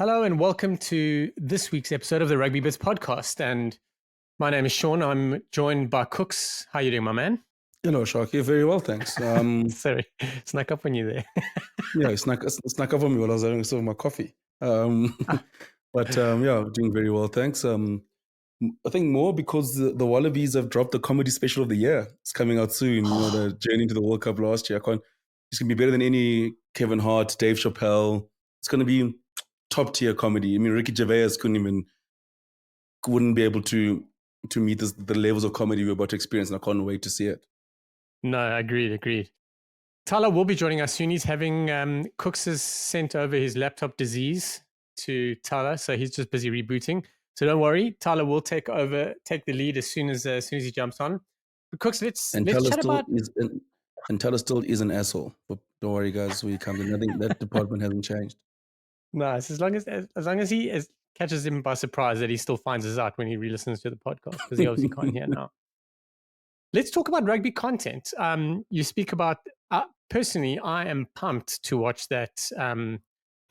Hello and welcome to this week's episode of the Rugby Bits podcast. And my name is Shaun. I'm joined by Kooks. How are you doing, my man? Hello, Sharky. Very well, thanks. Sorry, snuck up on you there. Yeah, it snuck up on me while I was having some of my coffee. Yeah, doing very well, thanks. I think more because the Wallabies have dropped the comedy special of the year. It's coming out soon. The journey to the World Cup last year. It's going to be better than any Kevin Hart, Dave Chappelle. It's going to be top tier comedy. I mean, Ricky Gervais wouldn't be able to meet the levels of comedy we're about to experience, and I can't wait to see it. No, agreed. Thala will be joining us soon. He's having Kooks has sent over his laptop disease to Thala, so he's just busy rebooting. So don't worry, Thala will take the lead as soon as he jumps on. But Kooks, let's chat about. And Thala still is an asshole. But don't worry, guys. We come in. I think that department hasn't changed. Nice. As long as he catches him by surprise that he still finds us out when he re-listens to the podcast, because he obviously can't hear now. Let's talk about rugby content. You speak about personally, I am pumped to watch that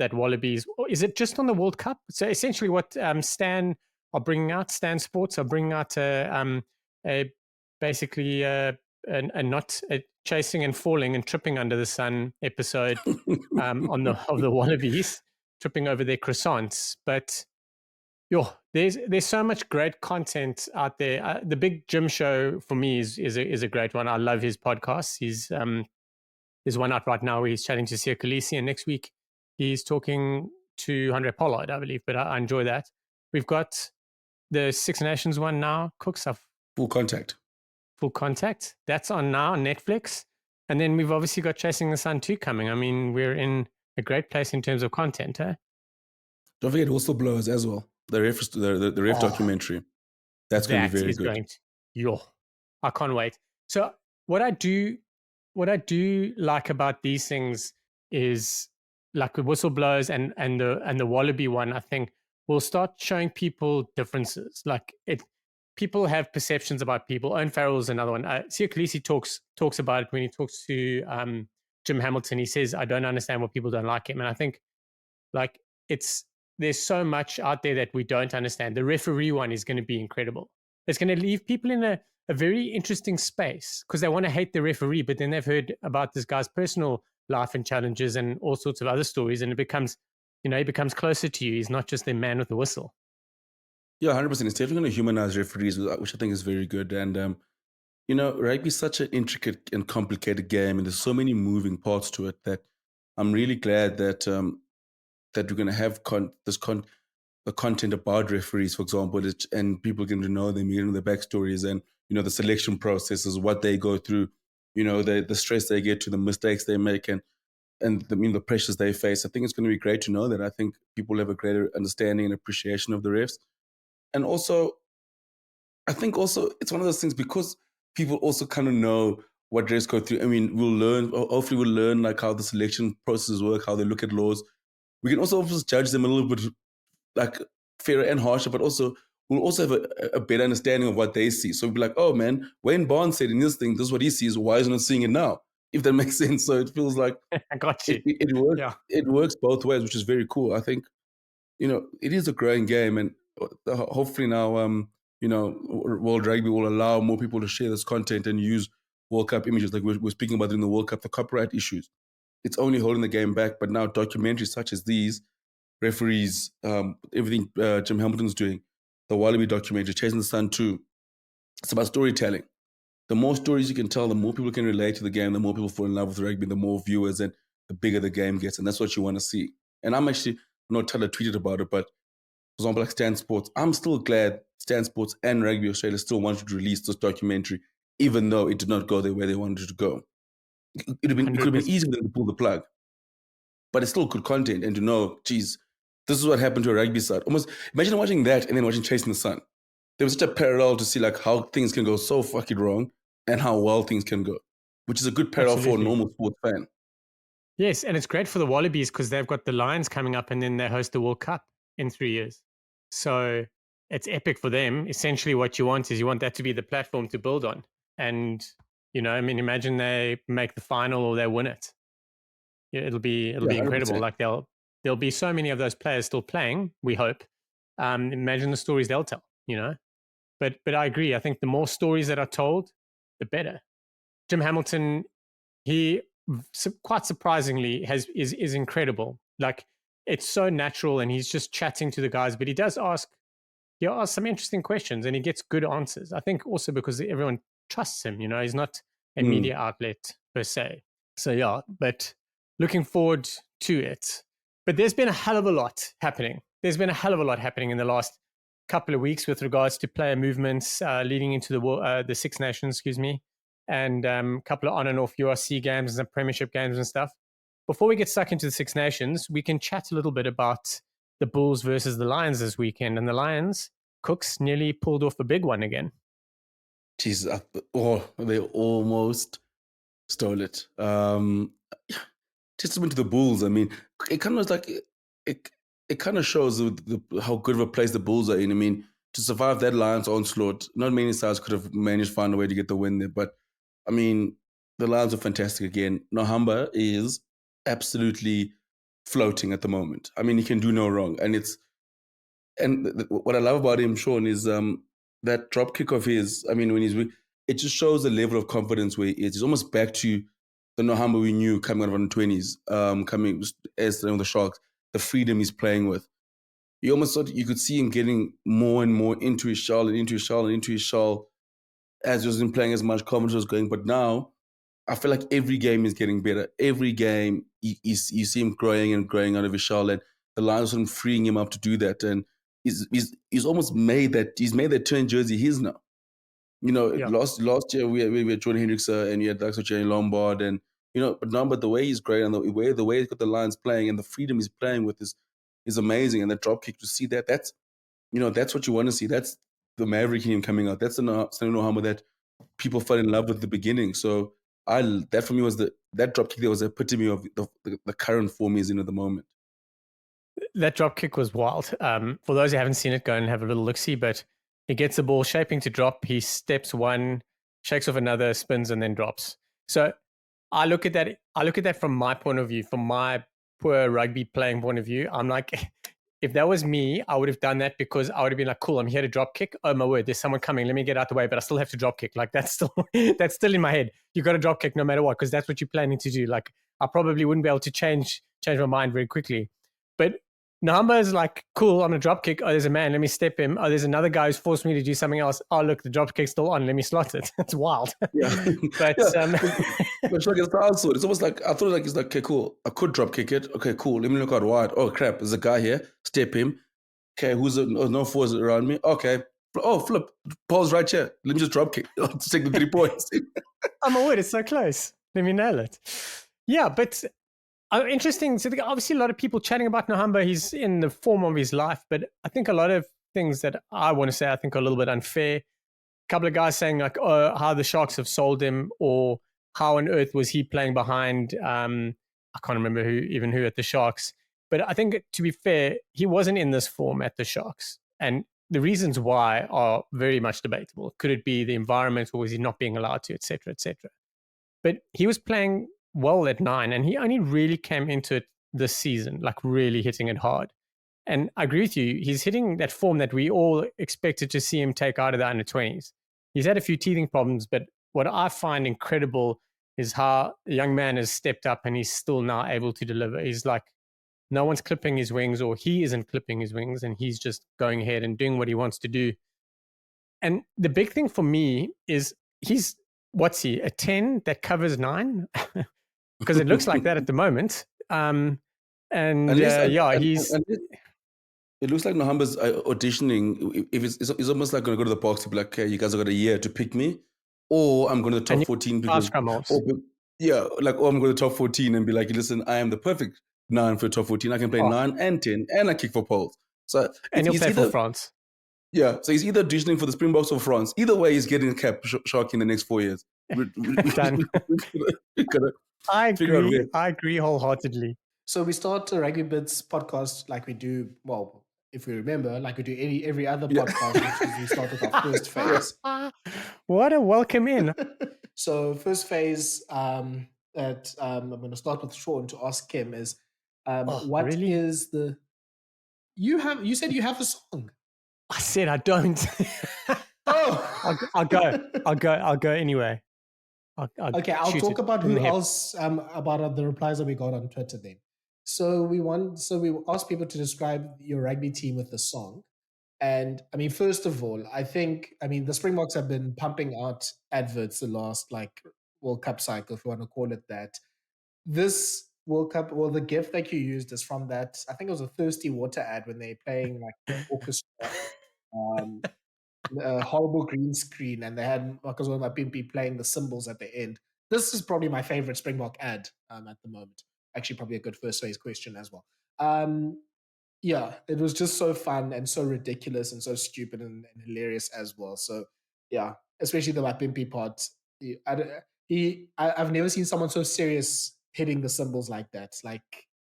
Wallabies. Is it just on the World Cup? So essentially, what Stan Sports are bringing out basically a not a chasing and falling and tripping under the sun episode of the Wallabies tripping over their croissants. But there's so much great content out there. The Big Jim Show for me is a great one. I love his podcast. There's one out right now where he's chatting to Sia Khaleesi, and next week he's talking to Andre Pollard, I believe. But I enjoy that. We've got the Six Nations one now. Kooks have Full Contact. That's on now on Netflix. And then we've obviously got Chasing the Sun 2 coming. I mean, we're in a great place in terms of content, eh? Don't forget Whistleblowers as well. The ref documentary. That's going to be very good. I can't wait. So what I do like about these things is like with Whistleblowers and the Wallaby one, I think we'll start showing people differences. Like people have perceptions about people. Owen Farrell's another one. Sia Khaleesi talks about it when he talks to Jim Hamilton. He says, I don't understand why people don't like him. And I think like there's so much out there that we don't understand. The referee one is going to be incredible. It's going to leave people in a very interesting space because they want to hate the referee, but then they've heard about this guy's personal life and challenges and all sorts of other stories. And it becomes, he becomes closer to you. He's not just the man with the whistle. Yeah, 100%. It's definitely going to humanize referees, which I think is very good. And, rugby is such an intricate and complicated game, and there's so many moving parts to it that I'm really glad that we're going to have the content about referees, for example, and people getting to know them, their backstories and, the selection processes, what they go through, the stress they get to, the mistakes they make and the pressures they face. I think it's going to be great to know that. I think people have a greater understanding and appreciation of the refs. And also, I think it's one of those things because people also kind of know what refs go through. I mean, hopefully we'll learn like how the selection processes work, how they look at laws. We can also judge them a little bit like fairer and harsher, but also we'll also have a better understanding of what they see. So we'll be like, oh man, Wayne Barnes said in this thing, this is what he sees. Why is he not seeing it now? If that makes sense. So it feels like I got you. It works. Yeah. It works both ways, which is very cool. I think, it is a growing game, and hopefully now, World Rugby will allow more people to share this content and use World Cup images like we're speaking about in the World Cup, the copyright issues. It's only holding the game back, but now documentaries such as these, referees, everything Jim Hamilton's doing, the Wallaby documentary, Chasing the Sun 2, it's about storytelling. The more stories you can tell, the more people can relate to the game, the more people fall in love with rugby, the more viewers, and the bigger the game gets, and that's what you want to see. And I know Thala tweeted about it, but for example, like Stan Sports, I'm still glad Stan Sports and Rugby Australia still wanted to release this documentary, even though it did not go the way they wanted it to go. It could have been easy for them to pull the plug, but it's still good content. And to know, geez, this is what happened to a rugby side. Almost imagine watching that and then watching Chasing the Sun. There was such a parallel to see like how things can go so fucking wrong and how well things can go, which is a good parallel for a normal sports fan. Yes, and it's great for the Wallabies because they've got the Lions coming up and then they host the World Cup in 3 years. So it's epic for them. Essentially what you want that to be the platform to build on. And, imagine they make the final or they win it. It'll be incredible. 100%. Like there'll be so many of those players still playing, we hope. Imagine the stories they'll tell, you know. But I agree. I think the more stories that are told, the better. Jim Hamilton, he quite surprisingly is incredible. Like, it's so natural, and he's just chatting to the guys, but he asks some interesting questions, and he gets good answers. I think also because everyone trusts him. You know, he's not a media outlet per se. So yeah, but looking forward to it. But there's been a hell of a lot happening. There's been a hell of a lot happening in the last couple of weeks with regards to player movements leading into the Six Nations, excuse me, and a couple of on and off URC games and premiership games and stuff. Before we get stuck into the Six Nations, we can chat a little bit about the Bulls versus the Lions this weekend. And the Lions, Kooks nearly pulled off a big one again. Jesus, they almost stole it. Testament to the Bulls. I mean, it kind of like it kind of shows how good of a place the Bulls are in. I mean, to survive that Lions onslaught, not many sides could have managed to find a way to get the win there. But I mean, the Lions are fantastic again. Nohamba is absolutely floating at the moment. I mean, he can do no wrong, and what I love about him, Shaun, is that drop kick of his. I mean, it just shows the level of confidence where he is. He's almost back to the Nohamba we knew coming out of the 20s, coming as the Sharks, the freedom he's playing with. You almost thought you could see him getting more and more into his shell and into his shell and into his shell as he wasn't playing as much, confidence was going. But now, I feel like every game is getting better. Every game, you see him growing and growing out of his shell, and the Lions are freeing him up to do that. And he's almost made that turn jersey his now. You know, Yeah. last year we had Jordan Hendrickson and you had Jerry Lombard, and you know, but the way he's great and the way he's got the Lions playing and the freedom he's playing with is amazing. And the drop kick, to see that's what you want to see. That's the Maverick in him coming out. That's the Nohamba that people fell in love with at the beginning. So that for me was that drop kick that was the epitome of the current form he's in at the moment. That drop kick was wild. For those who haven't seen it, go and have a little look-see. But he gets the ball shaping to drop. He steps one, shakes off another, spins, and then drops. So I look at that from my point of view, from my poor rugby playing point of view. I'm like, if that was me, I would have done that because I would have been like, cool, I'm here to drop kick. Oh my word, there's someone coming. Let me get out the way, but I still have to drop kick. Like that's still in my head. You got to drop kick no matter what, because that's what you're planning to do. Like I probably wouldn't be able to change my mind very quickly. But Nahamba is like, cool, I'm going to drop kick. Oh, there's a man. Let me step him. Oh, there's another guy who's forced me to do something else. Oh, look, the drop kick's still on. Let me slot it. It's wild. Yeah. But it's like it's also, it's almost like, I thought like, it's like, okay, cool. I could drop kick it. Okay, cool. Let me look out wide. Oh, crap. There's a guy here. Step him. Okay, no fours around me. Okay. Oh, flip. Paul's right here. Let me just drop kick. I'll take the 3 points. Oh, my word, it's so close. Let me nail it. Yeah, but interesting. So obviously a lot of people chatting about Nohamba. He's in the form of his life, but I think a lot of things that I want to say I think are a little bit unfair. A couple of guys saying like, oh, how the Sharks have sold him, or how on earth was he playing behind I can't remember who at the Sharks. But I think, to be fair, he wasn't in this form at the Sharks, and the reasons why are very much debatable. Could it be the environment, or was he not being allowed to, etc., etc.? But he was playing well at 9, and he only really came into it this season, like really hitting it hard. And I agree with you, he's hitting that form that we all expected to see him take out of the under-20s. He's had a few teething problems, but what I find incredible is how the young man has stepped up and he's still now able to deliver. He's like, no one's clipping his wings, or he isn't clipping his wings, and he's just going ahead and doing what he wants to do. And the big thing for me is what's he, a 10 that covers 9? Because it looks like that at the moment. It looks like Nohamba's auditioning. If it's almost like going to go to the box to be like, okay, you guys have got a year to pick me, or I'm going to the top 14 because, I'm going to the top 14 and be like, listen, I am the perfect 9 for the top 14. I can play 9 and 10, and I kick for poles. So and he'll play for France. Yeah, so he's either auditioning for the Springboks or France. Either way, he's getting a cap, Sharky, in the next 4 years. Done. I agree wholeheartedly. So we start a Rugby Bits podcast like we do, well, if we remember, like we do every other podcast, which is we start with our first phase. What a welcome in. So first phase that I'm going to start with Shaun to ask him is, What really? is the? You said you have a song. I said I don't. Oh, I'll go anyway. Okay, I'll shoot talk it about from the who hip. else about the replies that we got on Twitter then. So we asked people to describe your rugby team with a song. And I mean, first of all, the Springboks have been pumping out adverts the last like World Cup cycle, if you want to call it that. This World Cup, well, the gift that you used is from that, I think it was a Thirsty Water ad when they're playing like the orchestra. Um, a horrible green screen, and they had Marcus Mapimpi playing the cymbals at the end. This is probably my favorite Springbok ad at the moment. Actually, probably a good first phase question as well. Yeah, it was just so fun and so ridiculous and so stupid and hilarious as well. So yeah, especially the Mapimpi part. I've never seen someone so serious hitting the cymbals like that. Like,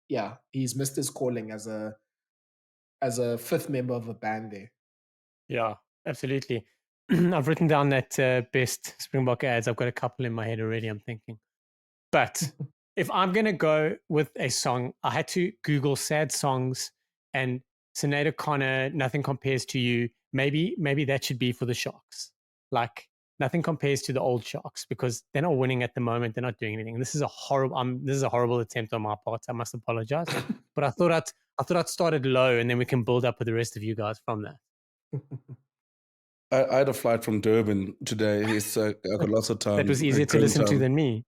yeah, he's missed his calling as a fifth member of a band there. Yeah, absolutely. I've written down that best Springbok ads. I've got a couple in my head already, I'm thinking. But if I'm going to go with a song, I had to Google sad songs, and Sinead O'Connor, Nothing Compares to You. Maybe that should be for the Sharks. Like, nothing compares to the old Sharks, because they're not winning at the moment. They're not doing anything. This is a horrible attempt on my part. I must apologize. But I thought I'd started low, and then we can build up with the rest of you guys from that. I had a flight from Durban today. I got lots of time. That was easier to listen to than me.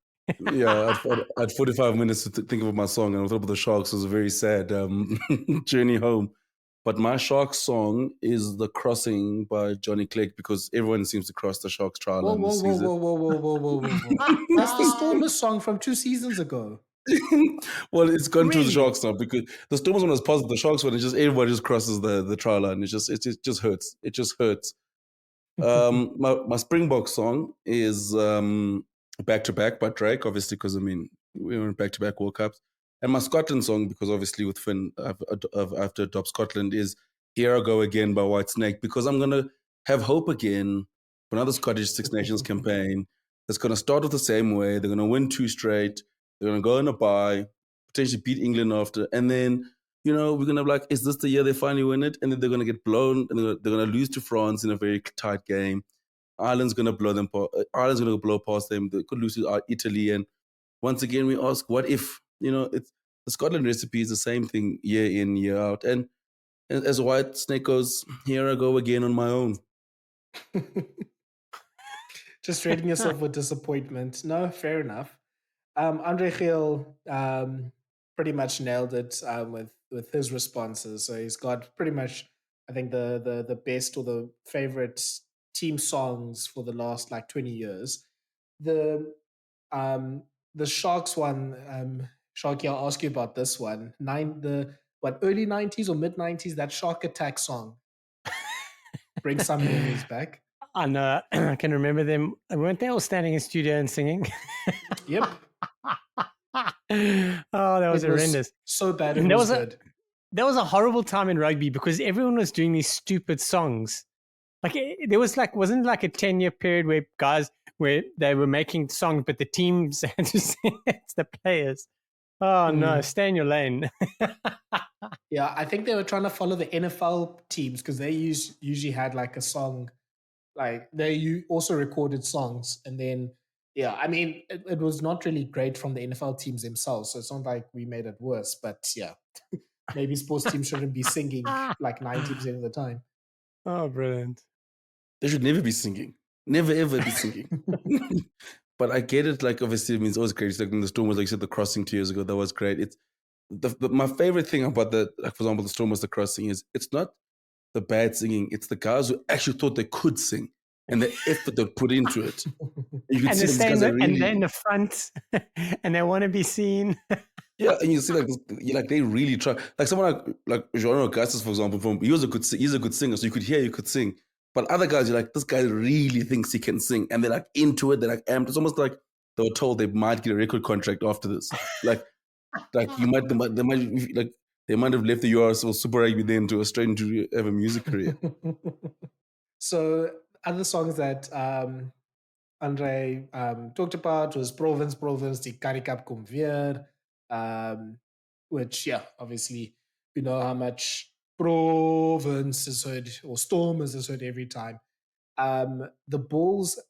Yeah, I had 45 minutes to think of my song, and I thought about the Sharks. It was a very sad journey home. But my Sharks song is The Crossing by Johnny Clegg, because everyone seems to cross the Sharks trial Whoa, line whoa, this whoa, season. whoa, whoa, whoa, whoa, whoa, whoa. That's the Stormers song from 2 seasons ago. Well, it's gone to the Really? Sharks now, because the Stormers one was positive. The Sharks one is just everybody just crosses the trial line. It just hurts. It just hurts. My Springbok song is Back to Back by Drake, obviously, because I mean we were in back to back World Cups. And my Scotland song, because obviously with Finn, I have to adopt Scotland, is Here I Go Again by Whitesnake, because I'm gonna have hope again for another Scottish Six Nations campaign that's gonna start off the same way. They're gonna win 2 straight. They're gonna go on a bye, potentially beat England after, and then we're going to be like, is this the year they finally win it? And then they're going to get blown, and they're going to lose to France in a very tight game. Ireland's going to Ireland's going to blow past them. They could lose to Italy. And once again, we ask, what if? It's the Scotland recipe is the same thing year in, year out. And as White Snake goes, here I go again on my own. Just rating yourself with disappointment. No, fair enough. Andre Geel pretty much nailed it with his responses. So he's got pretty much, I think, the best or the favorite team songs for the last like 20 years. The Sharks one, Sharky, I'll ask you about this one. Early 90s or mid 90s, that Shark Attack song brings some memories back. I know. I can remember them. Weren't they all standing in studio and singing? Yep. Oh, that was horrendous. So bad it was good. That was a horrible time in rugby, because everyone was doing these stupid songs. Like, there was wasn't like a 10-year period where they were making songs, but the teams had to sing it to the players. Oh no, stay in your lane. Yeah, I think they were trying to follow the NFL teams, because they usually had like a song, like they also recorded songs, and then I mean it was not really great from the NFL teams themselves, so it's not like we made it worse. But yeah, maybe sports teams shouldn't be singing like 90% of the time. Oh, brilliant! They should never be singing. Never ever be singing. But I get it. Like, obviously, I mean, it's always great. Like when the Storm was, like you said, the Crossing 2 years ago, that was great. It's my favorite thing about like, for example, the Storm was the Crossing, is it's not the bad singing. It's the guys who actually thought they could sing and the effort they put into it. You can see these guys are really, and they're in the front, and they want to be seen. Yeah, and you see like they really try. Like someone like Jean Augustus, for example, he's a good singer, so you could hear he could sing. But other guys, you're like, this guy really thinks he can sing, and they're like into it. They're like amped. It's almost like they were told they might get a record contract after this. Like they might have left the URSL Super Rugby then to straight into have a music career. So other songs that Andre talked about was Province, Die Karikap Kom Weer. which, yeah, obviously, we know how much Province is heard or Stormers is heard every time. The Bulls,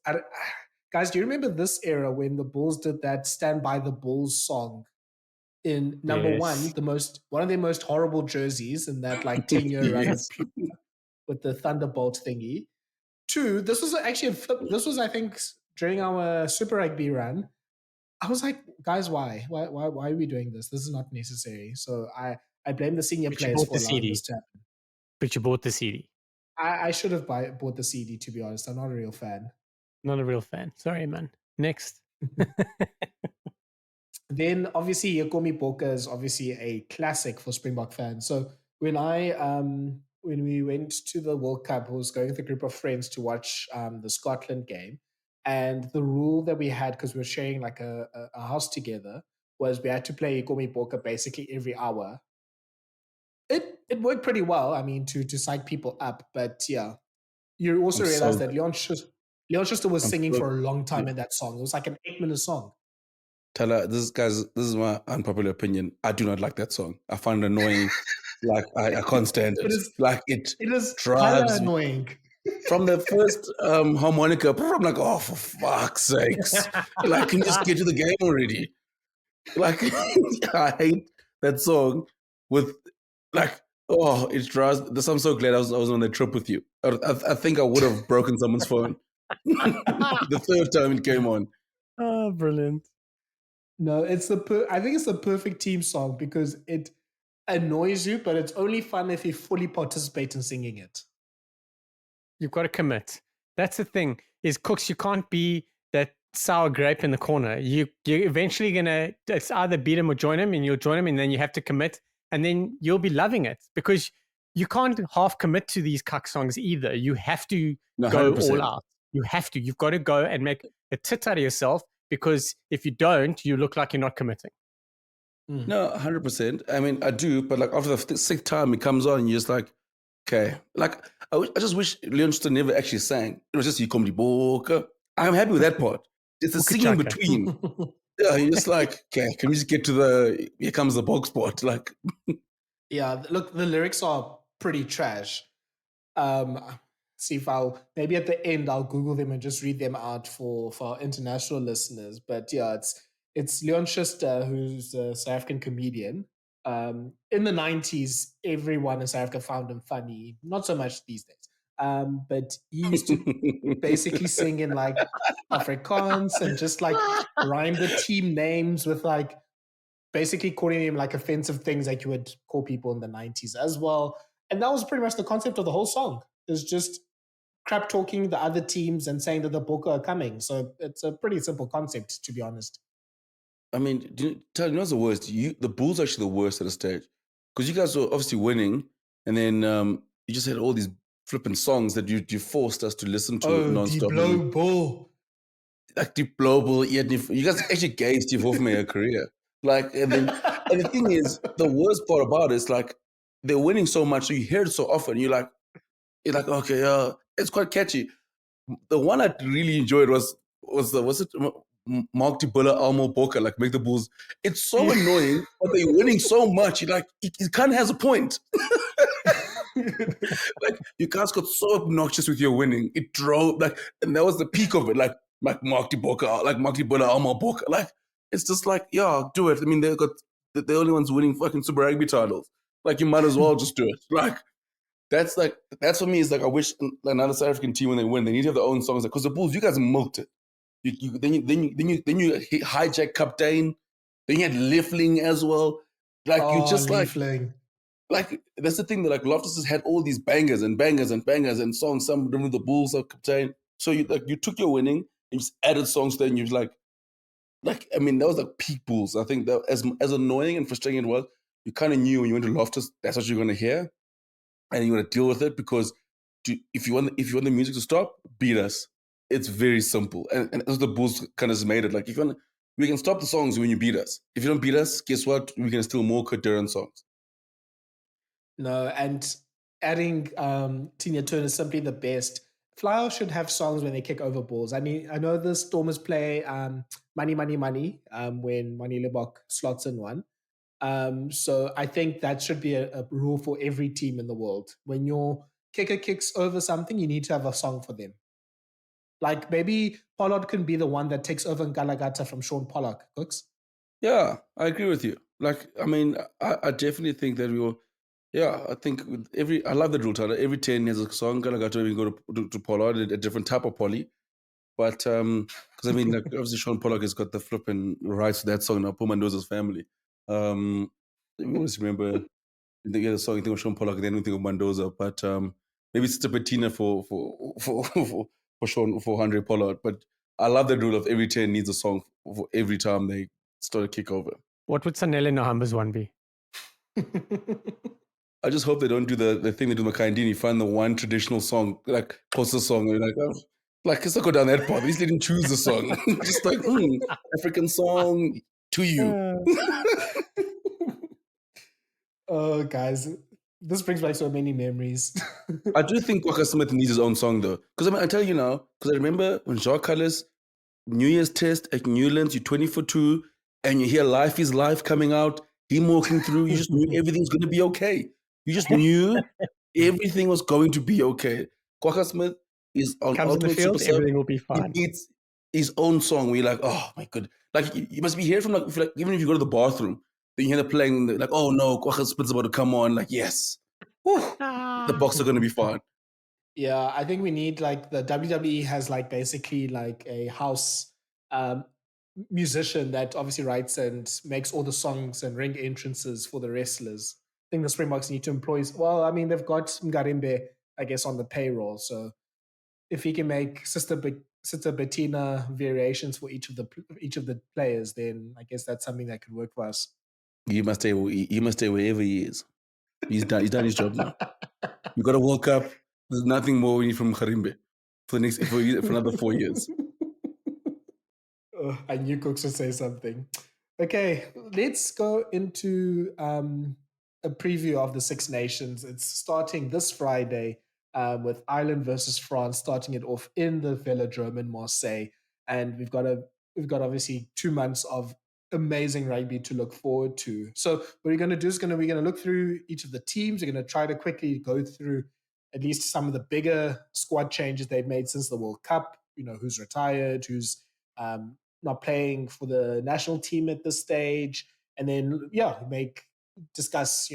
guys, do you remember this era when the Bulls did that Stand By the Bulls song? In number one, Yes. one of their most horrible jerseys in that like 10-year run Yes. with with the Thunderbolt thingy. Two, this was actually this was I think during our Super Rugby run. I was like, guys, why are we doing this? This is not necessary. So I blame the senior But you players bought for the allowing this CD. to happen. But you bought the CD. I should have bought the CD, to be honest. I'm not a real fan. Not a real fan. Sorry, man. Next. Then obviously Yakomi Boka is obviously a classic for Springbok fans. So when we went to the World Cup, I was going with a group of friends to watch the Scotland game. And the rule that we had, because we were sharing like a house together, was we had to play Yakomi Boka basically every hour. It worked pretty well, I mean, to psych people up. But yeah, you also I'm realize so that Leon Schuster was I'm singing so for a long time in that song. It was like an 8-minute song. Thala, this is my unpopular opinion. I do not like that song. I find it annoying. Like I can't stand It it. is Like it it is hella drives me. annoying. From the first harmonica, I'm like, oh, for fuck's sakes! Like, can you just get to the game already? Like, I hate that song. With like, oh, it drives. I'm so glad I was on that trip with you. I think I would have broken someone's phone the third time it came on. Oh, brilliant. No, I think it's the perfect team song because it annoys you, but it's only fun if you fully participate in singing it. You've got to commit. That's the thing. Is Kooks, you can't be that sour grape in the corner. You're eventually gonna. It's either beat him or join him, and you'll join him, and then you have to commit, and then you'll be loving it because you can't half commit to these cuck songs either. You have to No, go 100%. all out. You have to. You've got to go and make a tit out of yourself because if you don't, you look like you're not committing. No, 100%. I mean, I do, but like after the sixth time it comes on, you're just like, okay. Like, I just wish Leon Schuster never actually sang. It was just you comedy book. I'm happy with that part. It's the singing in between. Yeah, you're just like, okay, can we just get to the here comes the box part? Like, Yeah, look, the lyrics are pretty trash. See if maybe at the end I'll Google them and just read them out for our international listeners. But yeah, it's Leon Schuster, who's a South African comedian. In the 90s, everyone in South Africa found him funny. Not so much these days. But he used to basically sing in like Afrikaans and just like rhyme the team names with like basically calling him like offensive things like you would call people in the 90s as well. And that was pretty much the concept of the whole song. Is just crap talking the other teams and saying that the Boka are coming. So it's a pretty simple concept, to be honest. I mean, you know what's the worst? The Bulls are actually the worst at the stage because you guys were obviously winning, and then you just had all these flippant songs that you forced us to listen to nonstop. Blow Bull. Like Deep Global, you guys actually gave Steve Hoffman a career. Like, and the thing is, the worst part about it is like they're winning so much, so you hear it so often. You're like, okay, it's quite catchy. The one I really enjoyed was it Mark Tibulla Almo Boca, like make the Bulls. It's so annoying, but they're winning so much. You're like, it kind of has a point. Like you guys got so obnoxious with your winning. It drove and that was the peak of it. Like Mark Tibulla, like Mark Tibulla Almo Boca. Like it's just like, yeah, do it. I mean, they're the only ones winning fucking Super Rugby titles. Like you might as well just do it. Like that's for me is like I wish another South African team when they win, they need to have their own songs. Because the Bulls, you guys milked it. Then you hijack Captain. Then you had Liffling as well. Like you just Liefling. like that's the thing that like Loftus has had all these bangers and bangers and bangers and songs. Some of them with the Bulls are Captain. So you took your winning and just added songs there, and you was like I mean that was like peak Bulls. I think that as annoying and frustrating it was, you kind of knew when you went to Loftus that's what you're going to hear. And you want to deal with it because if you want the music to stop, beat us. It's very simple, and as the Bulls kind of made it, like we can stop the songs when you beat us. If you don't beat us, guess what? We can steal more Kaderan songs. No, and adding Tina Turner is simply the best. Flyer should have songs when they kick over balls. I mean, I know the Stormers play Money, Money, Money when Money Lebok slots in one. So I think that should be a rule for every team in the world. When your kicker kicks over something, you need to have a song for them. Like maybe Pollard can be the one that takes over Galagata from Sean Pollock. Cooks. Yeah, I agree with you. Like, I mean, I definitely think that we will. Yeah, I think with I love the rule, Tyler. Every 10 years a song, Galagato, we go to Pollard, a different type of poly. But, because I mean, like, obviously Sean Pollock has got the flipping rights to that song now, Paul Mendoza's family. We always remember the song, you think of Sean Pollock, then we think of Mendoza. But maybe it's a patina for Sean, for Andre Pollard. But I love the rule of every 10 needs a song for every time they start a kick over. What would Sanele Nahamba's one be? I just hope they don't do the thing they do with Makandini, find the one traditional song, like poster song, and you're like, oh, like, let's not go down that path. At least they didn't choose the song. Just like, African song to you. Oh, guys, this brings back so many memories. I do think Walker Smith needs his own song, though. Because I mean, I tell you now, because I remember when Jacques Callis, New Year's test at Newlands, you're 20 for 2, and you hear Life is Life coming out, him walking through, you just knew everything's going to be okay. You just knew everything was going to be okay. Quokka Smith is on Comes in the Ultimate field, Super Sub. everything will be fine. He beats his own song. We're like, oh my god! Like you must be here from like even if you go to the bathroom, then you hear them playing like, oh no, Quokka Smith's about to come on. Like yes, the Boks are going to be fine. Yeah, I think we need like the WWE has like basically like a house musician that obviously writes and makes all the songs and ring entrances for the wrestlers. I think the Springboks need to employ. Well, I mean they've got Ngarimbe, I guess, on the payroll. So if he can make Sister Bettina variations for each of the players, then I guess that's something that could work for us. He must stay. He must stay wherever he is. He's done. He's done his job now. We got a World Cup. There's nothing more we need from Karimbe for the next for another 4 years. Oh, I knew Kooks would say something. Okay, let's go into a preview of the Six Nations. It's starting this Friday with Ireland versus France, starting it off in the Velodrome in Marseille, and we've got obviously 2 months of amazing rugby to look forward to. So what we're going to do is we're going to look through each of the teams. We're going to try to quickly go through at least some of the bigger squad changes they've made since the World Cup. You know, who's retired, who's not playing for the national team at this stage, and then discuss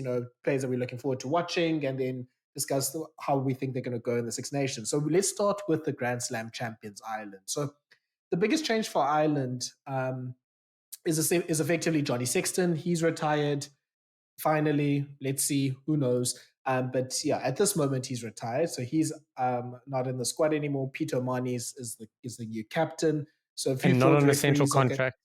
players that we're looking forward to watching, and then discuss how we think they're going to go in the Six Nations. So let's start with the Grand Slam champions, Ireland. So the biggest change for Ireland is effectively Johnny Sexton. He's retired. Finally, let's see. Who knows? But yeah, at this moment he's retired, so he's not in the squad anymore. Peter O'Mahony is the new captain. So if you not on a central contract.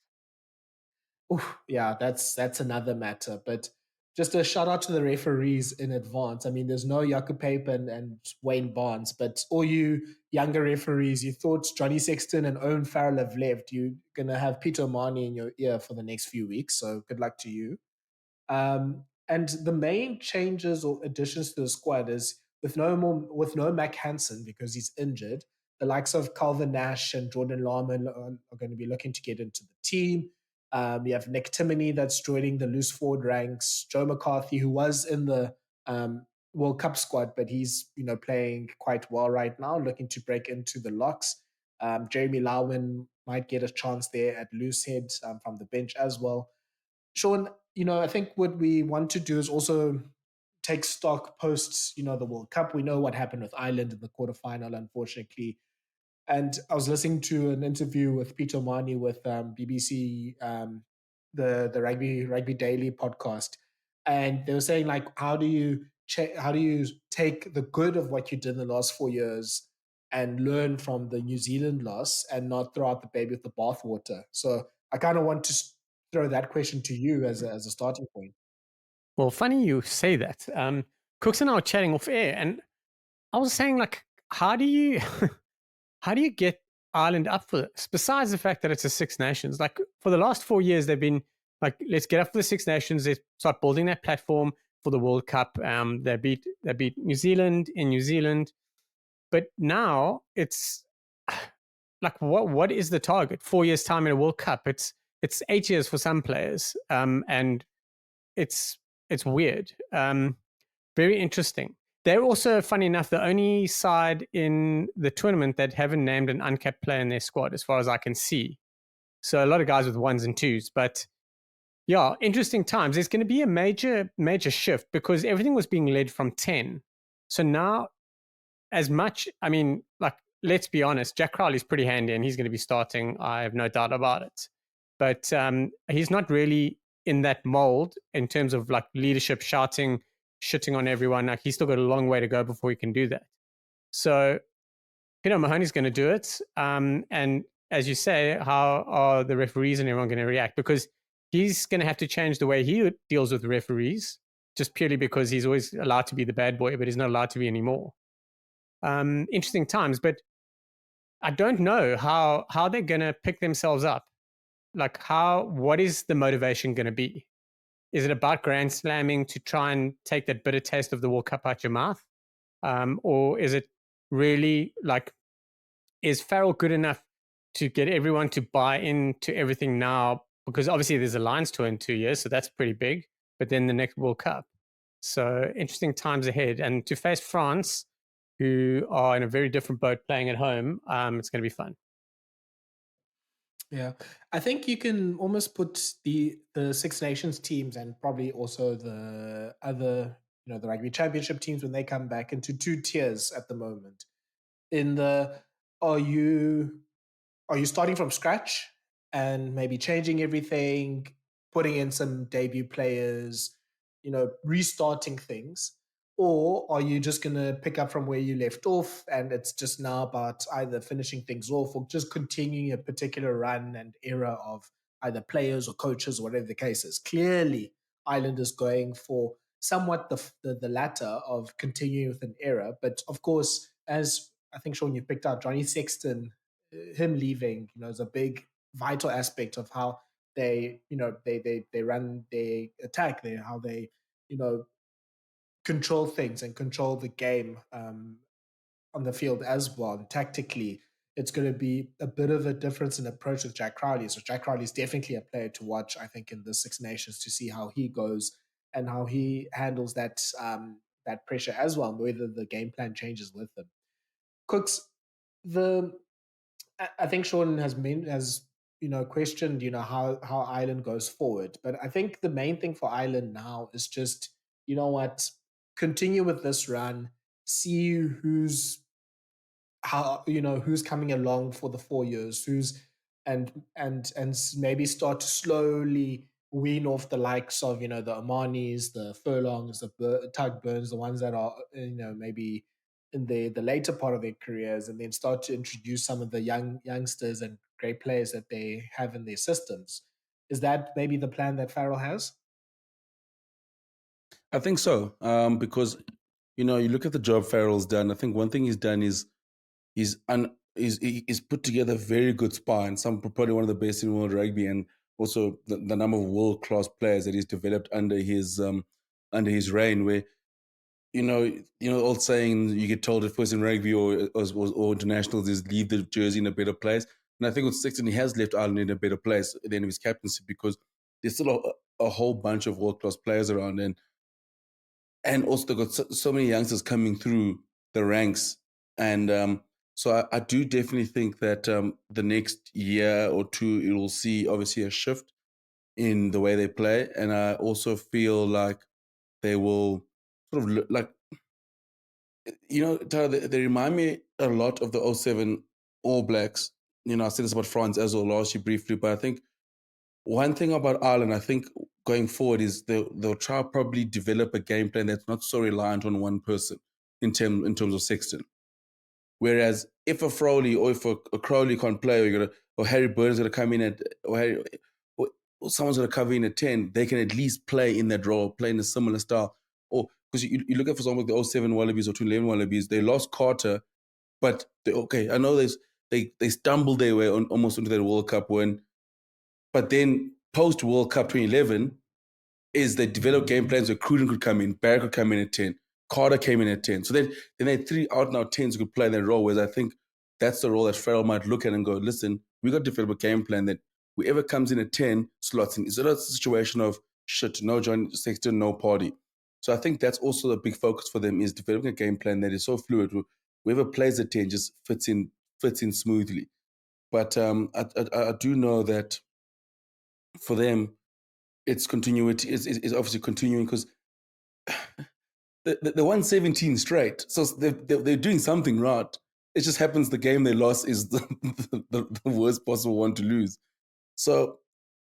Yeah, that's another matter. But just a shout out to the referees in advance. I mean, there's no Jakob Pape and Wayne Barnes, but all you younger referees, you thought Johnny Sexton and Owen Farrell have left. You're gonna have Peter O'Mahony in your ear for the next few weeks. So good luck to you. And the main changes or additions to the squad is with no Mac Hansen because he's injured. The likes of Calvin Nash and Jordan Larman are going to be looking to get into the team. You have Nick Timoney that's joining the loose forward ranks. Joe McCarthy, who was in the World Cup squad, but he's playing quite well right now, looking to break into the locks. Jeremy Lowen might get a chance there at loose head from the bench as well. Shaun, I think what we want to do is also take stock post, the World Cup. We know what happened with Ireland in the quarterfinal, unfortunately. And I was listening to an interview with Peter O'Mahony with BBC, the Rugby Daily podcast, and they were saying like, how do you take the good of what you did in the last 4 years and learn from the New Zealand loss and not throw out the baby with the bathwater? So I kind of want to throw that question to you as a starting point. Well, funny you say that. Kooks and I were chatting off air, and I was saying like, how do you get Ireland up for this? Besides the fact that it's a Six Nations, like for the last 4 years, they've been like, let's get up for the Six Nations. They start building that platform for the World Cup. They beat New Zealand in New Zealand, but now it's like, what is the target? 4 years time in a World Cup. It's 8 years for some players, and it's weird. Very interesting. They're also, funny enough, the only side in the tournament that haven't named an uncapped player in their squad, as far as I can see. So a lot of guys with ones and twos, but yeah, interesting times. There's going to be a major shift because everything was being led from 10. So now, as much, I mean, like, let's be honest, Jack Crowley's pretty handy and he's going to be starting. I have no doubt about it. But he's not really in that mold in terms of like leadership, shouting, shitting on everyone. Like, he's still got a long way to go before he can do that. So, Mahoney's going to do it. And as you say, how are the referees and everyone going to react? Because he's going to have to change the way he deals with referees, just purely because he's always allowed to be the bad boy, but he's not allowed to be anymore. Interesting times, but I don't know how they're going to pick themselves up. Like, what is the motivation going to be? Is it about grand slamming to try and take that bitter taste of the World Cup out your mouth? Or is it really like, is Farrell good enough to get everyone to buy into everything now? Because obviously there's a Lions tour in 2 years, so that's pretty big. But then the next World Cup. So interesting times ahead. And to face France, who are in a very different boat playing at home, it's going to be fun. Yeah, I think you can almost put the Six Nations teams and probably also the other, the Rugby Championship teams when they come back into two tiers at the moment. In the, are you starting from scratch and maybe changing everything, putting in some debut players, restarting things? Or are you just going to pick up from where you left off and it's just now about either finishing things off or just continuing a particular run and era of either players or coaches or whatever the case is? Clearly, Ireland is going for somewhat the latter of continuing with an era. But of course, as I think, Shaun, you picked out Johnny Sexton, him leaving, is a big vital aspect of how they, they run their attack, how they, control things and control the game on the field as well. And tactically, it's going to be a bit of a difference in approach with Jack Crowley. So Jack Crowley is definitely a player to watch, I think, in the Six Nations to see how he goes and how he handles that that pressure as well, whether the game plan changes with him. Kooks, I think Shaun has questioned how Ireland goes forward, but I think the main thing for Ireland now is just continue with this run, see who's coming along for the 4 years, and maybe start to slowly wean off the likes of the Amanis, the Furlongs, the Tug Burns, the ones that are maybe in the later part of their careers, and then start to introduce some of the youngsters and great players that they have in their systems. Is that maybe the plan that Farrell has? I think so, because you look at the job Farrell's done. I think one thing he's done is he's put together a very good spine. Some probably one of the best in world rugby, and also the number of world class players that he's developed under his reign. Where old saying, you get told if in rugby or internationals is leave the jersey in a better place. And I think with Sexton, he has left Ireland in a better place at the end of his captaincy because there's still a whole bunch of world class players around, and also they've got so many youngsters coming through the ranks. And so I do definitely think that the next year or two, it will see obviously a shift in the way they play. And I also feel like they will sort of like, Tara, they remind me a lot of the 07 All Blacks. I said this about France as well last year briefly, but I think one thing about Ireland, I think going forward is they'll try to probably develop a game plan that's not so reliant on one person in terms of Sexton. Whereas if a Froley or if a Crowley can't play, or Harry Burns going to come in or someone's going to cover in at 10, they can at least play in that role, play in a similar style. Or because you look at, for example, the 07 Wallabies or 2011 Wallabies, they lost Carter, but I know they stumbled their way almost into that World Cup win. But then post World Cup 2011 is they developed game plans where Cruden could come in, Barrett could come in at 10, Carter came in at 10. So then they had 3 out-and-out 10s who could play that role, whereas I think that's the role that Farrell might look at and go, listen, we got to develop a game plan that whoever comes in at 10 slots in. Is it a situation of shit, no John Sexton, no party. So I think that's also a big focus for them, is developing a game plan that is so fluid. Whoever plays at 10 just fits in smoothly. But I do know that for them, it's continuity. It's obviously continuing because they won 17 straight. So they're doing something right. It just happens the game they lost is the worst possible one to lose. So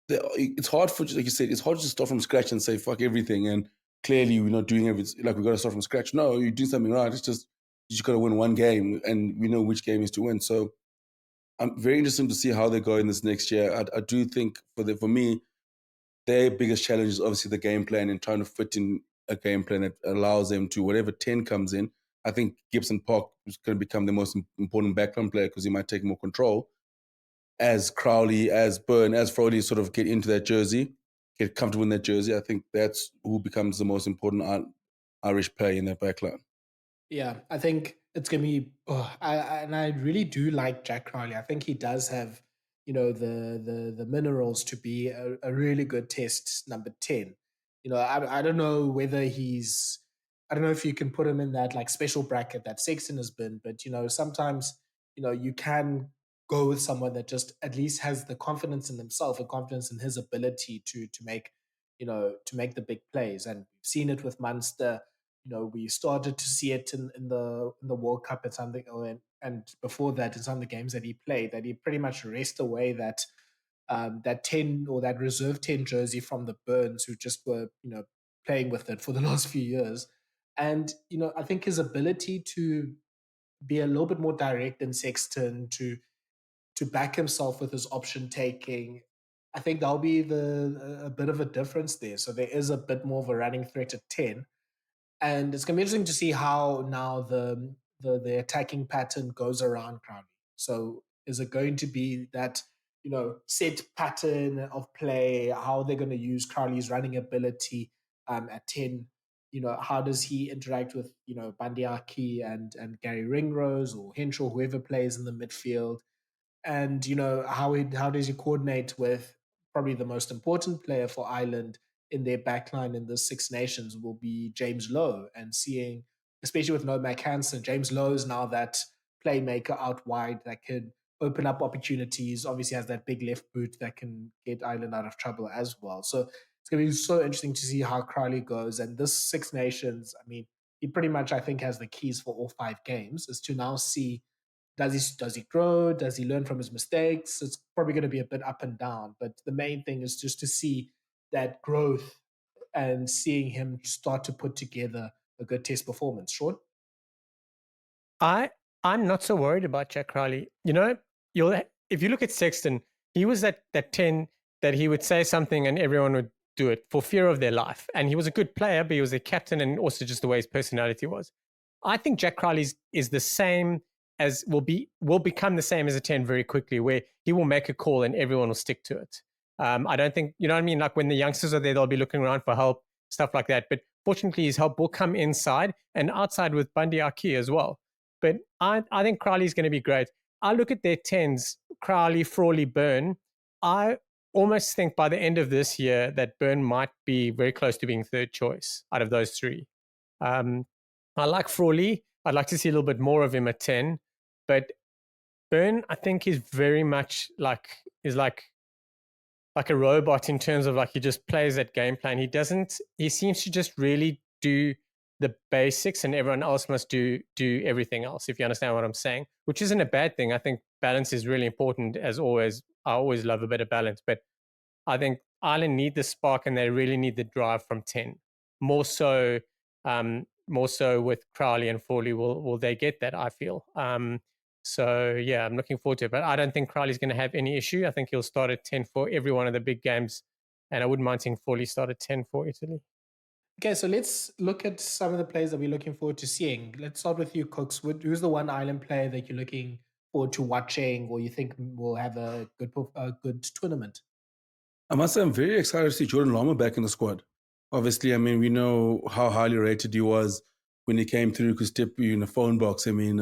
it's hard for, like you said, it's hard to start from scratch and say, fuck everything. And clearly we're not doing everything. Like, we got to start from scratch. No, you're doing something right. It's just, you just got to win one game, and we know which game is to win. So I'm very interested to see how they go in this next year. I do think for me, their biggest challenge is obviously the game plan and trying to fit in a game plan that allows them to, whatever 10 comes in. I think Gibson Park is going to become the most important backline player because he might take more control. As Crowley, as Byrne, as Frody sort of get into that jersey, get comfortable in that jersey, I think that's who becomes the most important Irish player in that backline. Yeah, I think it's gonna be. And I really do like Jack Crowley. I think he does have, the minerals to be a really good test number 10. I don't know whether he's. I don't know if you can put him in that like special bracket that Sexton has been, but sometimes you can go with someone that just at least has the confidence in himself and confidence in his ability to make to make the big plays, and we've seen it with Munster. We started to see it in the World Cup at something, and before that in some of the games that he played, that he pretty much raced away that 10 or that reserve 10 jersey from the Burns, who just were playing with it for the last few years. And I think his ability to be a little bit more direct than Sexton, to back himself with his option taking, I think that'll be a bit of a difference there. So there is a bit more of a running threat at 10, and it's gonna be interesting to see how now the attacking pattern goes around Crowley. So is it going to be that set pattern of play? How they're going to use Crowley's running ability at 10? How does he interact with Bandiaki and Gary Ringrose or Henshaw, whoever plays in the midfield? And how does he coordinate with probably the most important player for Ireland in their backline in the Six Nations will be James Lowe, and seeing, especially with no Mac Hansen, James Lowe is now that playmaker out wide that could open up opportunities. Obviously has that big left boot that can get Ireland out of trouble as well. So it's going to be so interesting to see how Crowley goes. And this Six Nations, I mean, he pretty much, I think, has the keys for all 5 games, is to now see, does he grow? Does he learn from his mistakes? It's probably going to be a bit up and down, but the main thing is just to see that growth and seeing him start to put together a good test performance. Sean? I'm not so worried about Jack Crowley. If you look at Sexton, he was that 10 that he would say something and everyone would do it for fear of their life. And he was a good player, but he was a captain, and also just the way his personality was. I think Jack Crowley is the same as will become the same as a 10 very quickly, where he will make a call and everyone will stick to it. I don't think, you know what I mean? Like when the youngsters are there, they'll be looking around for help, stuff like that. But fortunately, his help will come inside and outside with Bundy Aki as well. But I think Crowley's going to be great. I look at their 10s, Crowley, Frawley, Byrne. I almost think by the end of this year that Byrne might be very close to being third choice out of those 3. I like Frawley. I'd like to see a little bit more of him at 10. But Byrne, I think, is very much like a robot in terms of like he just plays that game plan. He seems to just really do the basics and everyone else must do everything else, if you understand what I'm saying, which isn't a bad thing. I think balance is really important, as always. I always love a bit of balance, but I think Ireland need the spark and they really need the drive from 10. More so with Crowley and Frawley will they get that, I feel. So yeah, I'm looking forward to it, but I don't think Crowley's going to have any issue. I think he'll start at 10 for every one of the big games, and I wouldn't mind seeing Frawley start at 10 for Italy. Okay, so let's look at some of the players that we're looking forward to seeing. Let's start with you, Kooks. Who's the one Ireland player that you're looking forward to watching, or you think will have a good tournament? I must say, I'm very excited to see Jordan Lama back in the squad. Obviously, I mean, we know how highly rated he was when he came through, because step you in the phone box. I mean,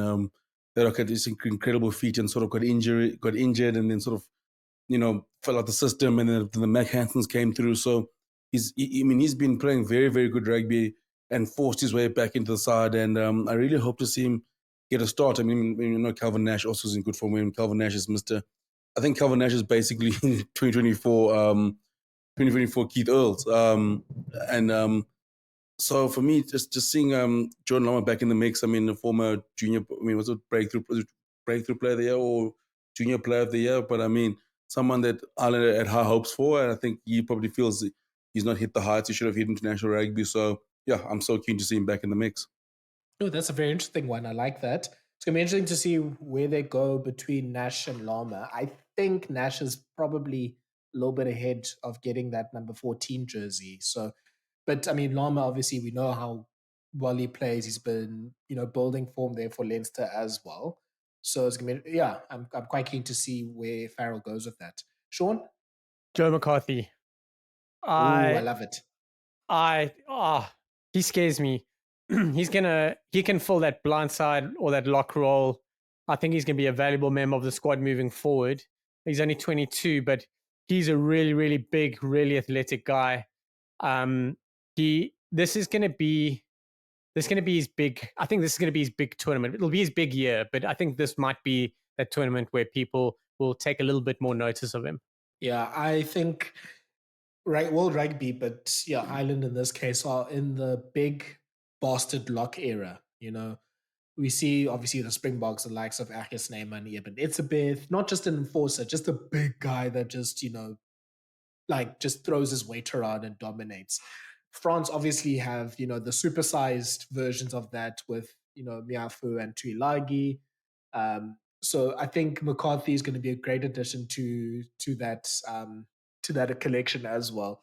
they look at this incredible feat and sort of got injured, and then sort of, fell out the system, and then the Mac Hansons came through. So he's been playing very, very good rugby and forced his way back into the side. And I really hope to see him get a start. I mean, Calvin Nash also is in good form. When Calvin Nash is I think Calvin Nash is basically 2024 Keith Earls. So for me, just seeing Jordan Lama back in the mix. I mean, the former junior. I mean, was it breakthrough player of the year or junior player of the year? But I mean, someone that Ireland had high hopes for, and I think he probably feels he's not hit the heights he should have hit in international rugby. So yeah, I'm so keen to see him back in the mix. Oh, that's a very interesting one. I like that. It's going to be interesting to see where they go between Nash and Lama. I think Nash is probably a little bit ahead of getting that number 14 jersey. So, but I mean, Lama, obviously, we know how well he plays. He's been, building form there for Leinster as well. So it's going to be, yeah, I'm quite keen to see where Farrell goes with that. Shaun? Joe McCarthy. Oh, I love it. He scares me. He can fill that blind side or that lock role. I think he's going to be a valuable member of the squad moving forward. He's only 22, but he's a really, really big, really athletic guy. This is going to be his big. I think this is going to be his big tournament. It'll be his big year, but I think this might be that tournament where people will take a little bit more notice of him. Yeah, I think World Rugby, but yeah, Ireland in this case are in the big bastard lock era. We see obviously the Springboks, the likes of Achis Neyman, Eben Etzebeth, not just an enforcer, just a big guy that just just throws his weight around and dominates. France obviously have the supersized versions of that with Miafu and Tuilagi. So I think McCarthy is going to be a great addition to that collection as well.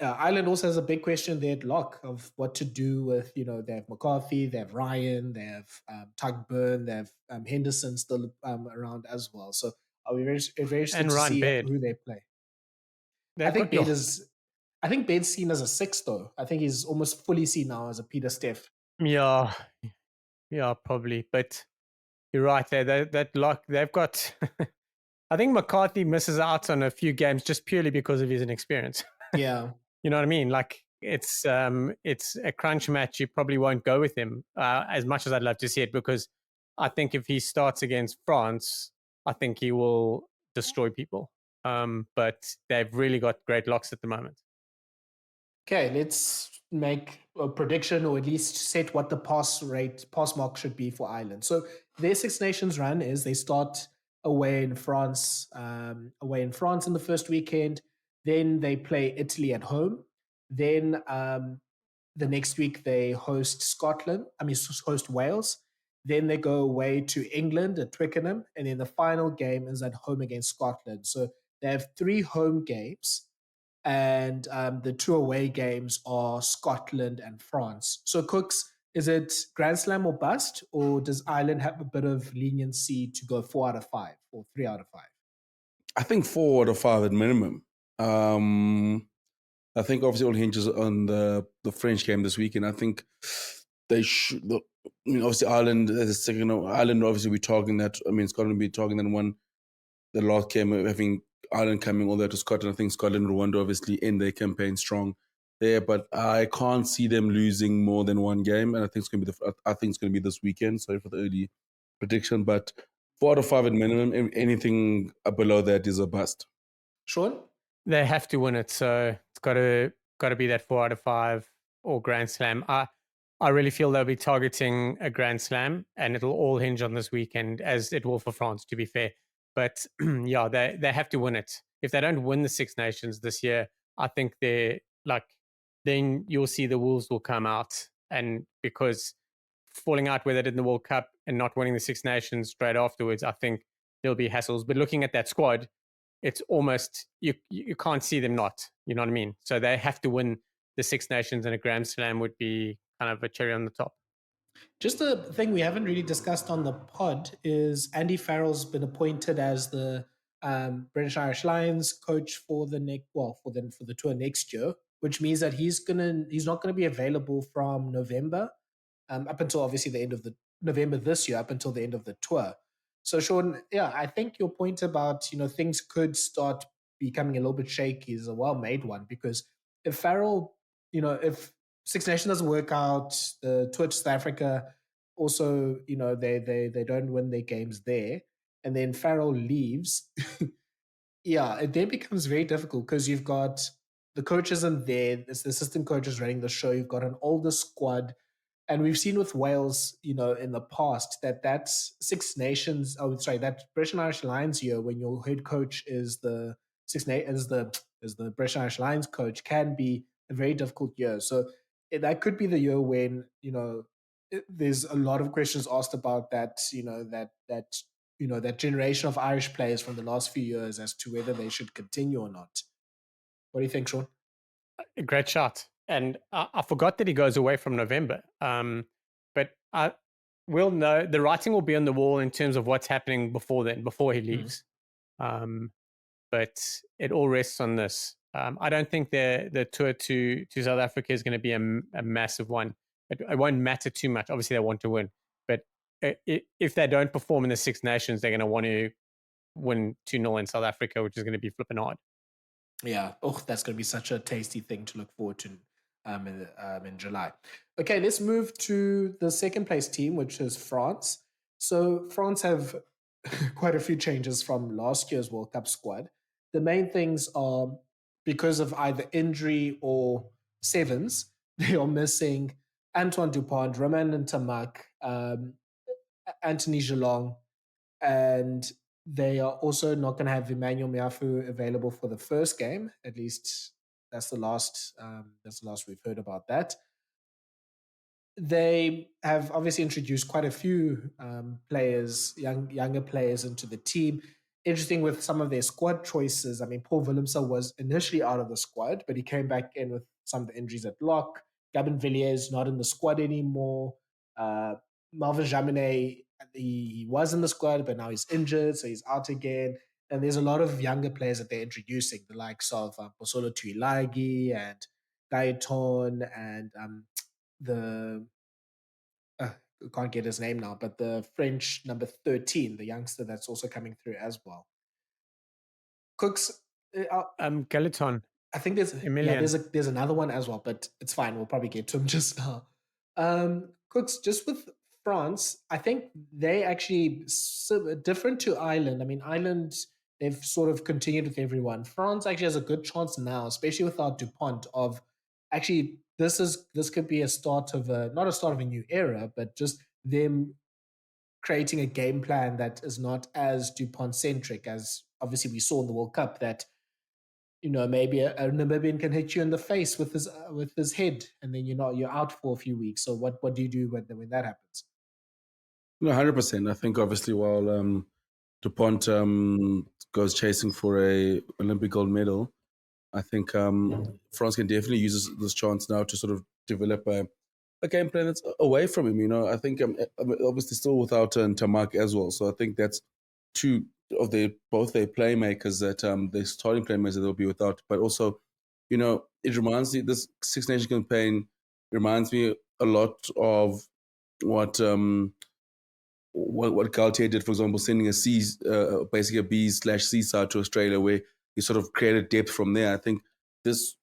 Ireland also has a big question there at lock of what to do with, they have McCarthy, they have Ryan, they have Tug Byrne, they have Henderson still around as well. So I'll be very, very interested to see who they play. I think Bed's seen as a six, though. I think he's almost fully seen now as a Peter Steph. Yeah, probably. But you're right there. That lock, they've got. I think McCarthy misses out on a few games just purely because of his inexperience. Yeah. You know what I mean? Like it's a crunch match. You probably won't go with him as much as I'd love to see it, because I think if he starts against France, I think he will destroy people. But they've really got great locks at the moment. Okay, let's make a prediction, or at least set what the pass mark should be for Ireland. So their Six Nations run is they start away in France in the first weekend. Then they play Italy at home. Then the next week they host Wales. Then they go away to England at Twickenham. And then the final game is at home against Scotland. So they have 3 home games. And the 2 away games are Scotland and France. So Kooks, is it Grand Slam or bust? Or does Ireland have a bit of leniency to go 4 out of 5 or 3 out of 5? I think 4 out of 5 at minimum. I think obviously all hinges on the French game this weekend. I think they should. Obviously Ireland as a second. Ireland obviously we're talking that. I mean, Scotland will be talking that one. The last game having Ireland coming all the way to Scotland. I think Scotland will want to obviously end their campaign strong there, but I can't see them losing more than one game. And I think it's going to be this weekend. Sorry for the early prediction, but 4 out of 5 at minimum. Anything below that is a bust. Shaun? They have to win it, so it's got to be that 4 out of 5 or Grand Slam. I really feel they'll be targeting a Grand Slam, and it'll all hinge on this weekend, as it will for France, to be fair. But yeah, they have to win it. If they don't win the Six Nations this year, I think then you'll see the Wolves will come out, and because falling out where they did in the World Cup and not winning the Six Nations straight afterwards, I think there'll be hassles. But looking at that squad, it's almost you can't see them not. You know what I mean? So they have to win the Six Nations, and a Grand Slam would be kind of a cherry on the top. Just a thing we haven't really discussed on the pod is Andy Farrell's been appointed as the British Irish Lions coach for the tour next year, which means that he's not gonna be available from November up until obviously the end of the November this year, up until the end of the tour. So Shaun, yeah, I think your point about things could start becoming a little bit shaky is a well-made one, because if Farrell, if Six Nations doesn't work out, the tour to South Africa also, they don't win their games there, and then Farrell leaves. Yeah, it then becomes very difficult because you've got the coach isn't there. It's the assistant coaches running the show. You've got an older squad, and we've seen with Wales, in the past that's Six Nations. Oh, sorry, that British and Irish Lions year when your head coach is the is the British and Irish Lions coach can be a very difficult year. So that could be the year when there's a lot of questions asked about that. That generation of Irish players from the last few years as to whether they should continue or not. What do you think, Shaun? A great shot. And I forgot that he goes away from November. But we'll know. The writing will be on the wall in terms of what's happening before then, before he leaves. But it all rests on this. I don't think the tour to South Africa is going to be a massive one. It won't matter too much. Obviously, they want to win. But if they don't perform in the Six Nations, they're going to want to win 2-0 in South Africa, which is going to be flipping hard. Yeah. Oh, that's going to be such a tasty thing to look forward to in July. Okay, let's move to the second place team, which is France. So France have quite a few changes from last year's World Cup squad. The main things are because of either injury or sevens, they are missing Antoine Dupont, Romain Ntamak, Anthony Geelong, and they are also not going to have Emmanuel Miafu available for the first game. At least that's the last we've heard about that. They have obviously introduced quite a few players, younger players into the team. Interesting with some of their squad choices. I mean, Paul Willemse was initially out of the squad, but he came back in with some of the injuries at lock. Gabin Villiers not in the squad anymore. Melvin Jaminet, he was in the squad, but now he's injured, so he's out again. And there's a lot of younger players that they're introducing, the likes of Bosolo Tuilagi and Gaeton and the I can't get his name now, but the French number 13, the youngster that's also coming through as well. Kooks, Gaeton. I think there's another one as well, but it's fine. We'll probably get to him just now. Kooks, just with France, I think they actually different to Ireland. I mean, Ireland, they've sort of continued with everyone. France actually has a good chance now, especially without Dupont, of actually this could be a start of not a start of a new era, but just them creating a game plan that is not as Dupont centric as obviously we saw in the World Cup, that maybe a Namibian can hit you in the face with his head, and then you're out for a few weeks. So what do you do when that happens? 100%. I think obviously while Dupont goes chasing for a Olympic gold medal, I think France can definitely use this chance now to sort of develop a game plan that's away from him. I think obviously still without Ntamak as well. So I think that's two of both their playmakers that their starting playmakers that they'll be without. But also, it reminds me, this Six Nations campaign reminds me a lot of what Galtier did, for example, sending basically a B/C side to Australia, where he sort of created depth from there. I think this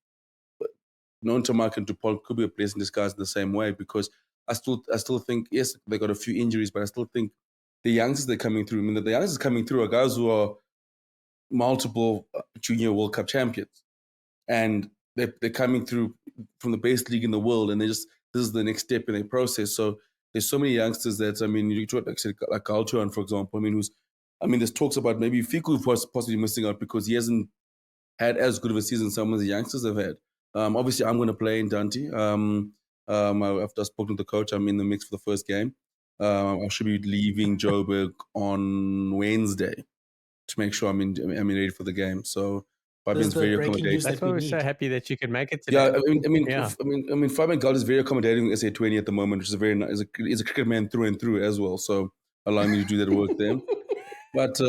Ntamak and Dupont could be a blessing in disguise in the same way, because I still think, yes, they got a few injuries, but I still think the youngsters that are coming through, the youngsters coming through are guys who are multiple junior World Cup champions, and they're coming through from the best league in the world, and this is the next step in their process. So there's so many youngsters that, you talk like Antoine, for example. There's talks about maybe Fiku possibly missing out because he hasn't had as good of a season some of the youngsters have had. Obviously, I'm going to play in Dante. I've just spoken to the coach. I'm in the mix for the first game. I should be leaving Joburg on Wednesday to make sure I'm ready for the game. So Fabian's very accommodating. That's why we're so happy that you could make it today. Fabian Galt is very accommodating with SA20 at the moment, which is very nice. He's a cricket man through and through as well. So allowing me to do that work there. But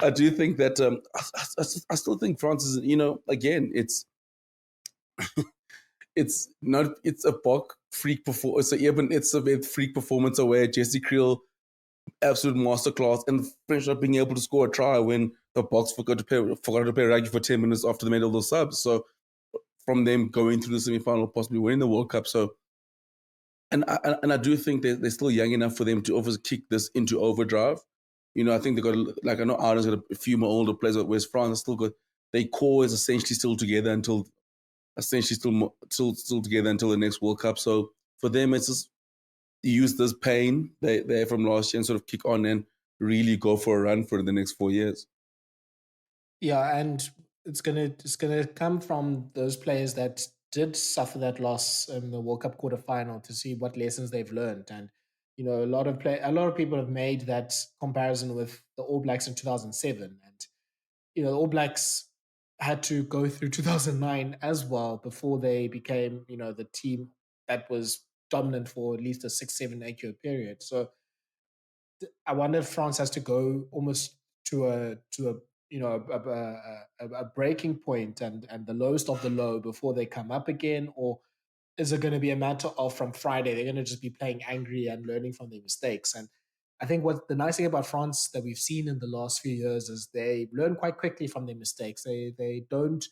I do think that I still think France is, again, it's a Bok freak performance. It's a freak performance away. Jesse Creel, absolute masterclass, and the French not being able to score a try when the Boks forgot to play rugby for 10 minutes after they made all those subs. So from them going through the semi-final, possibly winning the World Cup. So, and I do think they're still young enough for them to obviously kick this into overdrive. I think they've got, like, I know Ireland's got a few more older players, but West France has still got, their core is essentially still together until, still together until the next World Cup. So for them, it's just use this pain they have from last year and sort of kick on and really go for a run for the next 4 years. Yeah, and it's gonna come from those players that did suffer that loss in the World Cup quarterfinal to see what lessons they've learned. And a lot of people have made that comparison with the All Blacks in 2007, and the All Blacks had to go through 2009 as well before they became the team that was dominant for at least a 6, 7, 8 year period. So I wonder if France has to go almost to a a breaking point and the lowest of the low before they come up again, or is it going to be a matter of from Friday they're going to just be playing angry and learning from their mistakes? And I think what the nice thing about France that we've seen in the last few years is they learn quite quickly from their mistakes. They don't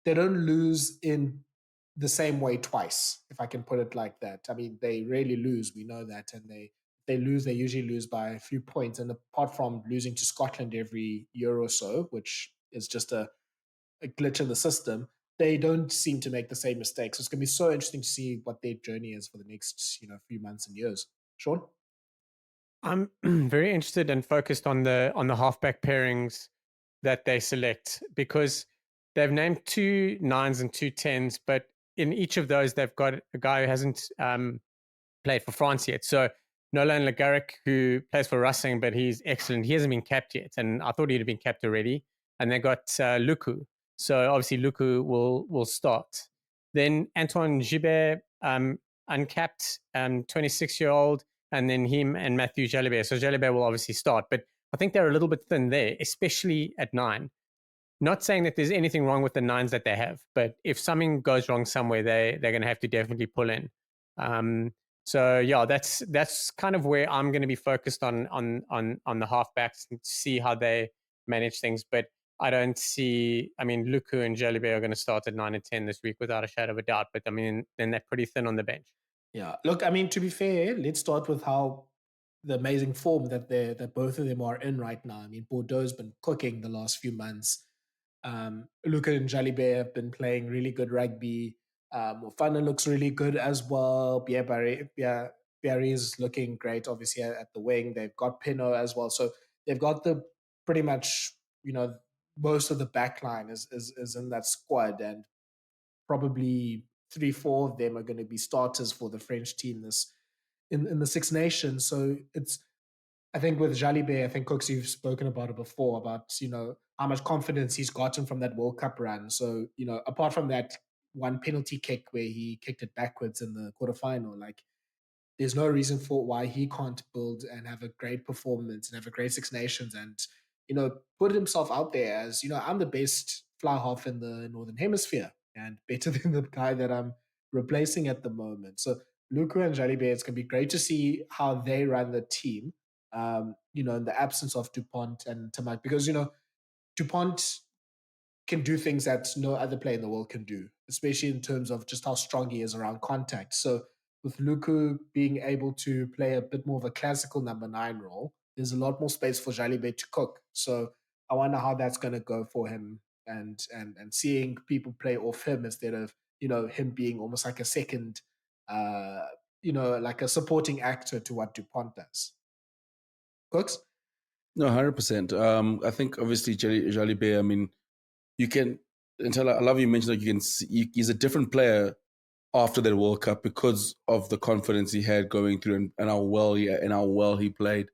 lose in the same way twice, if I can put it like that. I mean, they rarely lose. We know that, and they lose. They usually lose by a few points. And apart from losing to Scotland every year or so, which is just a glitch in the system, they don't seem to make the same mistakes. So it's going to be so interesting to see what their journey is for the next few months and years. Shaun? I'm very interested and focused on the halfback pairings that they select, because they've named 2 9s and 2 10s, but in each of those they've got a guy who hasn't played for France yet. So Nolan Le Garrec, who plays for Racing, but he's excellent. He hasn't been capped yet, and I thought he'd have been capped already. And they got Luku. So obviously Luku will start. Then Antoine Gibert, uncapped, 26-year-old, and then him and Mathieu Jalibert. So Jalibert will obviously start, but I think they're a little bit thin there, especially at 9. Not saying that there's anything wrong with the 9s that they have, but if something goes wrong somewhere, they're going to have to definitely pull in. So yeah, that's kind of where I'm going to be focused on the halfbacks and see how they manage things. But I don't see. I mean, Luku and Jalibert are going to start at 9 and 10 this week without a shadow of a doubt. But I mean, then they're pretty thin on the bench. Yeah. Look, I mean, to be fair, let's start with how the amazing form that both of them are in right now. I mean, Bordeaux's been cooking the last few months. Luca and Jalibert have been playing really good rugby. Mofana looks really good as well. Pierre is looking great, obviously, at the wing. They've got Pinot as well. So they've got the pretty much, most of the back line is in that squad, and probably 3, 4 of them are going to be starters for the French team in the Six Nations. So it's, I think with Jalibert, I think Kooks, you've spoken about it before, about how much confidence he's gotten from that World Cup run. So apart from that one penalty kick where he kicked it backwards in the quarterfinal, like, there's no reason for why he can't build and have a great performance and have a great Six Nations and put himself out there as I'm the best fly half in the Northern Hemisphere and better than the guy that I'm replacing at the moment. So Luca and Jalibert, it's going to be great to see how they run the team. In the absence of Dupont and Tamak, because Dupont can do things that no other player in the world can do, especially in terms of just how strong he is around contact. So with Luku being able to play a bit more of a classical number 9 role, there's a lot more space for Jalibert to cook. So I wonder how that's going to go for him, and seeing people play off him instead of him being almost like a second, like a supporting actor to what Dupont does. Cooks? No, 100%. I think obviously Jalibert, I mean, you can, until I love you mentioned that you can see he's a different player after that World Cup because of the confidence he had going through and how well he played.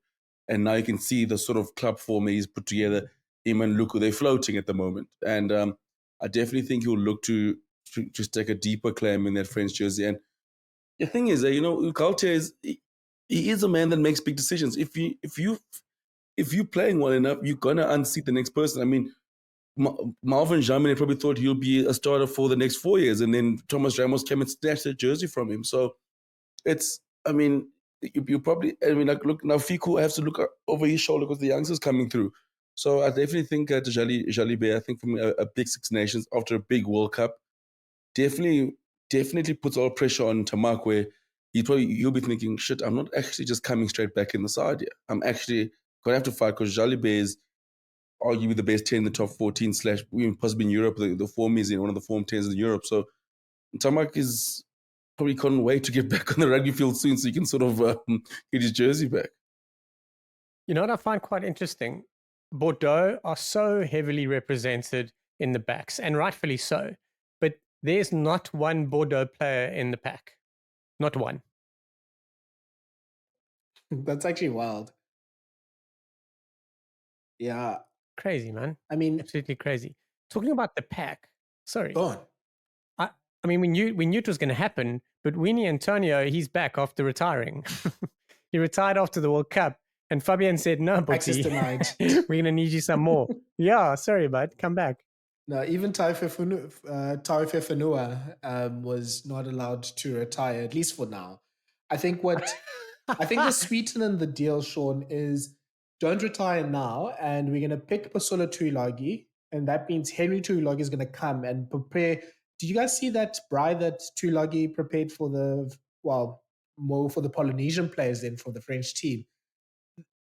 And now you can see the sort of club form he's put together. Him and Luku, they're floating at the moment. And I definitely think he'll look to just take a deeper claim in that French jersey. And the thing is, Galtier he is a man that makes big decisions. If you're playing well enough, you're gonna unseat the next person. I mean, Marvin Jamin probably thought he'll be a starter for the next 4 years, and then Thomas Ramos came and snatched the jersey from him. So it's, I mean, you probably, I mean, like, look, now Fiku has to look over his shoulder because the youngsters coming through. So I definitely think Jalibert, I think from a big Six Nations after a big World Cup, definitely puts a lot of pressure on Tamak, where you'll be thinking, shit, I'm not actually just coming straight back in the side here. I'm actually gonna have to fight, because Jalibert is arguably the best 10 in the top 14 slash possibly in Europe. The form is in one of the form 10s in Europe. So Tamak is probably can't wait to get back on the rugby field soon, so he can sort of get his jersey back. You know what I find quite interesting? Bordeaux are so heavily represented in the backs, and rightfully so. But there's not one Bordeaux player in the pack. Not one. That's actually wild. Yeah. Crazy, man. I mean, Absolutely crazy. Talking about the pack, sorry. go on. I mean, we knew it was going to happen, but Winnie Antonio, he's back after retiring. He retired after the World Cup, and Fabian said, "No, Access Boxy, denied. we're going to need you some more." Yeah, sorry, bud, come back. No, even Taife Fanua was not allowed to retire, at least for now. I think the sweetener in the deal, Shaun, is don't retire now, and we're going to pick Pasolo Tuilagi, and that means Henry Tuilagi is going to come and prepare. Did you guys see that braai that Tuilagi prepared for more for the Polynesian players than for the French team?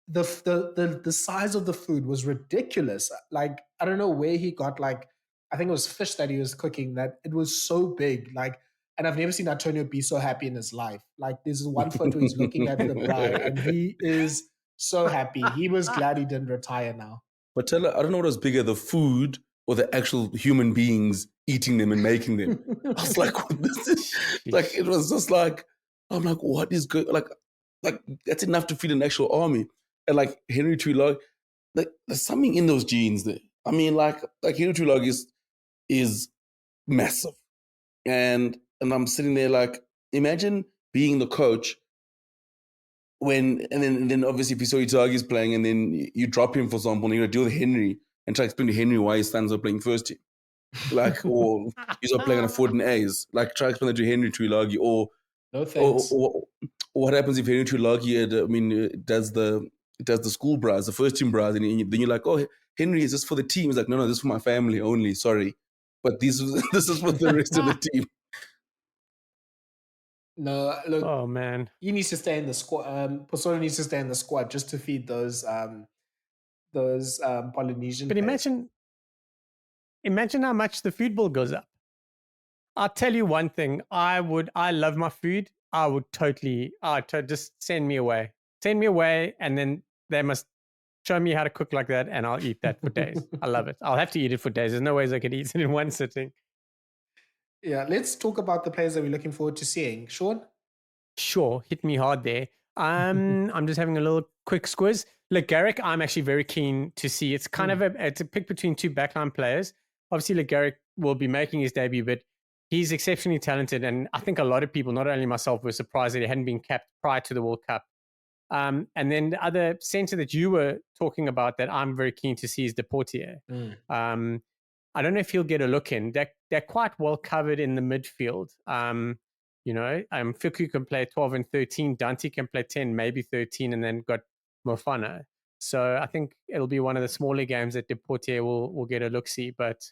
The size of the food was ridiculous. Like, I don't know where he got, like, I think it was fish that he was cooking, that it was so big. Like, and I've never seen Antonio be so happy in his life. Like, there's one photo he's looking at the braai and he is so happy. He was glad he didn't retire now. But Thala, I don't know what was bigger, the food or the actual human beings eating them and making them. I was like, what this is? Like, it was just like, I'm like, what is good? Like that's enough to feed an actual army. And like Henry Tuilagi, like there's something in those genes there. I mean, like Henry Tuilagi is massive. And I'm sitting there like, imagine being the coach and then obviously if you saw Itagi's playing and then you drop him, for example, and you're going to deal with Henry and try to explain to Henry why his sons are playing first team. Like, or he's not playing on a 14 A's. Like, try to explain that to Henry Tuilagi, or no thanks. Or what happens if Henry Tuilagi, does the school bras, the first team bras, and then you're like, oh, Henry, is this for the team? He's like, no, this is for my family only. Sorry, but this is for the rest of the team. No, look. Oh man, he needs to stay in the squad. Posolo needs to stay in the squad just to feed those Polynesian. But imagine how much the food bill goes up. I'll tell you one thing. I love my food. I would just send me away, and then they must show me how to cook like that, and I'll eat that for days. I love it. I'll have to eat it for days. There's no ways I could eat it in one sitting. Yeah, let's talk about the players that we're looking forward to seeing. Shaun? Sure, hit me hard there. I'm just having a little quick squiz. Look, Garrick, I'm actually very keen to see. It's kind of it's a pick between two backline players. Obviously, Garrick will be making his debut, but he's exceptionally talented. And I think a lot of people, not only myself, were surprised that he hadn't been capped prior to the World Cup. And then the other centre that you were talking about that I'm very keen to see is Deportier. I don't know if he'll get a look in. They're quite well covered in the midfield. Fiku can play 12 and 13. Dante can play 10, maybe 13, and then got Mofana. So I think it'll be one of the smaller games that Deportier will get a look-see. But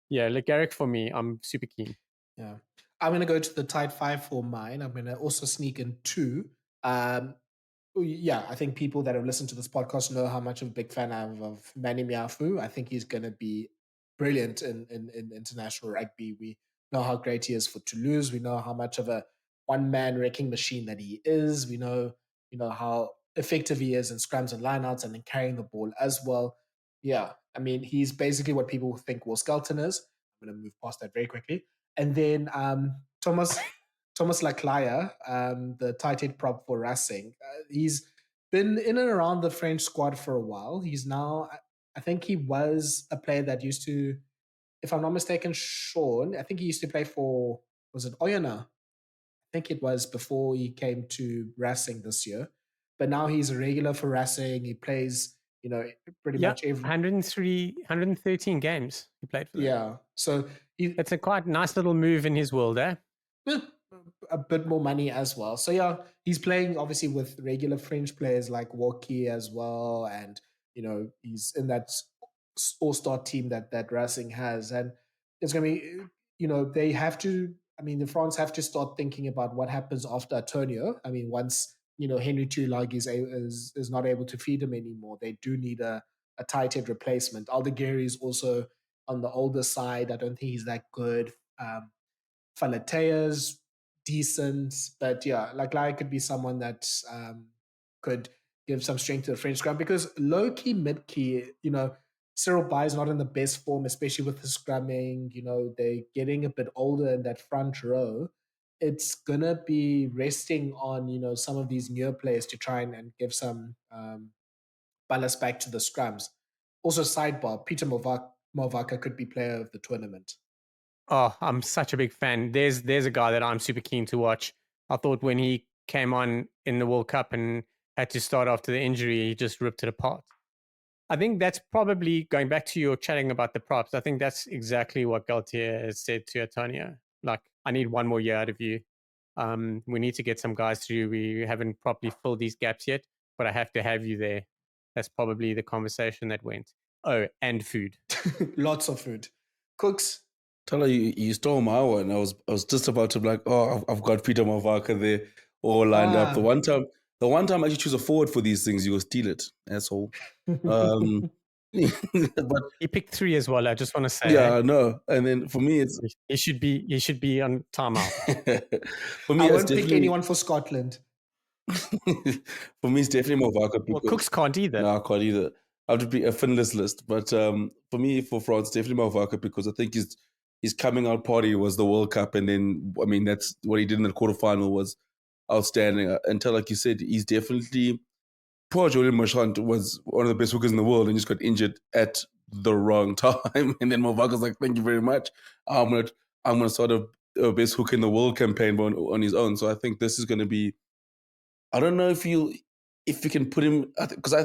yeah, Le Garrick for me, I'm super keen. Yeah. I'm going to go to the tight five for mine. I'm going to also sneak in two. I think people that have listened to this podcast know how much of a big fan I am of Manny Miafu. I think he's going to be brilliant in international rugby. We know how great he is for Toulouse. We know how much of a one-man wrecking machine that he is. We know, how effective he is in scrums and lineouts and in carrying the ball as well. Yeah, I mean, he's basically what people think Will Skelton is. I'm going to move past that very quickly. And then Thomas Laclaya, the tight head prop for Racing. He's been in and around the French squad for a while. He's now, I think he was a player that used to, if I'm not mistaken, Shaun, I think he used to play for, was it Oyonnax? I think it was before he came to Racing this year. But now he's a regular for Racing. He plays, pretty much every 113 games he played for them. Yeah. So it's a quite nice little move in his world, eh? A bit more money as well. So yeah, he's playing obviously with regular French players like Walkie as well, and he's in that all-star team that Racing has, and it's gonna be they have to. I mean, the France have to start thinking about what happens after Antonio. I mean, once Henry Tulag is not able to feed him anymore, they do need a tight head replacement. Aldegheri is also on the older side. I don't think he's that good. Falatea's decent, but yeah, like Lai could be someone that could give some strength to the French scrum, because low key, mid key, Cyril Bay is not in the best form, especially with the scrumming. They're getting a bit older in that front row. It's gonna be resting on some of these newer players to try and give some ballast back to the scrums. Also, sidebar: Peter Movaka could be player of the tournament. Oh, I'm such a big fan. There's a guy that I'm super keen to watch. I thought when he came on in the World Cup and had to start after the injury, he just ripped it apart. I think that's probably, going back to your chatting about the props, I think that's exactly what Galtier has said to Antonio. Like, I need one more year out of you. We need to get some guys through. We haven't properly filled these gaps yet, but I have to have you there. That's probably the conversation that went. Oh, and food. Lots of food. Kooks. Thala, you stole my one. I was just about to be like, oh, I've got Peter Movaka there all lined up. The one time I actually choose a forward for these things, you will steal it. That's all. But he picked 3 as well. I just want to say. Yeah, I know. And then for me, it's he should be on timeout. For me, I won't pick anyone for Scotland. For me, it's definitely Movaka. Well, Kooks can't either. No, I can't either. I have to be a finless list. But for me, for France, definitely Movaka, because I think his coming out party was the World Cup, and then that's what he did in the quarterfinal was outstanding. Until, like you said, he's definitely. Poor Julian Marchand was one of the best hookers in the world and just got injured at the wrong time. And then Movaka's like, "Thank you very much. I'm gonna start a best hooker in the world campaign on his own." So I think this is going to be. I don't know if you can put him, because I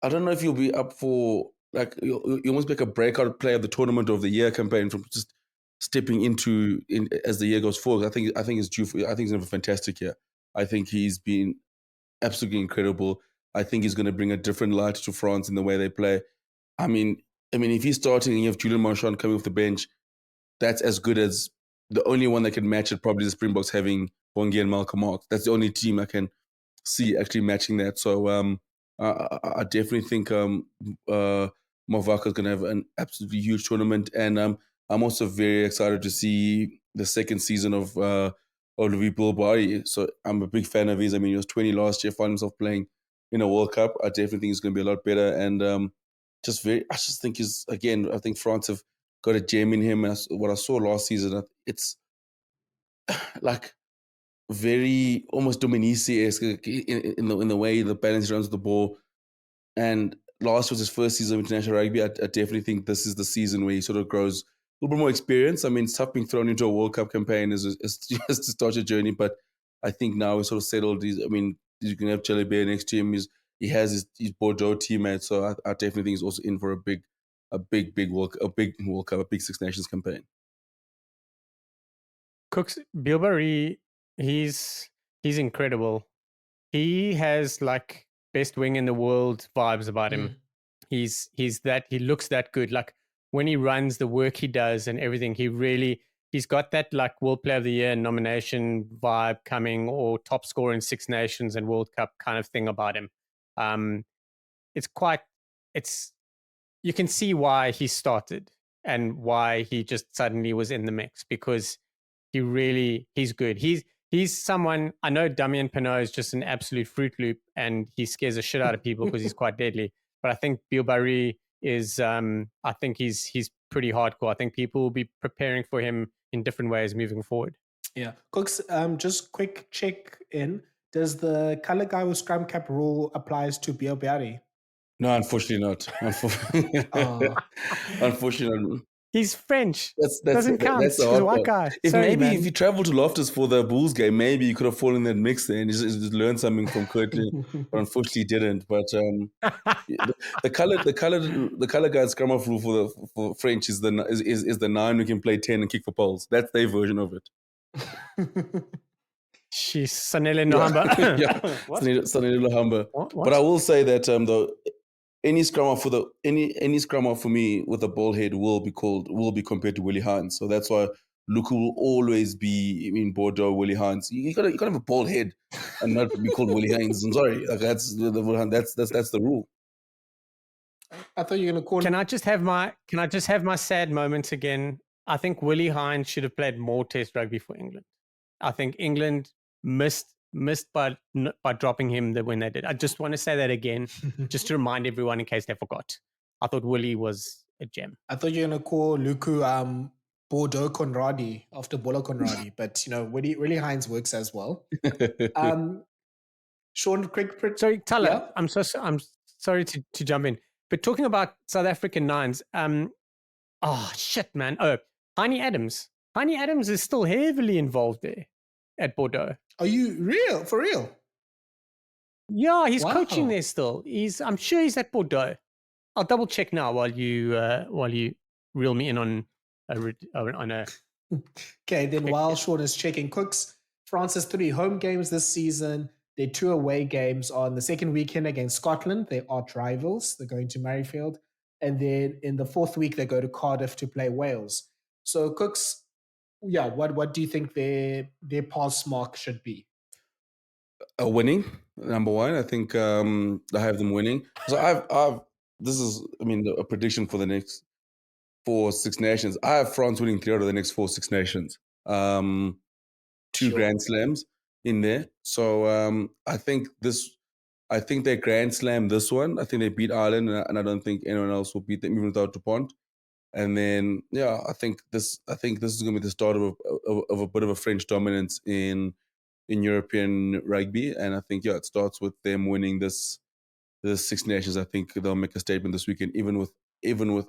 don't know if you'll be up for, like, you almost make a breakout player of the tournament of the year campaign from just stepping into as the year goes forward. I think it's due. I think he's going to have a fantastic year. I think he's been absolutely incredible. I think he's going to bring a different light to France in the way they play. I mean, if he's starting and you have Julian Marchand coming off the bench, that's as good as the only one that can match it. Probably the Springboks having Bongi and Malcolm Marx. That's the only team I can see actually matching that. So I definitely think Movaka is going to have an absolutely huge tournament, and I'm also very excited to see the second season of Rugby World Cup. So I'm a big fan of his. I mean, he was 20 last year, found himself playing in a World Cup. I definitely think he's going to be a lot better, and I just think I think France have got a gem in him. And what I saw last season, it's like very almost Dominici-esque in the way the balance runs the ball. And last was his first season of international rugby. I definitely think this is the season where he sort of grows a little bit more experience. I mean, it's tough being thrown into a World Cup campaign is just to start your journey, but I think now we're sort of settled. You can have Jelly Bear next to him. He has his Bordeaux teammate, so I definitely think he's also in for a big World Cup, a big Six Nations campaign. Kooks, Bilberry, he's incredible. He has like best wing in the world vibes about him. He looks that good. Like when he runs, the work he does and everything, he's got that like World Player of the Year nomination vibe coming, or top scorer in Six Nations and World Cup kind of thing about him. You can see why he started and why he just suddenly was in the mix, because he's good. He's someone, I know Damien Penaud is just an absolute Fruit Loop and he scares the shit out of people because he's quite deadly. But I think Bilberry is, I think he's pretty hardcore. I think people will be preparing for him in different ways moving forward. Yeah. Kooks, just quick check in. Does the color guy with scrum cap rule applies to Bilberry? No, unfortunately not. Unfortunately. He's French. Doesn't count. That's the hard part. If you travel to Loftus for the Bulls game, maybe you could have fallen in that mix there and just learned something from Curtly, but unfortunately didn't. But the color guard scrum off rule for French is the 9 who can play 10 and kick for poles. That's their version of it. She's Sanele Nohamba. Sanele Nohamba. But I will say that though, any scrum half for any scrum half for me with a bald head will be compared to Willie Hines. So that's why Luke will always be in Bordeaux. Willie Hines, you gotta have a bald head and not be called Willie Hines. I'm sorry, like that's the rule. I thought you were going to call. Can I just have my sad moments again? I think Willie Hines should have played more Test rugby for England. I think England missed by dropping him when they did. I just want to say that again, just to remind everyone in case they forgot. I thought Willie was a gem. I thought you were going to call Luku Bordeaux Conradi after Bolo Conradi, but Willie Hines works as well. Shaun, quick. Sorry, Thala. Yeah? I'm sorry to jump in, but talking about South African nines. Oh shit, man. Oh, Heinie Adams. Heinie Adams is still heavily involved there at Bordeaux. Are you for real? Yeah, he's coaching there still. I'm sure he's at Bordeaux. I'll double check now while you reel me in on a. Okay, then while Shaun is checking Kooks, France has 3 home games this season. Their 2 away games on the second weekend against Scotland. They're arch rivals. They're going to Murrayfield. And then in the 4th week, they go to Cardiff to play Wales. So Kooks, what do you think their pass mark should be? Winning, number one. I think I have them winning. So this is a prediction for the next 4 Six Nations. I have France winning 3 out of the next 4 Six Nations. 2 Grand Slams in there. So I think they Grand Slam this one. I think they beat Ireland, and I don't think anyone else will beat them even without Dupont. And then I think this is going to be the start of a bit of a French dominance in European rugby, and I think it starts with them winning this Six Nations. I think they'll make a statement this weekend, even with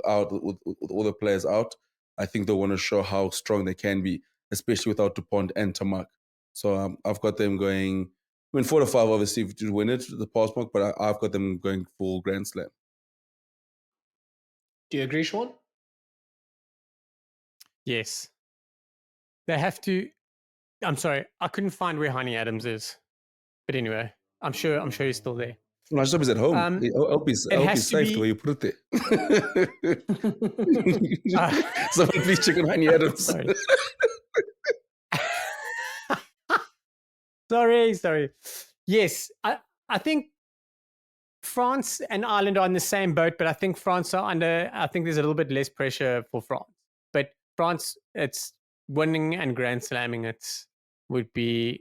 all the players out. I think they'll want to show how strong they can be, especially without Dupont and Tamak. So I've got them going. 4 to 5 obviously to win it, the pass mark, but I've got them going full Grand Slam. Do you agree, Shaun? Yes. They have to. I'm sorry, I couldn't find where Heinie Adams is, but anyway, I'm sure he's still there. No, I just hope he's at home. I hope he's safe the way you put it there. Someone please check on Heinie Adams. Sorry. Yes, I think France and Ireland are in the same boat, but I think France are under. I think there's a little bit less pressure for France, but France, it's winning and Grand Slamming. Would be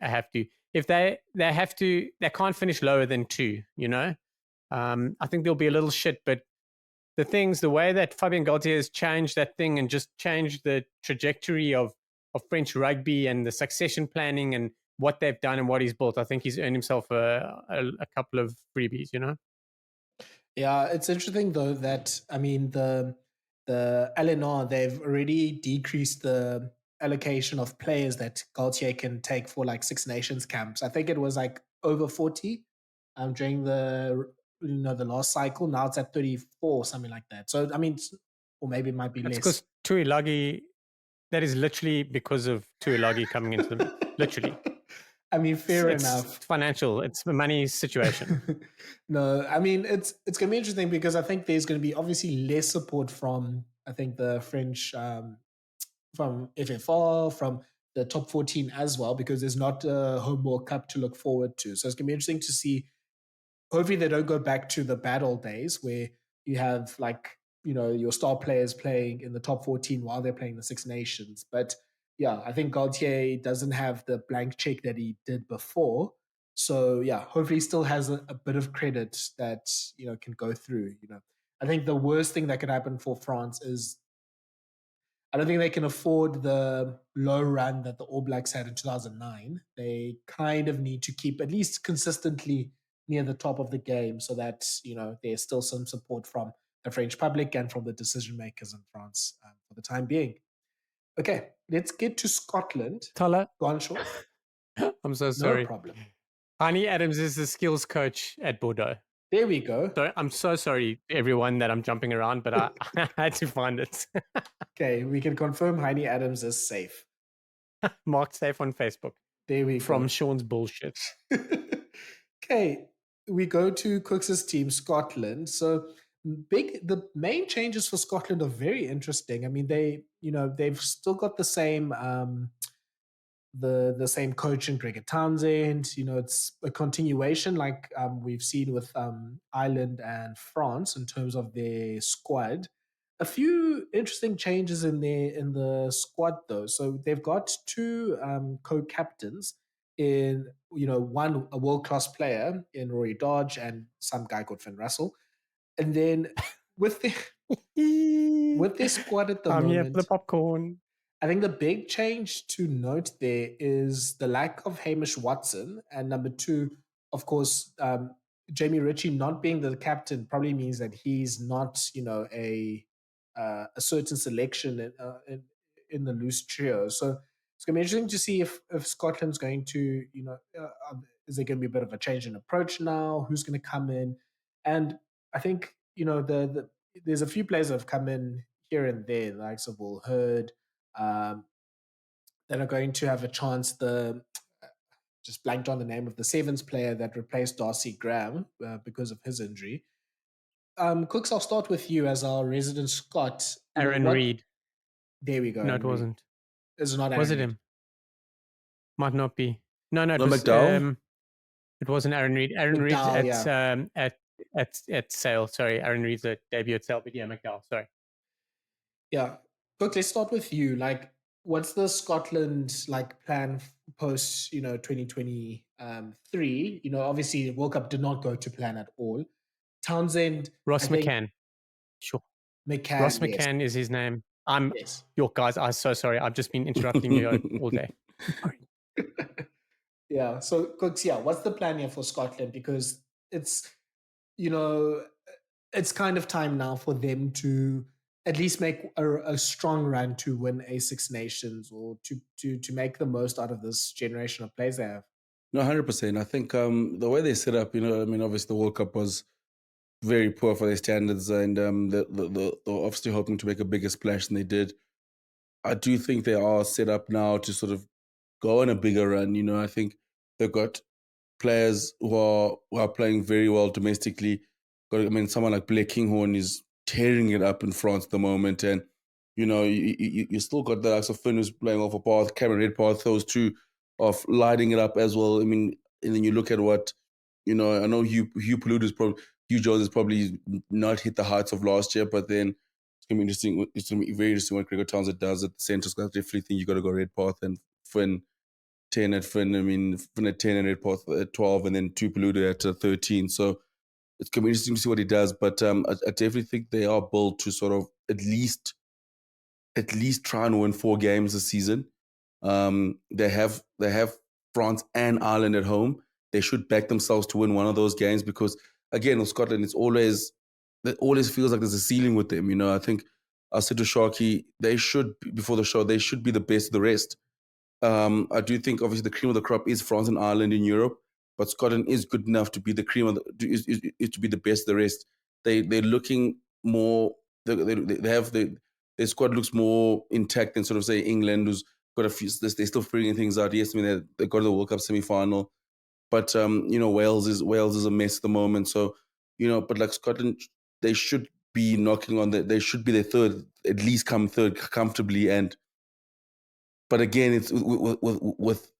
a have to. If they have to, they can't finish lower than 2. I think there'll be a little shit, but the way that Fabien Galtier has changed that thing and just changed the trajectory of French rugby and the succession planning and what they've done and what he's built, I think he's earned himself a couple of freebies. Yeah, it's interesting though that the LNR, they've already decreased the allocation of players that Galtier can take for like Six Nations camps. I think it was like over 40 during the last cycle. Now it's at 34, something like that. So or maybe it might be less. Because Tuilagi, that is literally because of Tuilagi coming into them. Literally. Fair enough. It's financial. It's a money situation. No, it's going to be interesting because I think there's going to be obviously less support from, I think, the French, from FFR, from the top 14 as well, because there's not a Home World Cup to look forward to. So it's going to be interesting to see. Hopefully they don't go back to the bad old days where you have your star players playing in the top 14 while they're playing the Six Nations. But yeah, I think Galtier doesn't have the blank check that he did before. So yeah, hopefully he still has a bit of credit that, can go through. I think the worst thing that could happen for France is I don't think they can afford the low run that the All Blacks had in 2009. They kind of need to keep at least consistently near the top of the game so that, there's still some support from the French public and from the decision makers in France for the time being. Okay, let's get to Scotland. Thala. Go on, Shaun. I'm so sorry. No problem. Heinie Adams is the skills coach at Bordeaux. There we go. So I'm so sorry, everyone, that I'm jumping around, but I had to find it. Okay, we can confirm Heinie Adams is safe. Marked safe on Facebook. There we go. From Shaun's bullshit. Okay, we go to Cooks's team, Scotland. So the main changes for Scotland are very interesting. I mean, they've still got the same the same coach in Gregor Townsend. It's a continuation like we've seen with Ireland and France in terms of their squad. A few interesting changes in the squad though. So they've got two co-captains in one a world class player in Rory Dodge and some guy called Finn Russell, and then with the with their squad at the I'm here for the moment. popcorn. I think the big change to note there is the lack of Hamish Watson. And number two, of course, Jamie Ritchie not being the captain probably means that he's not, a certain selection in the loose trio. So it's going to be interesting to see if Scotland's going to, is there going to be a bit of a change in approach now? Who's going to come in? And I think, there's a few players that have come in here and there, the likes of Will Hurd, um, that are going to have a chance. The just blanked on the name of the Sevens player that replaced Darcy Graham because of his injury. Cooks, I'll start with you as our resident Scot. Aaron Reed. There we go. No, Aaron it wasn't. It's not Aaron Was it Reed. him? Might not be. No, it No, was. McDowell? It wasn't Aaron Reed. Aaron Reed's McDowell, at Sale. Sorry, Aaron Reed's at debut at Sale. But yeah, McDowell. Sorry. Yeah, Cooks, let's start with you. Like, what's the Scotland plan post 2023? Obviously World Cup did not go to plan at all. Townsend, Ross McCann. Sure. McCann. Ross McCann is his name. Yes. Your guys. I'm so sorry. I've just been interrupting you all day. Sorry. Yeah. So Cooks, what's the plan here for Scotland? Because it's it's kind of time now for them to at least make a strong run to win a Six Nations or to make the most out of this generation of players they have. No, 100%. I think the way they set up, obviously the World Cup was very poor for their standards, and they're obviously hoping to make a bigger splash than they did. I do think they are set up now to sort of go on a bigger run. I think they've got players who are playing very well domestically. Someone like Blair Kinghorn is tearing it up in France at the moment, and you still got the likes of Finn who's playing off a path, Cameron Redpath, those two of lighting it up as well. And then you look at what I know Hugh Jones has probably not hit the heights of last year, but then it's gonna be interesting. It's gonna be very interesting what Gregor Townsend does at the centre. So I definitely think you got to go Redpath and Finn 10 at Finn. Finn at 10 and Redpath at 12, and then Tupeludu at 13. So it's going to be interesting to see what he does. But I definitely think they are built to sort of at least try and win 4 games this season. They have France and Ireland at home. They should back themselves to win one of those games because, again, with Scotland, it always feels like there's a ceiling with them. I think I said to Sharky, before the show, they should be the best of the rest. I do think obviously the cream of the crop is France and Ireland in Europe, but Scotland is good enough to be the cream of to be the best of the rest. They're looking more. They have their squad looks more intact than sort of say England, who's got a few. They're still figuring things out. Yes, they got to the World Cup semi-final, but Wales is a mess at the moment. So but like Scotland, they should be knocking on they should be their third, at least come third comfortably. But again, it's with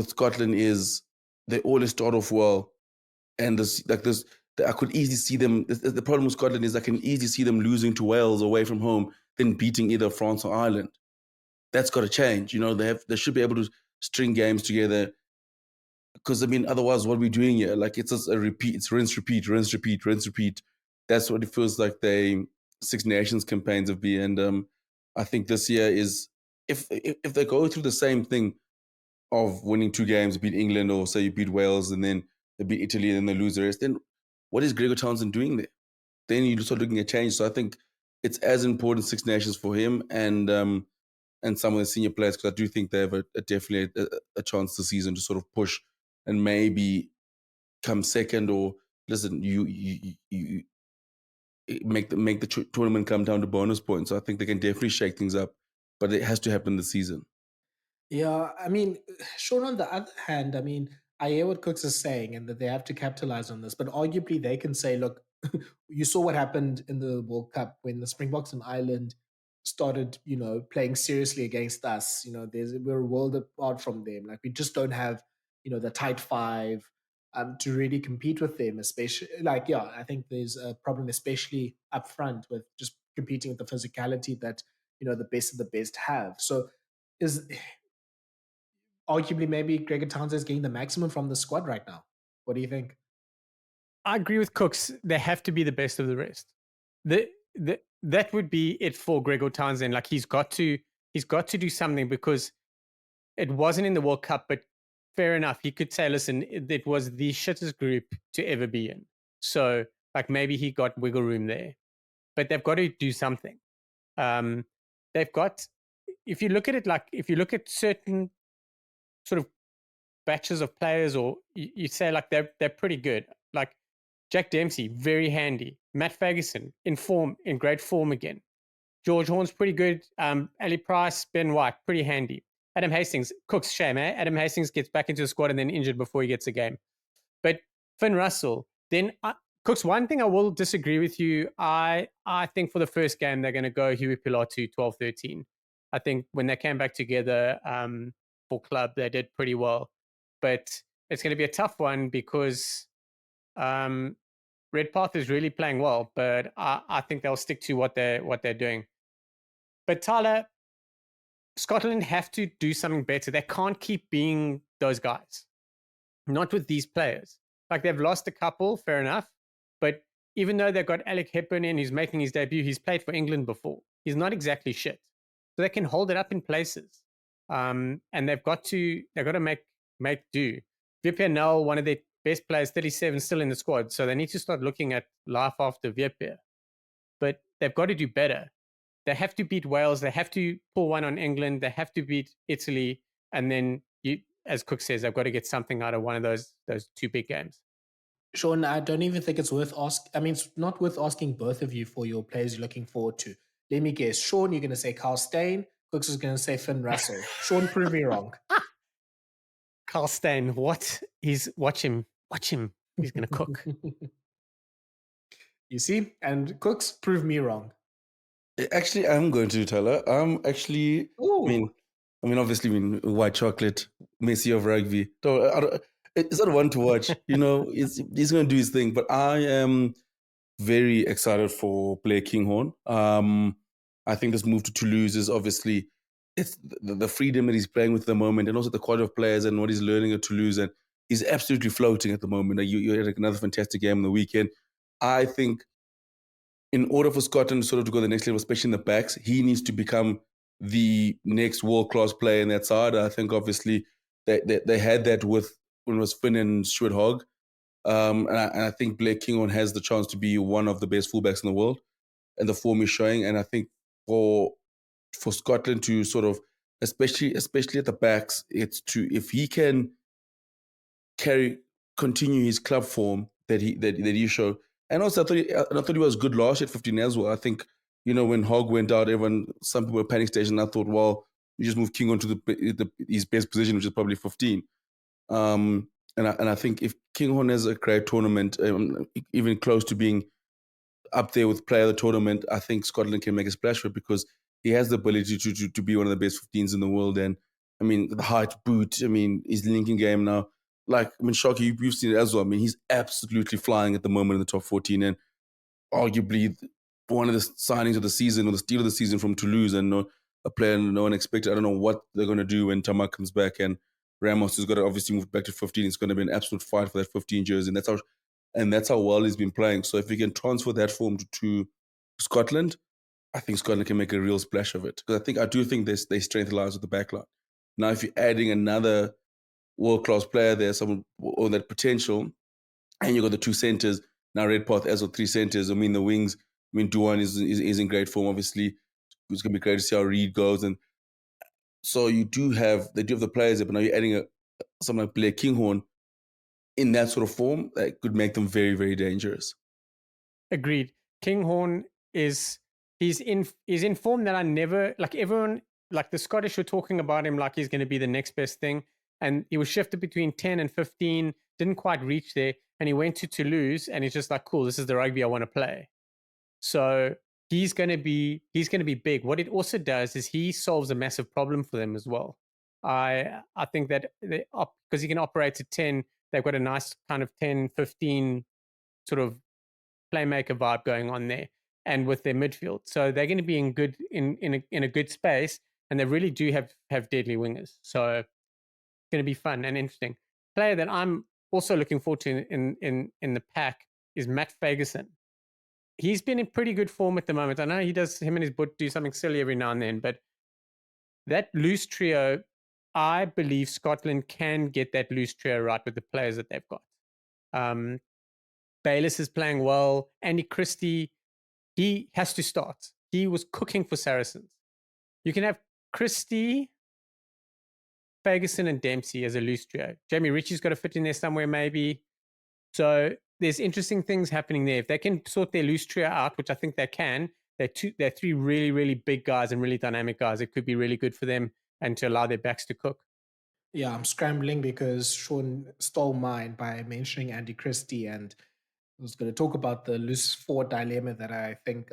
Scotland is they always start off well, and I could easily see them. The problem with Scotland is I can easily see them losing to Wales away from home, then beating either France or Ireland. That's got to change. They should be able to string games together. Because otherwise, what are we doing here? Like it's just a repeat. It's rinse, repeat, rinse, repeat, rinse, repeat. That's what it feels like the Six Nations campaigns have been. And I think this year is if they go through the same thing of winning 2 games, beat England, or say you beat Wales and then they beat Italy and then they lose the rest, then what is Gregor Townsend doing there? Then you start looking at change. So I think it's as important Six Nations for him and some of the senior players, because I do think they have definitely a chance this season to sort of push and maybe come second, or listen, you make the tournament come down to bonus points. So I think they can definitely shake things up, but it has to happen this season. Yeah, Sean, on the other hand, I hear what Cooks is saying and that they have to capitalize on this, but arguably they can say, look, you saw what happened in the World Cup when the Springboks in Ireland started, playing seriously against us. We're a world apart from them. Like we just don't have, the tight five to really compete with them, especially I think there's a problem, especially up front with just competing with the physicality that, the best of the best have. So is arguably maybe Gregor Townsend is getting the maximum from the squad right now. What do you think? I agree with Cooks. They have to be the best of the rest. That would be it for Gregor Townsend. Like he's got to do something, because it wasn't in the World Cup, but fair enough. He could say, listen, it was the shittest group to ever be in. So like maybe he got wiggle room there, but they've got to do something. They've got, if you look at it, like if you look at certain sort of batches of players, or you say like they're pretty good. Like Jack Dempsey, very handy. Matt Ferguson, in great form again. George Horn's pretty good. Ali Price, Ben White, pretty handy. Adam Hastings, Cook's shame, eh? Adam Hastings gets back into the squad and then injured before he gets a game. But Finn Russell, then Cooks, one thing I will disagree with you. I think for the first game, they're going to go Huey Pilato 12-13. I think when they came back together for club, they did pretty well. But it's going to be a tough one because Redpath is really playing well, but I think they'll stick to what they're doing. But Thala, Scotland have to do something better. They can't keep being those guys. Not with these players. Like they've lost a couple, fair enough. But even though they've got Alec Hepburn in, who's making his debut, he's played for England before. He's not exactly shit. So they can hold it up in places. And they've got to make do. Vipia Nel, one of their best players, 37, still in the squad. So they need to start looking at life after Vipia. But they've got to do better. They have to beat Wales. They have to pull one on England. They have to beat Italy. And then, as Cook says, they've got to get something out of one of those two big games. Shaun, I don't even think it's worth asking. I mean, it's not worth asking both of you for your players you're looking forward to. Let me guess. Shaun, you're going to say Carl Steyn. Cooks is going to say Finn Russell. Shaun, prove me wrong. Carl Steyn, what? Watch him. He's going to cook. You see? And Cooks, prove me wrong. Actually, I'm going to Thala. Obviously, white chocolate, Messi of rugby. It's not one to watch. He's going to do his thing. But I am very excited for Blair Kinghorn. I think this move to Toulouse is obviously it's the freedom that he's playing with at the moment, and also the quality of players and what he's learning at Toulouse, and he's absolutely floating at the moment. You had another fantastic game on the weekend. I think in order for Scotland to go to the next level, especially in the backs, he needs to become the next world-class player in that side. I think obviously they had that with when it was Finn and Stuart Hogg. And I think Blair Kinghorn has the chance to be one of the best fullbacks in the world, and the form he's showing. And I think for Scotland to especially at the backs, if he can continue his club form that he showed. And also, I thought he was good last year at 15 as well. I think, when Hogg went out, some people were panic station. I thought, well, you just move Kinghorn to his best position, which is probably 15. And I think if Kinghorn has a great tournament, even close to being up there with player of the tournament, I think Scotland can make a splash for it because he has the ability to be one of the best 15s in the world. And the height, boot, his linking game now. Shocky, you've seen it as well. He's absolutely flying at the moment in the top 14, and arguably one of the signings of the season or the steal of the season from Toulouse, and a player no one expected. I don't know what they're going to do when Tamak comes back, and Ramos has got to obviously move back to 15. It's going to be an absolute fight for that 15 jersey, and that's how well he's been playing. So if we can transfer that form to Scotland, I think Scotland can make a real splash of it. Because I do think their strength lies with the backline. Now, if you're adding another world-class player there, someone on that potential, and you got the two centres, now Redpath as well, three centres. The wings, Dupont is in great form, obviously. It's going to be great to see how Reid goes. And so they do have the players there, but now you're adding someone like Blair Kinghorn in that sort of form that could make them very, very dangerous. Agreed. Kinghorn he's in form that I never, like everyone, like the Scottish were talking about him like he's going to be the next best thing. and he was shifted between 10 and 15, didn't quite reach there, and he went to Toulouse, and he's just like, cool, this is the rugby I want to play. So he's going to be big. What it also does is he solves a massive problem for them as well. I think that because he can operate at 10, they've got a nice kind of 10, 15 sort of playmaker vibe going on there, and with their midfield, so they're going to be in a good space, and they really do have deadly wingers. So it's going to be fun and interesting. Player that I'm also looking forward to in the pack is Matt Fagerson. He's been in pretty good form at the moment. I know him and his butt do something silly every now and then, but that loose trio, I believe Scotland can get that loose trio right with the players that they've got. Bayliss is playing well. Andy Christie, he has to start. He was cooking for Saracens. You can have Christie, Ferguson, and Dempsey as a loose trio. Jamie Ritchie's got to fit in there somewhere, maybe. So there's interesting things happening there. If they can sort their loose trio out, which I think they can, they're three really, really big guys and really dynamic guys. It could be really good for them and to allow their backs to cook. Yeah, I'm scrambling because Shaun stole mine by mentioning Andy Christie, and I was going to talk about the loose four dilemma that I think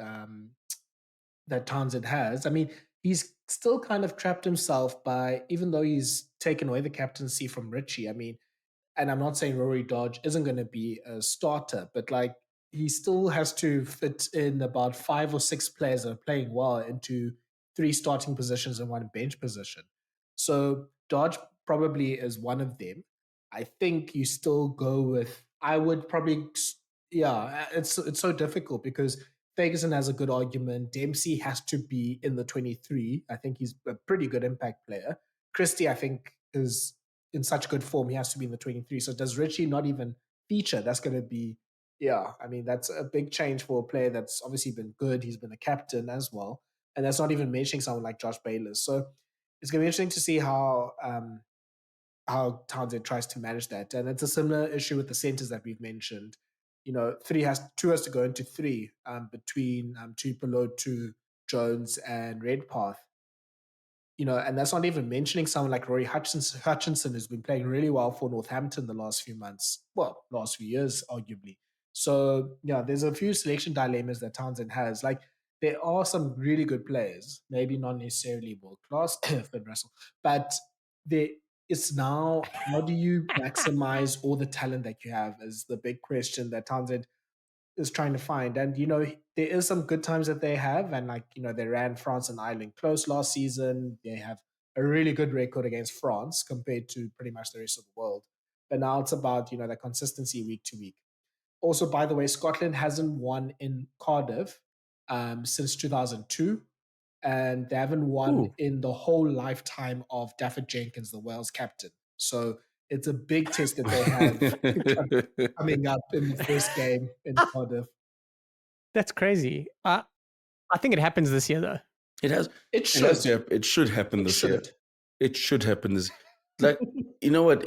that Townsend has. I mean, he's still kind of trapped himself by, even though he's taken away the captaincy from Richie. I mean, and I'm not saying Rory Dodge isn't going to be a starter, but like he still has to fit in about 5 or 6 players that are playing well into 3 starting positions and 1 bench position. So Dodge probably is one of them. I think you still go with. I would probably, yeah. It's so difficult because Ferguson has a good argument. Dempsey has to be in the 23. I think he's a pretty good impact player. Christie, I think, is in such good form, he has to be in the 23. So does Richie not even feature? That's going to be, yeah, I mean, that's a big change for a player that's obviously been good. He's been a captain as well. And that's not even mentioning someone like Josh Bayliss. So it's going to be interesting to see how Townsend tries to manage that. And it's a similar issue with the centers that we've mentioned. You know, two has to go into 3 between Tuipulotu, Jones, and Redpath. You know, and that's not even mentioning someone like Rory Hutchinson, who's been playing really well for Northampton the last few months, well, last few years, arguably. So, yeah, there's a few selection dilemmas that Townsend has. Like, there are some really good players, maybe not necessarily world class, Finn Russell, but it's now, how do you maximize all the talent that you have is the big question that Townsend is trying to find. And, you know, there is some good times that they have. And like, you know, they ran France and Ireland close last season. They have a really good record against France compared to pretty much the rest of the world. But now it's about, you know, the consistency week to week. Also, by the way, Scotland hasn't won in Cardiff since 2002. And they haven't won in the whole lifetime of Dafford Jenkins, the Wales captain. So it's a big test that they have coming up in the first game in Cardiff. That's crazy. I think it happens this year, though. It has. It should. It should happen this year. It should happen this. Like, you know what?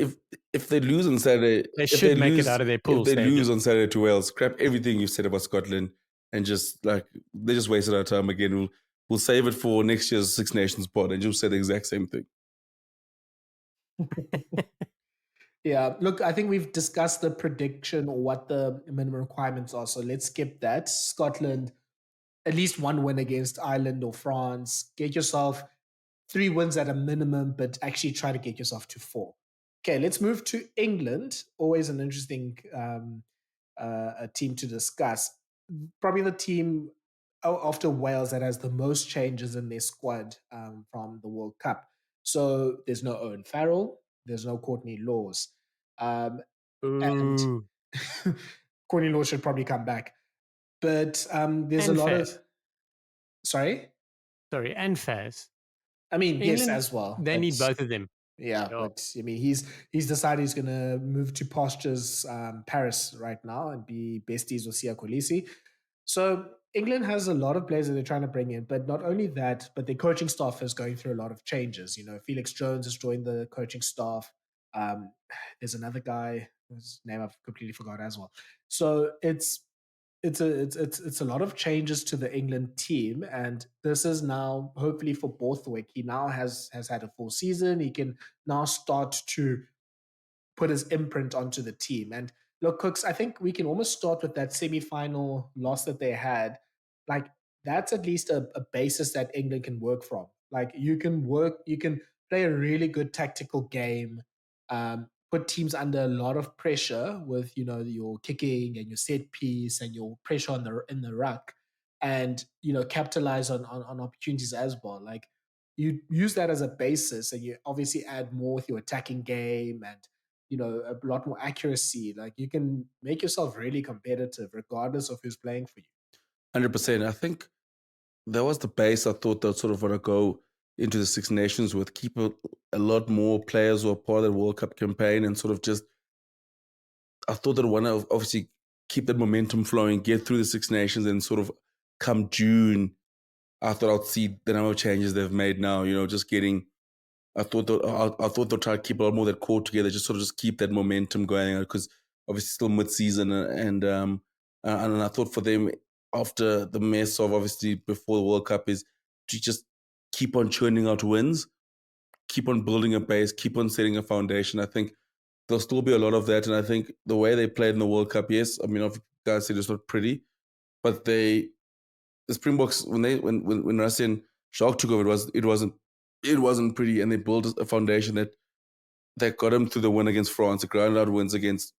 If they lose on Saturday, they should make it out of their pool. If they lose on Saturday to Wales, scrap everything you said about Scotland and just like they just wasted our time again. We'll save it for next year's Six Nations pod and just say the exact same thing. Yeah, look, I think we've discussed the prediction or what the minimum requirements are. So let's skip that. Scotland, at least 1 win against Ireland or France. Get yourself 3 wins at a minimum, but actually try to get yourself to 4. Okay, let's move to England. Always an interesting a team to discuss. Probably the team after Wales that has the most changes in their squad from the World Cup. So there's no Owen Farrell, there's no Courtney Laws. And Courtney Laws should probably come back. But there's a lot of... Sorry, and Faz. I mean, England, yes, as well. They need both of them. Yeah, but I mean, he's decided he's going to move to Postures Paris right now and be besties with Sia Kolisi. So England has a lot of players that they're trying to bring in, but not only that, but their coaching staff is going through a lot of changes. You know, Felix Jones has joined the coaching staff. There's another guy whose name I've completely forgot as well. So it's it's a lot of changes to the England team, and this is now hopefully for Borthwick. He now has had a full season. He can now start to put his imprint onto the team. And look, Cooks, I think we can almost start with that semi-final loss that they had. Like that's at least a basis that England can work from. Like you can play a really good tactical game, put teams under a lot of pressure with your kicking and your set piece and your pressure on the in the ruck, and capitalize on opportunities as well. Like you use that as a basis, and you obviously add more with your attacking game and a lot more accuracy. Like you can make yourself really competitive regardless of who's playing for you. 100%. I think that was the base I thought they'd sort of want to go into the Six Nations with, keep a lot more players who are part of the World Cup campaign, and sort of just, I thought they'd want to obviously keep that momentum flowing, get through the Six Nations, and sort of come June, I thought I'd see the number of changes they've made now, just getting, I thought they'll try to keep a lot more of that core together, just sort of just keep that momentum going, because obviously still mid-season, and I thought for them, after the mess of obviously before the World Cup, is to just keep on churning out wins, keep on building a base, keep on setting a foundation. I think there'll still be a lot of that, and I think the way they played in the World Cup, yes, I mean, guys said it's not pretty, but the Springboks, when Russian Shark took over, it wasn't pretty, and they built a foundation that got them to the win against France, the ground out wins against,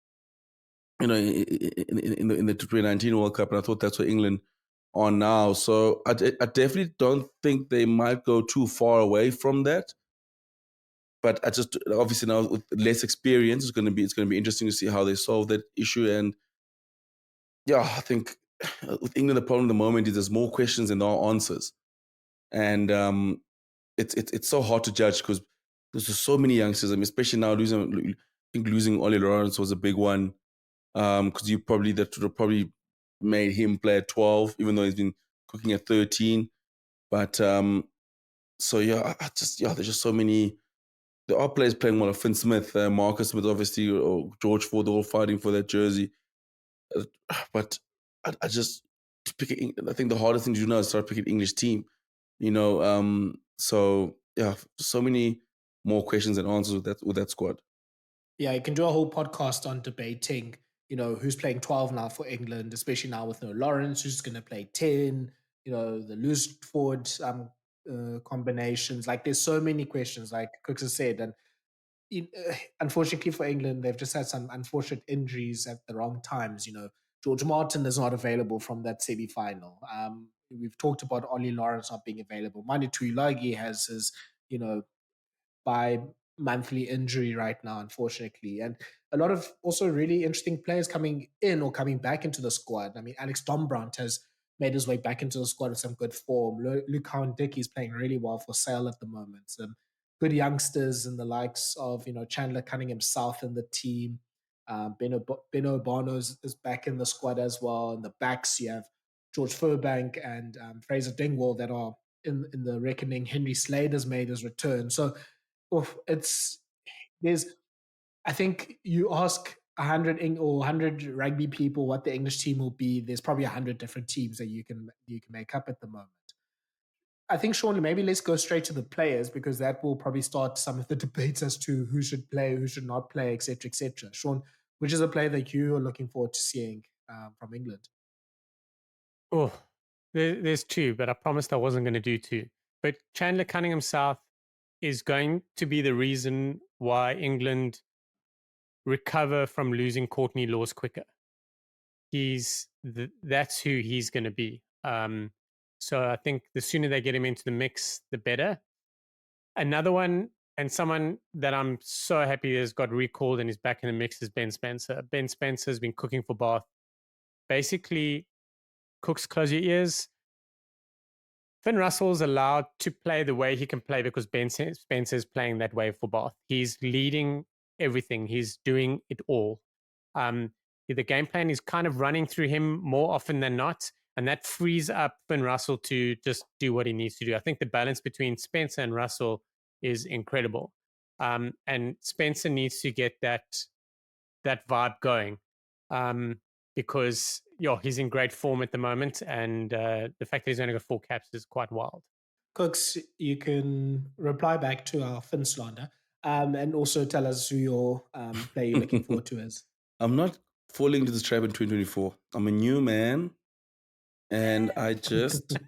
in the 2019 World Cup, and I thought that's where England are now. So I definitely don't think they might go too far away from that. But I just, obviously now with less experience, it's going to be interesting to see how they solve that issue. And yeah, I think with England, the problem at the moment is there's more questions than there are answers, and it's so hard to judge because there's just so many youngsters. I mean, especially now I think losing Ollie Lawrence was a big one, because that would have probably made him play at 12, even though he's been cooking at 13. But so yeah, there's just so many. There are players playing well. Finn Smith, Marcus Smith, obviously, or George Ford, all fighting for that jersey. But I just I think the hardest thing to do now is start picking English team. So yeah, so many more questions and answers with that squad. Yeah, you can do a whole podcast on debating, who's playing 12 now for England, especially now with no Lawrence, who's going to play 10, the loose forward combinations. Like there's so many questions, like Cooks has said. And unfortunately for England, they've just had some unfortunate injuries at the wrong times. George Martin is not available from that semi-final. We've talked about Ollie Lawrence not being available. Manu Tuilagi has his, by monthly injury right now, unfortunately. And a lot of also really interesting players coming in or coming back into the squad. I mean, Alex Dombrandt has made his way back into the squad with some good form. Luke Cowan-Dickey is playing really well for Sale at the moment. Some good youngsters and the likes of, Chandler Cunningham South in the team. Beno Bono is back in the squad as well. In the backs, you have George Furbank and Fraser Dingwall that are in the reckoning. Henry Slade has made his return. So there's I think you ask 100 rugby people what the English team will be, there's probably 100 different teams that you can make up at the moment. I think, Shaun, maybe let's go straight to the players, because that will probably start some of the debates as to who should play, who should not play, etc., etc. Shaun, which is a player that you are looking forward to seeing from England? Oh, there's two, but I promised I wasn't going to do two. But Chandler Cunningham South is going to be the reason why England recover from losing Courtney Laws quicker. That's who he's going to be. So I think the sooner they get him into the mix, the better. Another one, and someone that I'm so happy has got recalled and is back in the mix, is Ben Spencer. Ben Spencer has been cooking for Bath. Basically, Kooks, close your ears. Finn Russell's allowed to play the way he can play because Ben Spencer's playing that way for Bath. He's leading everything. He's doing it all. The game plan is kind of running through him more often than not, and that frees up Finn Russell to just do what he needs to do. I think the balance between Spencer and Russell is incredible. And Spencer needs to get that vibe going. because he's in great form at the moment, and the fact that he's only got 4 caps is quite wild. Kooks, you can reply back to our Finn slander, and also tell us who your player you're looking forward to is. I'm not falling into this trap in 2024. I'm a new man, and I just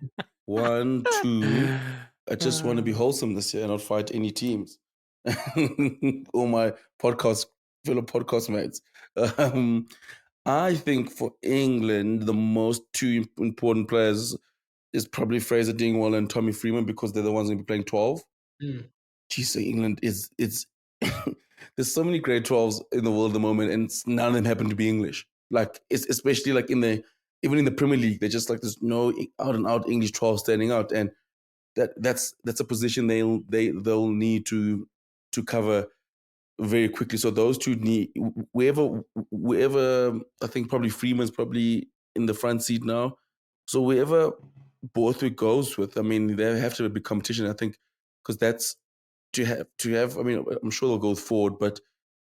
want to be wholesome this year and not fight any teams. All my fellow podcast mates. I think for England, the most 2 important players is probably Fraser Dingwall and Tommy Freeman, because they're the ones going to be playing 12. Geez, England it's there's so many great 12s in the world at the moment, and none of them happen to be English. Like, it's especially like even in the Premier League, they're just like, there's no out and out English 12 standing out, and that's a position they'll need to cover very quickly. So those two need wherever I think probably Freeman's probably in the front seat now. So wherever Borthwick goes with, I mean, they have to have a big competition, I think, because that's to have. I mean, I'm sure they'll go forward, but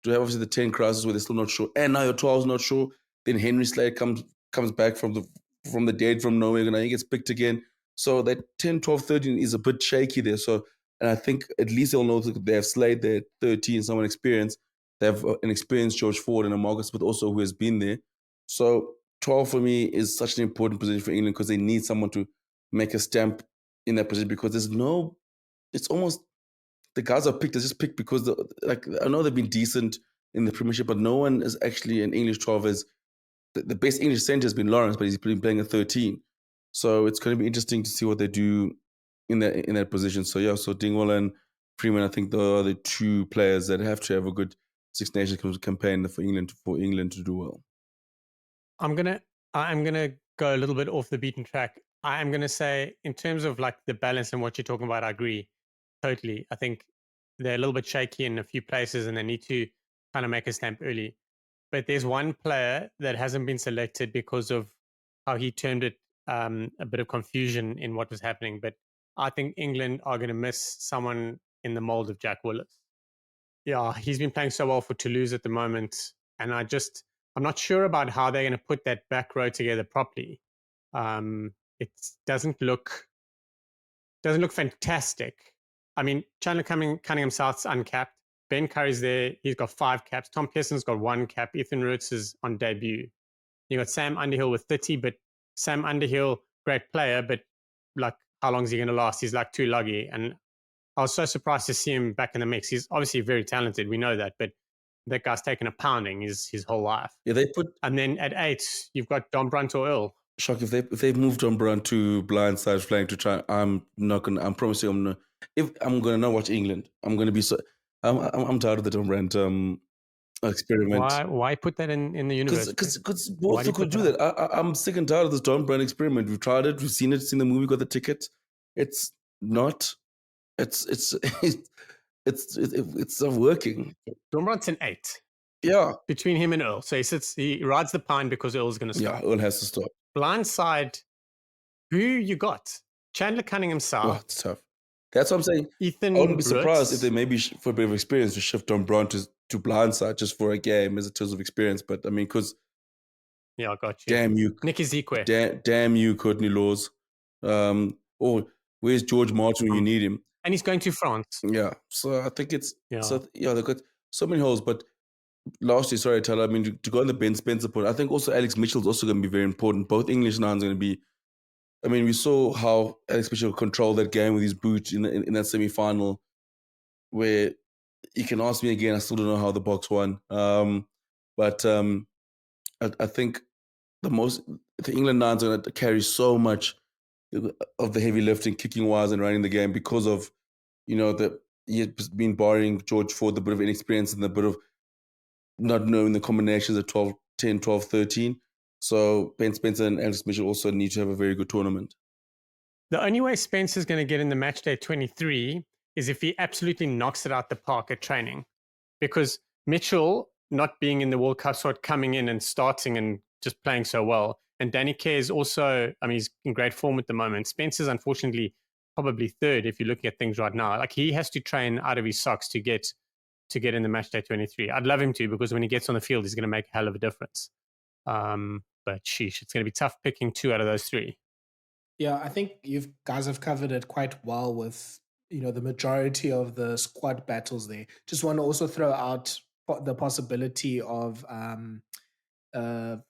to have obviously the 10 crosses where they're still not sure, and now your 12's not sure. Then Henry Slade comes back from the dead from nowhere, and he gets picked again. So that 10, 12, 13 is a bit shaky there. So, and I think at least they'll know that they have Slade there, 13, someone experienced. They have an experienced George Ford and a Marcus, but also who has been there. So 12 for me is such an important position for England, because they need someone to make a stamp in that position, because it's almost, the guys are picked, they're just picked because I know they've been decent in the Premiership, but no one is actually an English 12 as the best English centre has been Lawrence, but he's been playing a 13. So it's going to be interesting to see what they do in that position. So yeah, so Dingwall and Freeman, I think, are the 2 players that have to have a good Six Nations campaign for England to do well. I'm gonna go a little bit off the beaten track. I am gonna say, in terms of like the balance and what you're talking about, I agree totally. I think they're a little bit shaky in a few places, and they need to kind of make a stamp early. But there's one player that hasn't been selected because of how he termed it, a bit of confusion in what was happening. But I think England are going to miss someone in the mold of Jack Willis. Yeah, he's been playing so well for Toulouse at the moment, and I'm not sure about how they're going to put that back row together properly. It doesn't look fantastic. I mean, Chandler Cunningham South's uncapped. Ben Curry's there. He's got 5 caps. Tom Pearson's got 1 cap. Ethan Roots is on debut. You got Sam Underhill with 30, but Sam Underhill, great player, but like, how long is he going to last? He's like too luggy. And I was so surprised to see him back in the mix. He's obviously very talented. We know that, but that guy's taken a pounding his whole life. Yeah, and then at 8, you've got Don Brunt or Earl. Shock if they've moved Don Brunt to blindside flank to try. I'm promising if I'm gonna not watch England, I'm gonna be so. I'm tired of the Don Brunt experiment. Why put that in the universe? Because both could do that. I'm sick and tired of this Don Brunt experiment. We've tried it. We've seen it. Seen the movie. Got the ticket. It's not. It's not working. Don Brunt's an 8. Yeah. Between him and Earl. So he rides the pine because Earl's going to stop. Yeah, Earl has to stop. Blindside, who you got? Chandler Cunningham South. Oh, it's tough. That's what I'm saying. Ethan I wouldn't be surprised Roots. if they maybe, for a bit of experience, to shift Don Brunt to blindside just for a game as a terms of experience. But I mean, because yeah, I got you. Damn you, Nicky Zikwe. Damn you, Courtney Laws. Where's George Martin when you need him? And he's going to France. Yeah, so I think it's they've got so many holes. But lastly, sorry, Thala, I mean, to go on the Ben Spencer point, I think also Alex Mitchell's also going to be very important. Both English nines are going to be. I mean, we saw how Alex Mitchell controlled that game with his boot in that semi-final, where you can ask me again, I still don't know how the Boks won. But I think the England nines are going to carry so much of the heavy lifting, kicking wise and running the game because of, he's been barring George Ford, the bit of inexperience and the bit of not knowing the combinations of 10, 12, 13. So Ben Spencer and Alex Mitchell also need to have a very good tournament. The only way Spencer's going to get in the match day 23 is if he absolutely knocks it out the park at training. Because Mitchell, not being in the World Cup squad, coming in and starting and just playing so well. And Danny Kerr is also, he's in great form at the moment. Spencer's unfortunately probably third if you're looking at things right now. Like, he has to train out of his socks to get in the match day 23. I'd love him to, because when he gets on the field, he's going to make a hell of a difference. But sheesh, it's going to be tough picking two out of those three. Yeah, I think you guys have covered it quite well with the majority of the squad battles there. Just want to also throw out the possibility of Ollie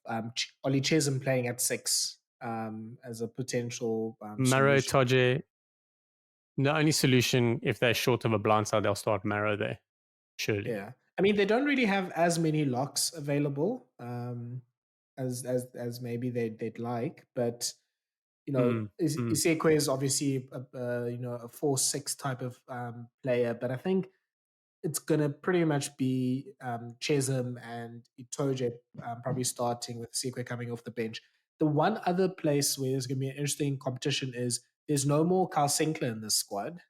Chisholm playing at 6 as a potential Maro solution. Toje, the only solution, if they're short of a blind side, they'll start Maro there, surely. Yeah, I mean they don't really have as many locks available as maybe they'd like, but Mm, mm. Isekwe is obviously a 4-6 type of player, but I think it's gonna pretty much be Chisholm and Itoje probably starting with Isekwe coming off the bench. The one other place where there's gonna be an interesting competition is there's no more Carl Sinclair in this squad,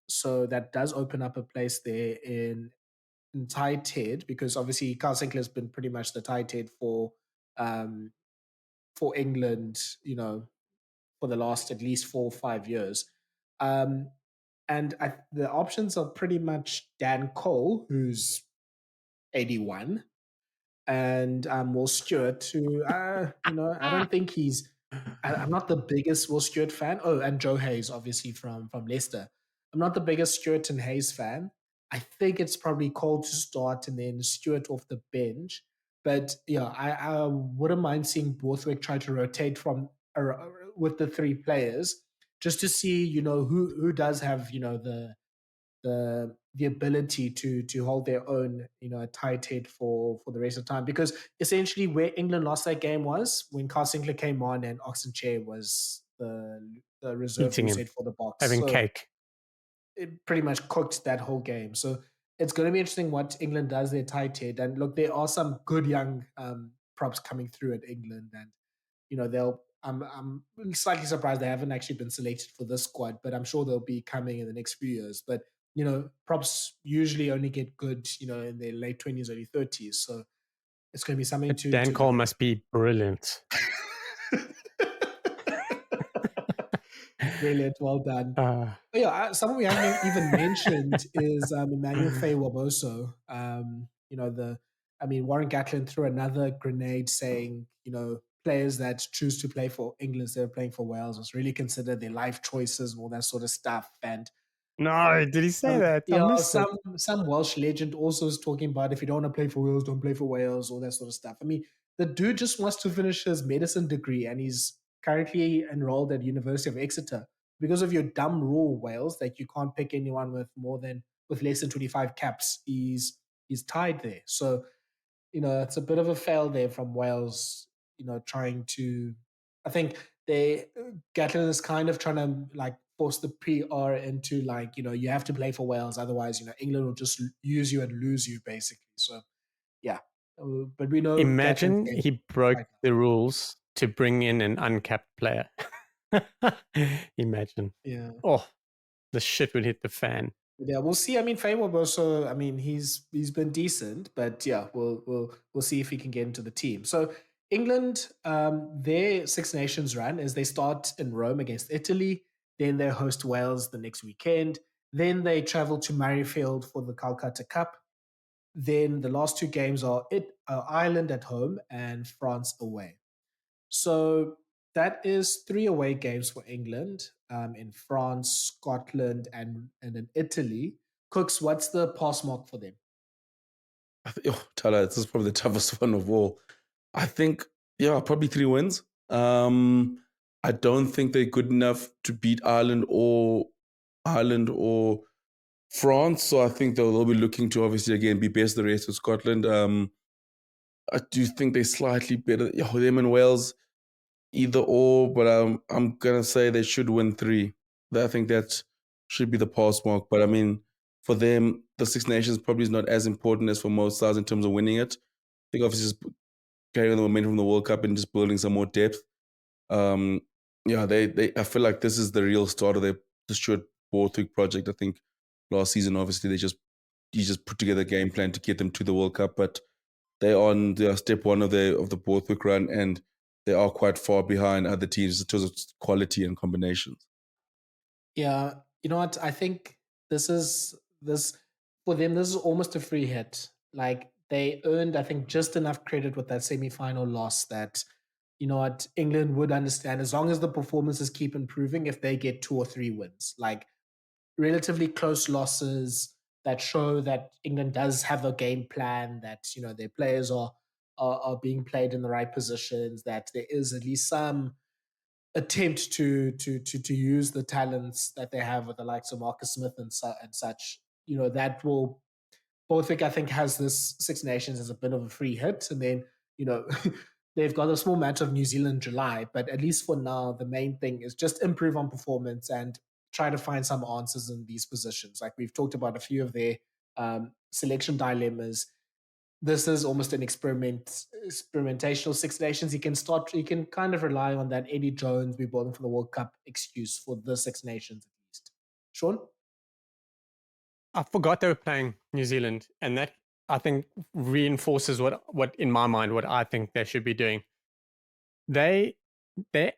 so that does open up a place there in tight head, because obviously Carl Sinclair's been pretty much the tight head um, for England, for the last at least 4 or 5 years. Um, and the options are pretty much Dan Cole, who's 81, and Will Stewart, who I don't think I'm not the biggest Will Stewart fan. Oh, and Joe Hayes, obviously from Leicester. I'm not the biggest Stewart and Hayes fan. I think it's probably Cole to start and then Stewart off the bench. But yeah, I wouldn't mind seeing Borthwick try to rotate with the three players, just to see who does have the ability to hold their own, a tight head for the rest of the time. Because essentially where England lost that game was when Carl Sinclair came on and Oxenchair was the reserve Eating who's him, head for the box. having So cake. it pretty much cooked that whole game. So it's going to be interesting what England does their tight head. And look, there are some good young props coming through at England, and they'll. I'm slightly surprised they haven't actually been selected for this squad, but I'm sure they'll be coming in the next few years. But props usually only get good, in their late 20s, early 30s. So it's going to be something But to Dan look Cole must be brilliant. Brilliant, well done. Uh, But yeah, someone we haven't even mentioned is Emmanuel Faye Waboso. Warren Gatland threw another grenade saying, players that choose to play for England instead of playing for Wales must really consider their life choices and all that sort of stuff. And no, did he say that? I yeah, missed it. some Welsh legend also is talking about if you don't want to play for Wales, don't play for Wales, all that sort of stuff. I mean, the dude just wants to finish his medicine degree, and he's currently enrolled at University of Exeter. Because of your dumb rule, Wales, that you can't pick anyone with less than 25 caps, he's tied there. So it's a bit of a fail there from Wales, trying to, I think Gatland is kind of trying to like force the PR into like, you have to play for Wales. Otherwise, England will just use you and lose you basically. So yeah, but we know Gatland's Imagine game he broke right the rules to bring in an uncapped player. Imagine. now. Yeah. Oh, the shit would hit the fan. Yeah, we'll see. I mean, Faye also. I mean, he's been decent, but yeah, we'll see if he can get into the team. So England, their Six Nations run is they start in Rome against Italy, then they host Wales the next weekend, then they travel to Murrayfield for the Calcutta Cup. Then the last two games are Ireland at home and France away. So that is three away games for England in France, Scotland, and in Italy. Cooks, what's the pass mark for them? Thala, this is probably the toughest one of all. I think, yeah, probably 3 wins. I don't think they're good enough to beat Ireland or France. So I think they'll be looking to obviously again be best the race with Scotland. I do think they're slightly better. Yeah, them and Wales, either or, but I'm gonna say they should win 3. I think that should be the pass mark. But I mean, for them, the Six Nations probably is not as important as for most sides in terms of winning it. I think obviously just carrying the momentum from the World Cup and just building some more depth. Um, yeah, they I feel like this is the real start of the Stuart Borthwick project. I think last season, obviously, he just put together a game plan to get them to the World Cup, but they're on step one of the Borthwick run, and they are quite far behind other teams in terms of quality and combinations. Yeah, you know what? I think this for them. This is almost a free hit. Like they earned, I think, just enough credit with that semi-final loss that, you know what, England would understand as long as the performances keep improving if they get 2 or 3 wins. Like relatively close losses that show that England does have a game plan, that, you know, their players are being played in the right positions, that there is at least some attempt to use the talents that they have with the likes of Marcus Smith and such. You know, that will Borthwick, I think, has this Six Nations as a bit of a free hit, and then, you know, they've got a small match of New Zealand July, but at least for now, the main thing is just improve on performance and try to find some answers in these positions. Like we've talked about a few of their selection dilemmas. This is almost an experimentational Six Nations. You can kind of rely on that Eddie Jones, we bought him for the World Cup excuse for the Six Nations at least. Shaun? I forgot they were playing New Zealand, and that I think reinforces what in my mind what I think they should be doing. They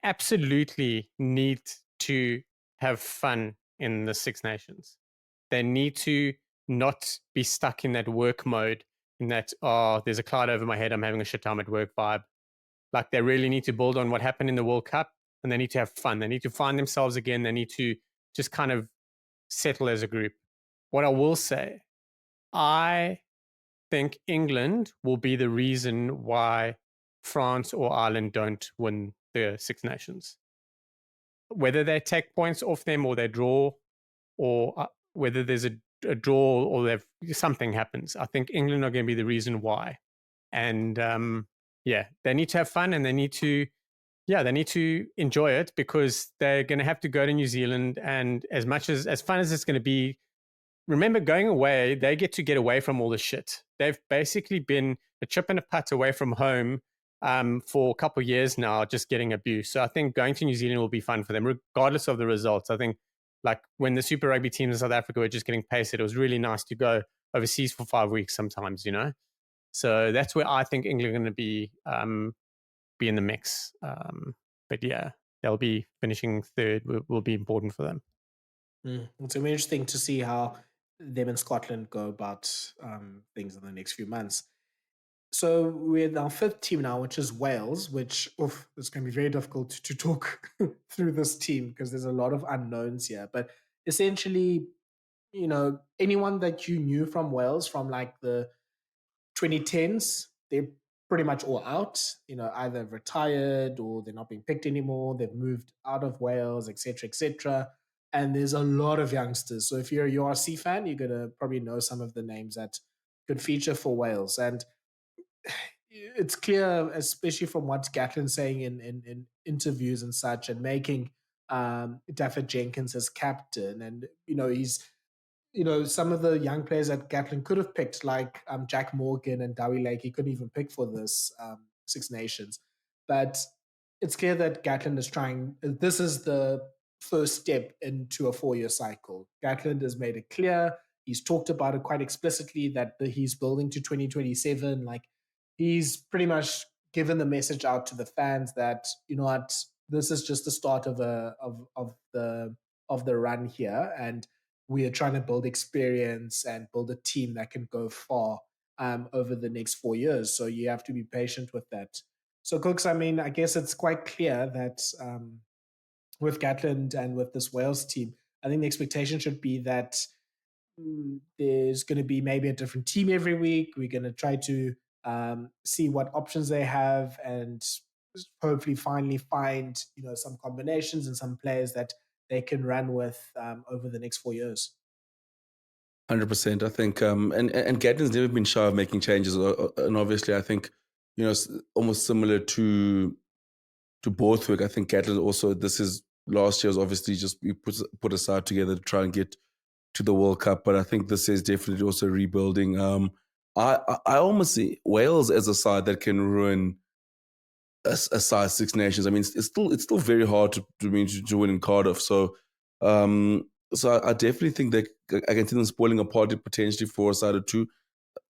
absolutely need to have fun in the Six Nations. They need to not be stuck in that work mode, in that, oh, there's a cloud over my head, I'm having a shit time at work vibe. Like they really need to build on what happened in the World Cup, and they need to have fun. They need to find themselves again. They need to just kind of settle as a group. What I will say, I think England will be the reason why France or Ireland don't win the Six Nations. Whether they take points off them or they draw, or whether there's a draw or something happens, I think England are going to be the reason why. And they need to have fun, and they need to enjoy it, because they're going to have to go to New Zealand. And as fun as it's going to be, remember, going away, they get away from all the shit. They've basically been a chip and a putt away from home for a couple of years now, just getting abused. So I think going to New Zealand will be fun for them, regardless of the results. I think, like when the Super Rugby teams in South Africa were just getting pasted, it was really nice to go overseas for 5 weeks sometimes, you know? So that's where I think England are going to be in the mix. But yeah, they'll be finishing third will be important for them. It's going to be interesting to see how them and Scotland go about things in the next few months. So with our fifth team now, which is Wales, which it's going to be very difficult to talk through this team because there's a lot of unknowns here. But essentially, you know, anyone that you knew from Wales from like the 2010s, they're pretty much all out. You know, either retired or they're not being picked anymore. They've moved out of Wales, etc., etc. And there's a lot of youngsters. So if you're a URC fan, you're gonna probably know some of the names that could feature for Wales. And it's clear, especially from what Gatlin's saying in interviews and such, and making Dafford Jenkins as captain. And, you know, he's, you know, some of the young players that Gatlin could have picked, like Jack Morgan and Dowie Lake, he couldn't even pick for this Six Nations. But it's clear that Gatlin is trying, this is the first step into a 4-year cycle. Gatlin has made it clear. He's talked about it quite explicitly that he's building to 2027. Like, he's pretty much given the message out to the fans that, you know what, this is just the start of the run here, and we are trying to build experience and build a team that can go far over the next 4 years. So you have to be patient with that. So Kooks, I mean, I guess it's quite clear that with Gatland and with this Wales team, I think the expectation should be that there's going to be maybe a different team every week. We're going to try to see what options they have, and hopefully finally find, you know, some combinations and some players that they can run with over the next 4 years. 100%. I think, and Gatton's never been shy of making changes, and obviously, I think, you know, almost similar to Borthwick. I think Gatlin also, this is last year's obviously just we put aside together to try and get to the World Cup, but I think this is definitely also rebuilding. I almost see Wales as a side that can ruin a size Six Nations. I mean, it's still very hard to win in Cardiff. So, so I definitely think that I can see them spoiling a party potentially for a side or two.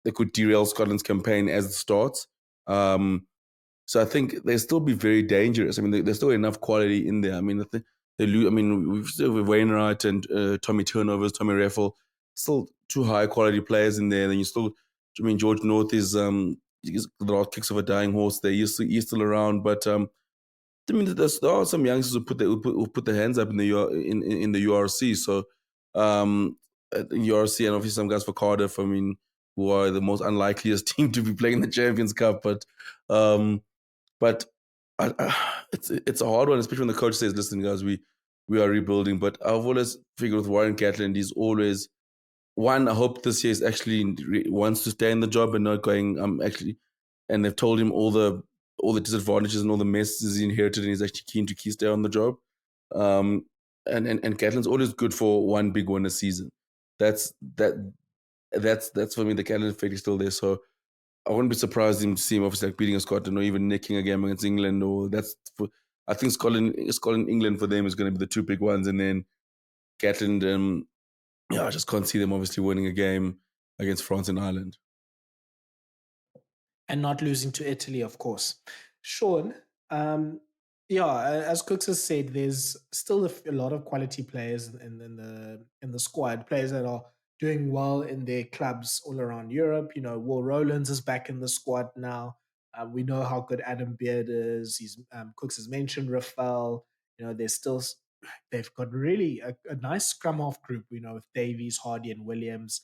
They could derail Scotland's campaign as it starts. So I think they'll still be very dangerous. I mean, there's still enough quality in there. I mean, they lose. I mean, we've still with Wainwright and Tommy Turnovers, Tommy Raffle, still two high quality players in there. And then you're still I mean, George North is the last kicks of a dying horse there. He's still around, but I mean, there are some youngsters who put their hands up in the in the URC. So at the URC, and obviously some guys for Cardiff. I mean, who are the most unlikeliest team to be playing in the Champions Cup, um, but it's a hard one, especially when the coach says, "Listen, guys, we are rebuilding." But I've always figured with Warren Gatland, he's always one. I hope this year is actually wants to stay in the job and not going. Actually, and they've told him all the disadvantages and all the messes he inherited, and he's actually keen to stay on the job. Um, and Gatland's always good for one big win a season. That's for me. The Gatland effect is still there, so I wouldn't be surprised to see him obviously like beating a Scotland or even nicking a game against England. Or I think Scotland, England for them is going to be the two big ones, and then Gatland. Yeah, I just can't see them obviously winning a game against France and Ireland. And not losing to Italy, of course. Shaun, yeah, as Kooks has said, there's still a lot of quality players in the squad, players that are doing well in their clubs all around Europe. You know, Will Rowlands is back in the squad now. We know how good Adam Beard is. Kooks has mentioned Rafael. You know, they've got really a nice scrum half group. You know, with Davies, Hardy, and Williams.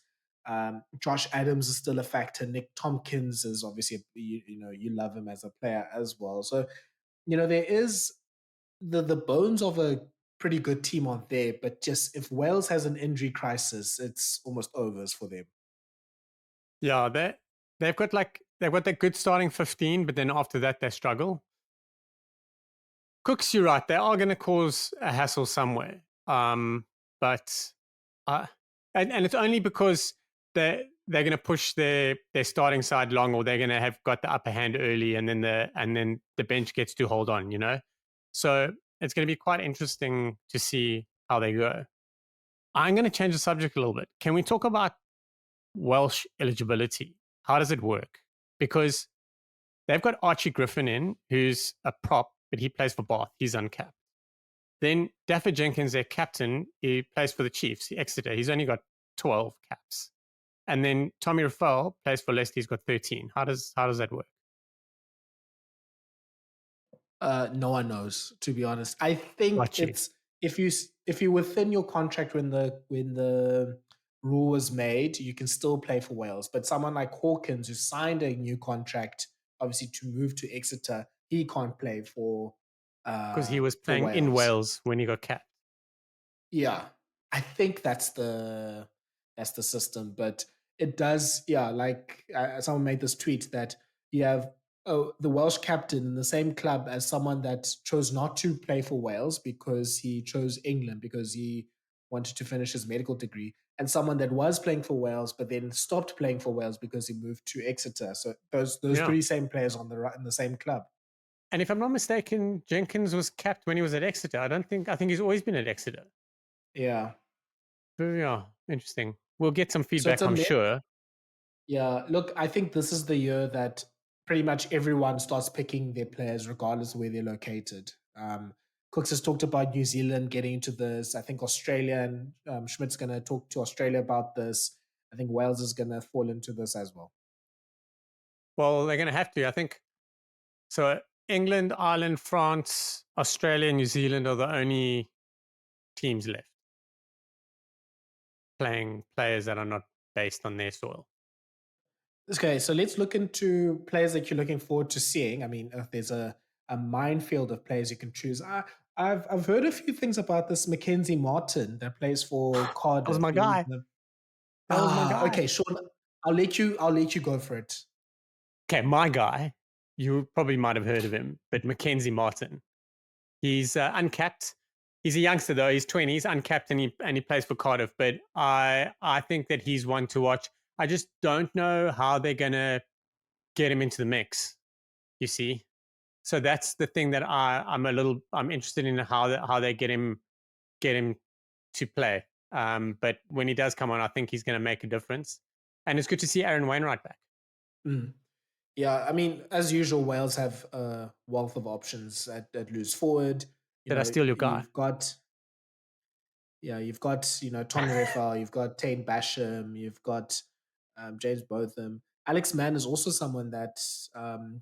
Josh Adams is still a factor. Nick Tompkins is obviously, you know, you love him as a player as well. So, you know, there is the bones of a pretty good team on there, but just if Wales has an injury crisis, it's almost over for them. Yeah, they've got that good starting 15, but then after that they struggle. Kooks, you're right. They are going to cause a hassle somewhere. But and it's only because they're going to push their starting side long, or they're going to have got the upper hand early, and then the bench gets to hold on. You know, so it's going to be quite interesting to see how they go. I'm going to change the subject a little bit. Can we talk about Welsh eligibility? How does it work? Because they've got Archie Griffin in, who's a prop, but he plays for Bath. He's uncapped. Then Daffer Jenkins, their captain, he plays for the Chiefs, Exeter. He's only got 12 caps. And then Tommy Rafael plays for Leicester. He's got 13. How does that work? No one knows, to be honest. I think it's if you're within your contract when the rule was made, you can still play for Wales. But someone like Hawkins, who signed a new contract, obviously to move to Exeter, he can't play for because he was playing in Wales when he got capped. Yeah, I think that's the system, but it does. Yeah, like someone made this tweet that you have the Welsh captain in the same club as someone that chose not to play for Wales because he chose England because he wanted to finish his medical degree, and someone that was playing for Wales but then stopped playing for Wales because he moved to Exeter. So those three same players on in the same club. And if I'm not mistaken, Jenkins was capped when he was at Exeter. I think he's always been at Exeter. Yeah. But yeah, interesting. We'll get some feedback, I'm sure. Yeah, look, I think this is the year that pretty much everyone starts picking their players regardless of where they're located. Kooks has talked about New Zealand getting into this. I think Australia and Schmidt's going to talk to Australia about this. I think Wales is going to fall into this as well. Well, they're going to have to. I think so. England, Ireland, France, Australia, New Zealand are the only teams left playing players that are not based on their soil. Okay, so let's look into players that you're looking forward to seeing. I mean, there's a minefield of players you can choose. I've heard a few things about this Mackenzie Martin that plays for Cardiff. That was my guy. That was my guy. Okay, Shaun, I'll let you go for it. Okay, my guy. You probably might have heard of him, but Mackenzie Martin. He's uncapped. He's a youngster though. He's 20. He's uncapped and he plays for Cardiff. But I think that he's one to watch. I just don't know how they're gonna get him into the mix. You see, so that's the thing that I'm interested in how they get him to play. But when he does come on, I think he's going to make a difference. And it's good to see Aaron Wainwright back. Yeah, I mean, as usual, Wales have a wealth of options at loose forward. Did I steal your guy? You've got Tommy Rafael, you've got Tane Basham, you've got James Botham. Alex Mann is also someone that,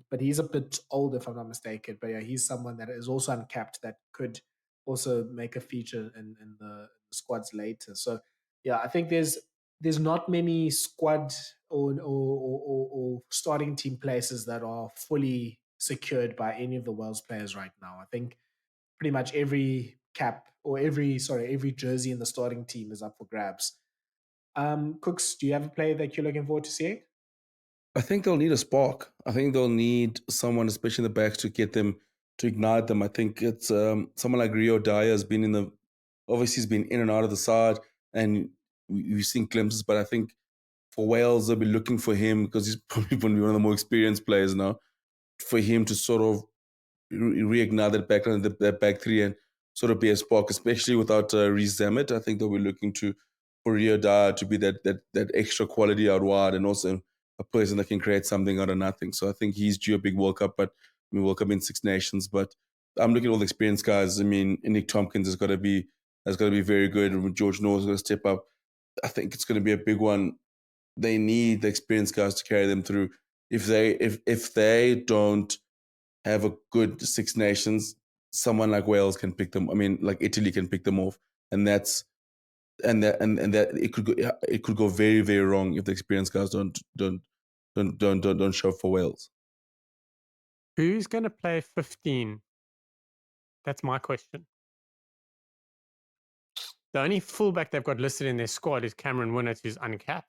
but he's a bit old if I'm not mistaken. But yeah, he's someone that is also uncapped that could also make a feature in the squads later. So yeah, I think there's not many squad or starting team places that are fully secured by any of the Wales players right now. I think pretty much every cap or every jersey in the starting team is up for grabs. Cooks, do you have a player that you're looking forward to seeing? I think they'll need a spark. I think they'll need someone, especially in the backs, to get them, to ignite them. I think it's someone like Rio Dyer has been obviously he's been in and out of the side, and we've seen glimpses. But I think for Wales, they'll be looking for him because he's probably going to be one of the more experienced players now. For him to sort of reignite that back three and sort of be a spark, especially without Reece Zammit. I think they'll be looking for Rio Dyer to be that extra quality out wide, and also a person that can create something out of nothing. So I think he's due a big World Cup, World Cup in Six Nations. But I'm looking at all the experienced guys. I mean, Nick Tompkins has got to be very good. George North's going to step up. I think it's going to be a big one. They need the experienced guys to carry them through. If they don't have a good Six Nations, someone like Wales can pick them. I mean, like Italy can pick them off, and that it could go very, very wrong if the experienced guys don't show for Wales. Who's going to play 15? That's my question. The only fullback they've got listed in their squad is Cameron Winnett, who's uncapped.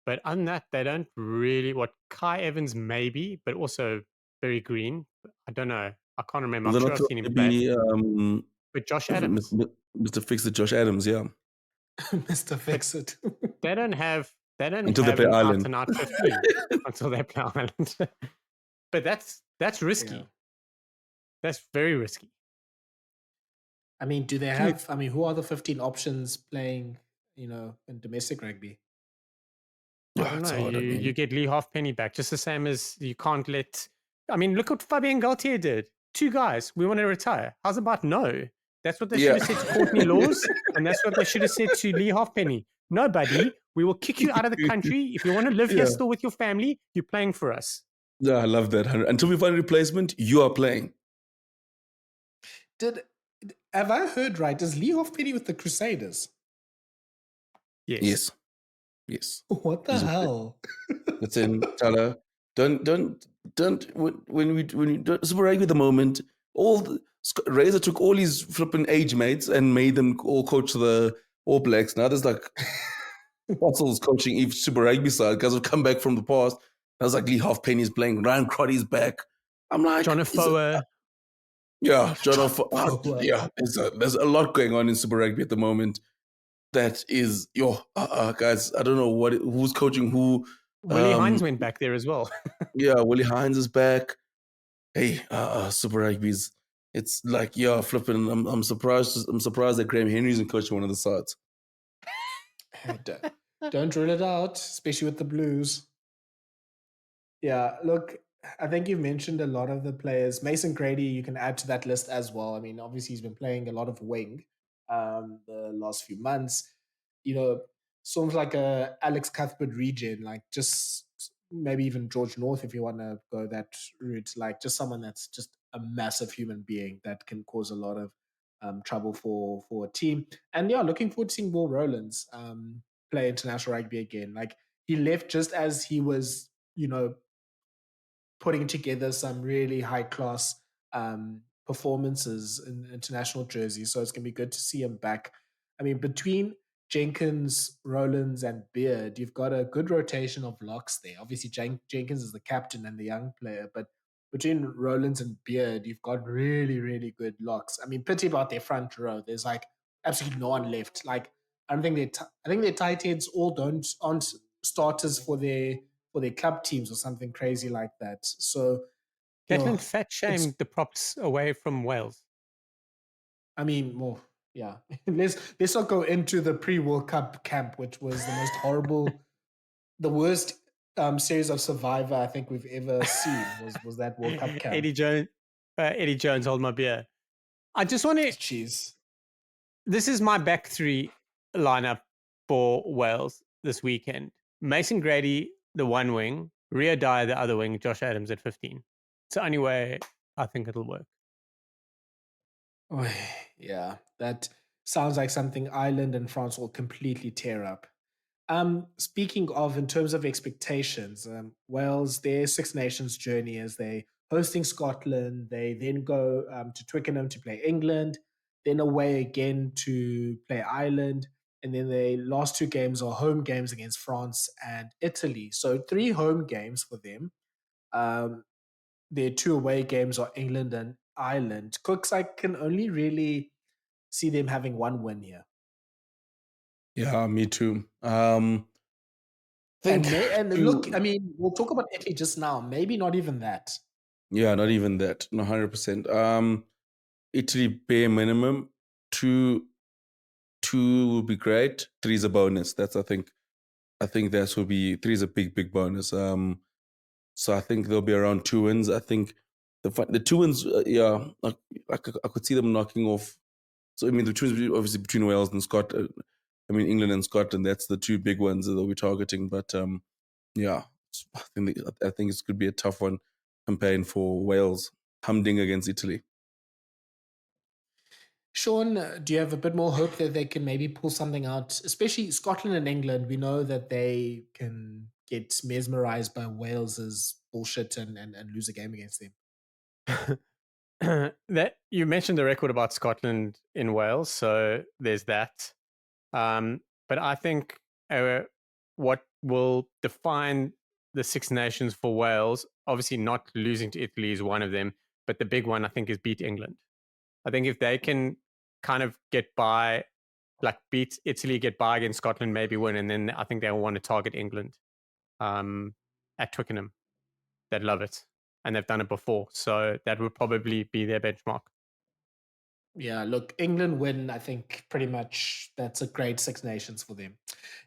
But on that, they don't really. Kai Evans maybe, but also very green. I don't know. I can't remember. I'm sure I've seen him play. But Josh Adams, Mr. Fix It, Josh Adams, yeah, Mr. Fix It. They don't have until they an play out Ireland. and out 15 until they play Ireland. But that's risky. Yeah. That's very risky. I mean, do they have? I mean, who are the 15 options playing? In domestic rugby. I don't know. You get Lee Halfpenny back, just the same as you can't let. I mean, look what Fabien Gaultier did. 2 guys, we want to retire. How's about no? That's what they should have said to Courtney Laws, and that's what they should have said to Lee Halfpenny. No, buddy, we will kick you out of the country. If you want to live here still with your family, you're playing for us. Yeah, I love that. Until we find a replacement, you are playing. Have I heard right? Is Lee Halfpenny with the Crusaders? Yes. What the hell? That's in Thala. Don't when we Super Rugby at the moment. Razor took all his flipping age mates and made them all coach the All Blacks. Now there's like fossils coaching each Super Rugby side. Guys have come back from the past. I was like, Lee Halfpenny's playing. Ryan Crotty's back. I'm like, John Afoa. Yeah, John Afoa. Yeah, there's a lot going on in Super Rugby at the moment. That is, guys, I don't know who's coaching who. Willie Hines went back there as well. Yeah, Willie Hines is back. Hey, Super Rugby's. It's like, flipping. I'm surprised that Graham Henry isn't coaching one of the sides. Don't rule it out, especially with the Blues. Yeah, look, I think you've mentioned a lot of the players. Mason Grady, you can add to that list as well. I mean, obviously he's been playing a lot of wing the last few months. Sort of like a Alex Cuthbert regen, like just maybe even George North if you want to go that route, like just someone that's just a massive human being that can cause a lot of trouble for a team. And yeah, looking forward to seeing Will Rowlands play international rugby again. Like he left just as he was, putting together some really high class performances in international jerseys. So it's going to be good to see him back. I mean, between Jenkins, Rowlands, and Beard, you've got a good rotation of locks there. Obviously, Jenkins is the captain and the young player, but between Rowlands and Beard, you've got really, really good locks. I mean, pity about their front row. There's like absolutely no one left. Like, I think their tight heads all aren't starters for their club teams or something crazy like that. So, Gatland fat shamed the props away from Wales. I mean, well, yeah. Let's not go into the pre-World Cup camp, which was the most horrible, the worst series of Survivor I think we've ever seen. Was that World Cup camp? Eddie Jones, hold my beer. I just want to. Cheese. This is my back 3 lineup for Wales this weekend. Mason Grady, the one wing, Ria Dyer the other wing, Josh Adams at 15. It's the only way I think it'll work. Oh, yeah, that sounds like something Ireland and France will completely tear up. Speaking of, in terms of expectations, Wales, their Six Nations journey is they hosting Scotland. They then go to Twickenham to play England, then away again to play Ireland, and then their last two games are home games against France and Italy. So three home games for them. Um, their two away games are England and Ireland. Cooks, I can only really see them having one win here. Yeah, me too. And Think and look, to, I mean, we'll talk about Italy just now. Maybe not even that. yeah, not even that. No, 100%. Italy bare minimum. Two would be great. Three is a bonus. I think that will be three is a big bonus. So I think there'll be around 2 wins. I think the 2 wins, yeah, I could see them knocking off. So I mean, the 2 wins obviously between Wales and Scotland. I mean, England and Scotland. That's the two big ones that we're targeting. But yeah, I think it could be a tough one campaign for Wales, humding against Italy. Shaun, do you have a bit more hope that they can maybe pull something out? Especially Scotland and England, we know that they can get mesmerized by Wales's bullshit and lose a game against them. That you mentioned the record about Scotland in Wales, so there's that. But I think what will define the Six Nations for Wales, obviously not losing to Italy is one of them, but the big one I think is beat England. I think if they can kind of get by, like beat Italy, get by against Scotland, maybe win, and then I think they'll want to target England at Twickenham. They'd love it. And they've done it before. So that would probably be their benchmark. Yeah, look, England win, I think pretty much that's a great Six Nations for them.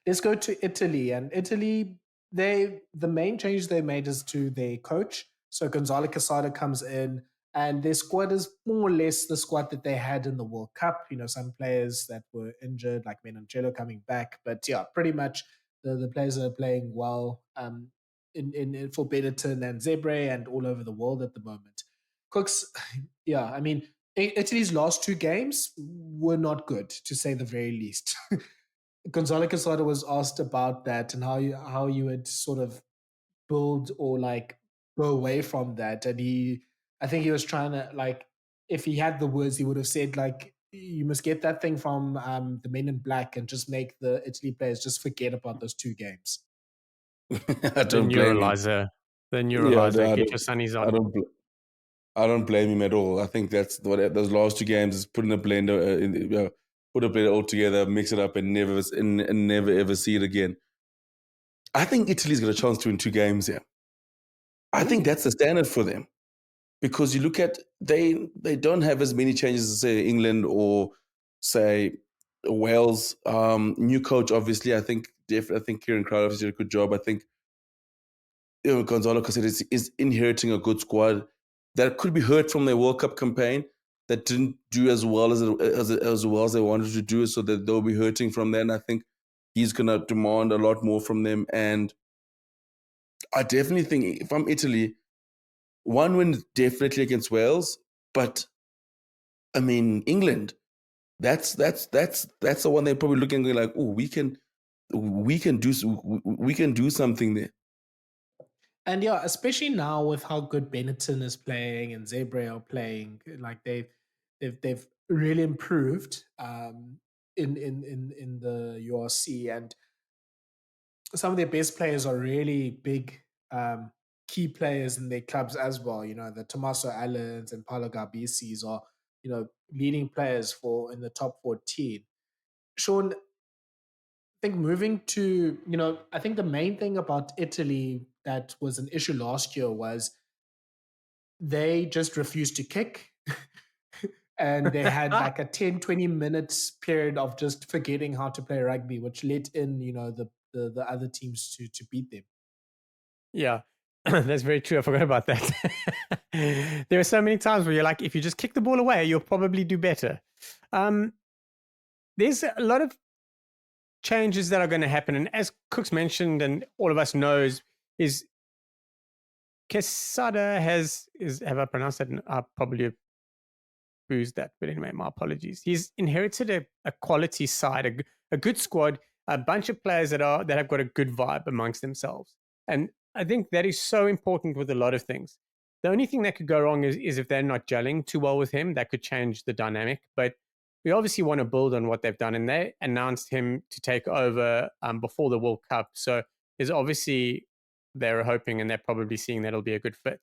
Let's go to Italy. And Italy, the main change they made is to their coach. So Gonzalo Casado comes in, and their squad is more or less the squad that they had in the World Cup. You know, some players that were injured, like Menoncello coming back. But yeah, pretty much the players are playing well in for Benetton and Zebre and all over the world at the moment. Cooks, yeah, I mean, Italy's last two games were not good, to say the very least. Gonzalo Casado was asked about that and how you would sort of build or like go away from that, and I think he was trying to like, if he had the words, he would have said like, you must get that thing from the Men in Black and just make the Italy players just forget about those two games. I The don't blame him. neuralizer. The Yeah, neuralizer. Get your sunnies I on. don't. I don't blame him at all. I think that's what those last two games is put in a blender, put a blender all together, mix it up, and never ever see it again. I think Italy's got a chance to win 2 games here. I think that's the standard for them because you look at they don't have as many changes as say England or say Wales. New coach, obviously. I think Kieran Crowder did a good job. I think Gonzalo Casado is inheriting a good squad that could be hurt from their World Cup campaign that didn't do as well as well as they wanted to do, so that they'll be hurting from that. And I think he's going to demand a lot more from them. And I definitely think if I'm Italy, one win definitely against Wales, but I mean England. That's the one they're probably looking at like, oh, we can do something there. And yeah, especially now with how good Benetton is playing and Zebre are playing, like they've really improved in the URC, and some of their best players are really big key players in their clubs as well. You know, the Tommaso Allens and Paolo Garbisis are, you know, leading players for in the top 14. Shaun, I think moving to, you know, I think the main thing about Italy that was an issue last year was they just refused to kick. And they had like a 10-20 minutes period of just forgetting how to play rugby, which let in, you know, the other teams to beat them. Yeah, that's very true. I forgot about that. There are so many times where you're like, if you just kick the ball away, you'll probably do better. There's a lot of changes that are going to happen. And as Cooks mentioned, and all of us knows, is Quesada have I pronounced that? I probably abused that, but anyway, my apologies. He's inherited a quality side, a good squad, a bunch of players that have got a good vibe amongst themselves, and I think that is so important with a lot of things. The only thing that could go wrong is if they're not gelling too well with him. That could change the dynamic, but we obviously want to build on what they've done, and they announced him to take over before the World Cup. So there's obviously they're hoping and they're probably seeing that it'll be a good fit.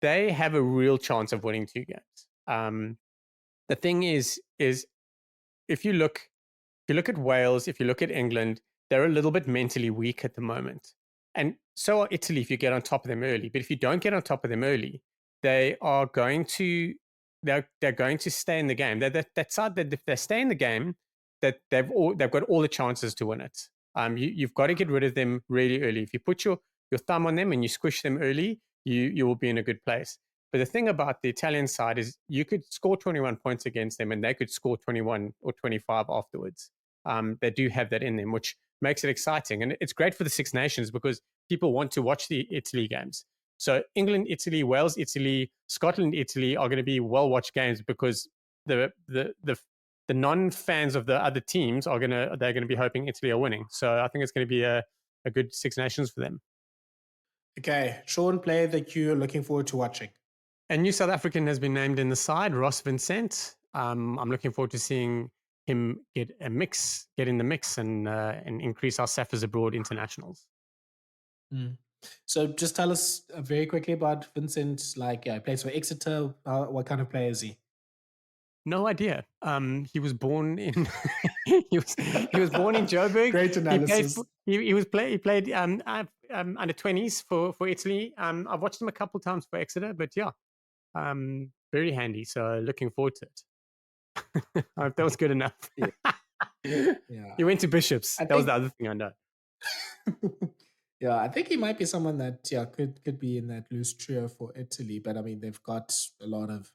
They have a real chance of winning 2 games. The thing is if you look at Wales, if you look at England, they're a little bit mentally weak at the moment. And so are Italy if you get on top of them early. But if you don't get on top of them early, they are going to they're going to stay in the game. That side that if they stay in the game, that they've got all the chances to win it. You've got to get rid of them really early. If you put your thumb on them and you squish them early, you will be in a good place. But the thing about the Italian side is you could score 21 points against them and they could score 21 or 25 afterwards. They do have that in them, which makes it exciting. And it's great for the Six Nations because people want to watch the Italy games. So England, Italy, Wales, Italy, Scotland, Italy are going to be well-watched games because the non-fans of the other teams they're going to be hoping Italy are winning. So I think it's going to be a good Six Nations for them. Okay, Shaun, player that you're looking forward to watching. A new South African has been named in the side, Ross Vincent. I'm looking forward to seeing him get in the mix and increase our Saffers Abroad internationals. So just tell us very quickly about Vincent. Like, he plays for Exeter. What kind of player is he? No idea. He was born in he was born in Joburg. Great analysis. He played under 20s for Italy. I've watched him a couple of times for Exeter, but yeah, very handy. So looking forward to it. I hope that was good enough. Yeah. He went to Bishops. That was the other thing I know. Yeah, I think he might be someone that could be in that loose trio for Italy. But I mean, they've got a lot of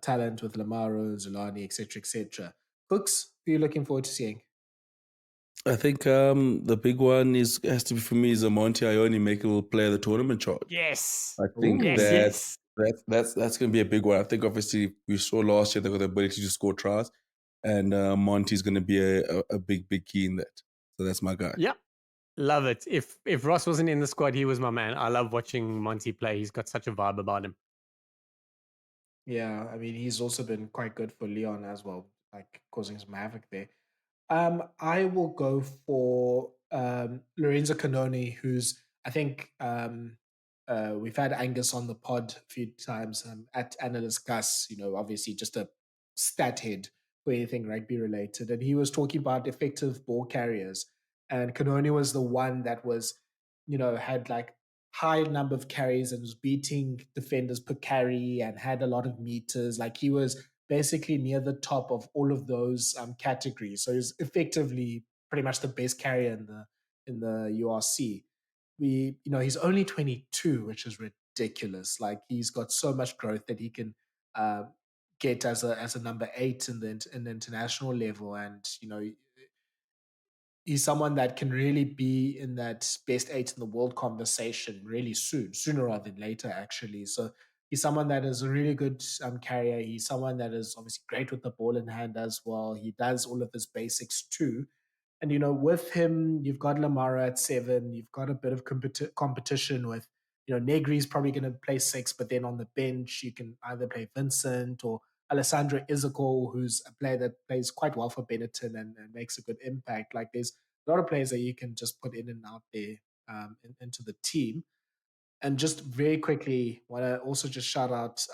talent with Lamaro, Zulani, etc., etc. Kooks, who are you looking forward to seeing? I think the big one has to be for me is a Monty Ione making a little player of the tournament charge. Yes. I think yes. that's going to be a big one. I think obviously we saw last year they got the ability to score tries, and Monty's going to be a big key in that. So that's my guy. Yeah, love it. If Ross wasn't in the squad, he was my man. I love watching Monty play. He's got such a vibe about him. Yeah, I mean, he's also been quite good for Leon as well, like causing some havoc there. I will go for Lorenzo Canoni, who's I think we've had Angus on the pod a few times at Analyst Gus. Obviously just a stat head for anything rugby related, and he was talking about effective ball carriers, and Canoni was the one that was, had like high number of carries and was beating defenders per carry and had a lot of meters. Like he was basically near the top of all of those categories. So he's effectively pretty much the best carrier in the URC. He's only 22, which is ridiculous. Like he's got so much growth that he can get as a number 8 in the international level, and he's someone that can really be in that best 8 in the world conversation really sooner rather than later, actually. So he's someone that is a really good carrier. He's someone that is obviously great with the ball in hand as well. He does all of his basics too. And, with him, you've got Lamara at 7. You've got a bit of competition with, Negri's probably going to play 6, but then on the bench, you can either play Vincent or Alessandro Isacol, who's a player that plays quite well for Benetton and makes a good impact. Like there's a lot of players that you can just put in and out there into the team. And just very quickly, want to also just shout out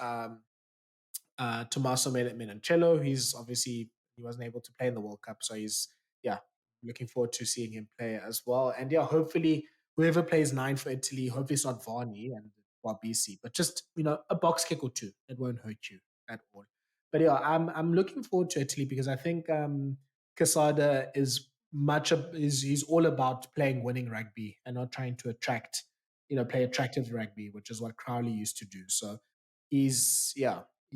Tommaso Menoncello. He wasn't able to play in the World Cup, so he's looking forward to seeing him play as well. And hopefully whoever plays 9 for Italy, hopefully it's not Varney and Wabisi, but just a box kick or 2. It won't hurt you at all. But I'm looking forward to Italy because I think Quesada is he's all about playing winning rugby and not trying to play attractive rugby, which is what Crowley used to do. So he's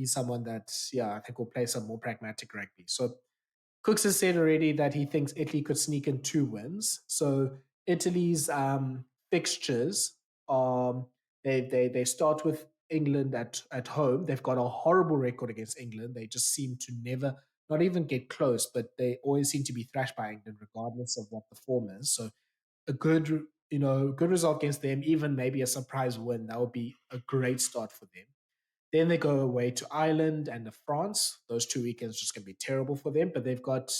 someone that I think will play some more pragmatic rugby. So Kooks has said already that he thinks Italy could sneak in 2 wins. So Italy's fixtures, they start with England at home. They've got a horrible record against England. They just seem to never, not even get close, but they always seem to be thrashed by England, regardless of what the form is. So a good result against them, even maybe a surprise win, that would be a great start for them. Then they go away to Ireland and to France. Those 2 weekends just going to be terrible for them, but they've got,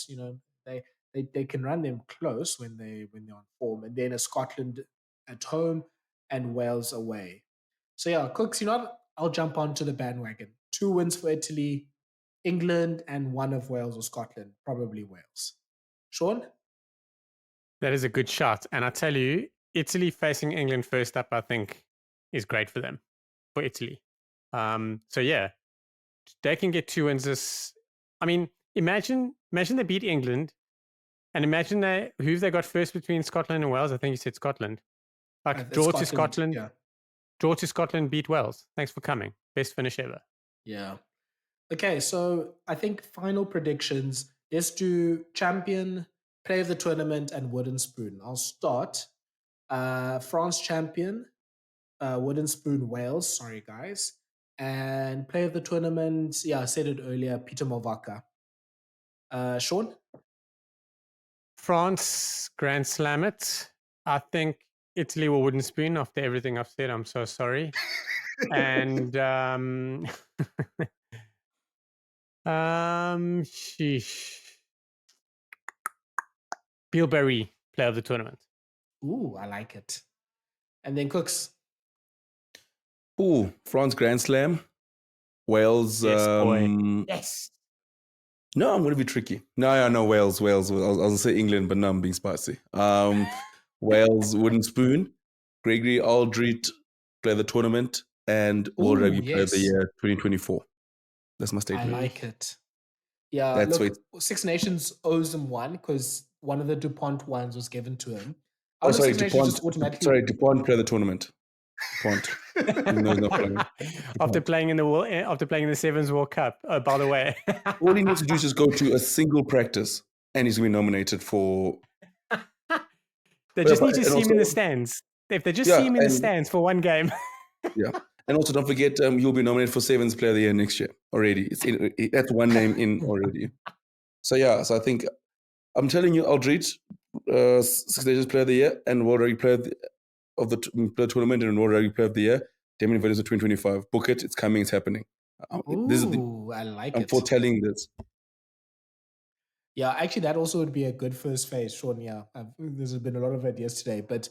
they can run them close when they're on form. And then a Scotland at home and Wales away. So yeah, Cooks, I'll jump onto the bandwagon. 2 wins for Italy, England, and one of Wales or Scotland, probably Wales. Shaun? That is a good shot. And I tell you, Italy facing England first up, I think, is great for them, for Italy. So yeah, they can get 2 wins. I mean, imagine they beat England, and imagine who they got first between Scotland and Wales. I think you said Scotland. Like draw to Scotland, yeah. Draw to Scotland, beat Wales. Thanks for coming. Best finish ever. Yeah. Okay, so I think final predictions. Let's do champion, player of the tournament, and wooden spoon. I'll start. France champion, wooden spoon Wales. Sorry, guys. And player of the tournament, yeah, I said it earlier, Peter Movaka. Shaun? France Grand Slam it. I think Italy will wooden spoon after everything I've said. I'm so sorry. And sheesh. Bilberry, player of the tournament. Ooh, I like it. And then Cooks. Ooh, France Grand Slam. Wales. Yes, boy. Yes. No, I'm going to be tricky. No, Wales. I was going to say England, but no, I'm being spicy. Wales Wooden Spoon. Gregory Aldrit, player of the tournament, and World Rugby Player of the Year 2024. That's my statement. I like it. Yeah, look, Six Nations owes him one because one of the Dupont ones was given to him. Dupont. Sorry, Dupont player of the tournament. Dupont. After playing in the Sevens World Cup. Oh, by the way, all he needs to do is just go to a single practice, and he's going to be nominated for. They just need to see him in the stands. If they just see him in the stands for one game. Yeah. And also, don't forget, you'll be nominated for Sevens Player of the Year next year already. That's one name in already. So I think I'm telling you, Aldrit, Six Nations Player of the Year and World Rugby Player of the tournament and World Rugby Player of the Year. Damien Vetters of 2025. Book it. It's coming. It's happening. I like it. I'm foretelling this. Yeah, actually, that also would be a good first phase, Shaun. Yeah, there's been a lot of ideas today, but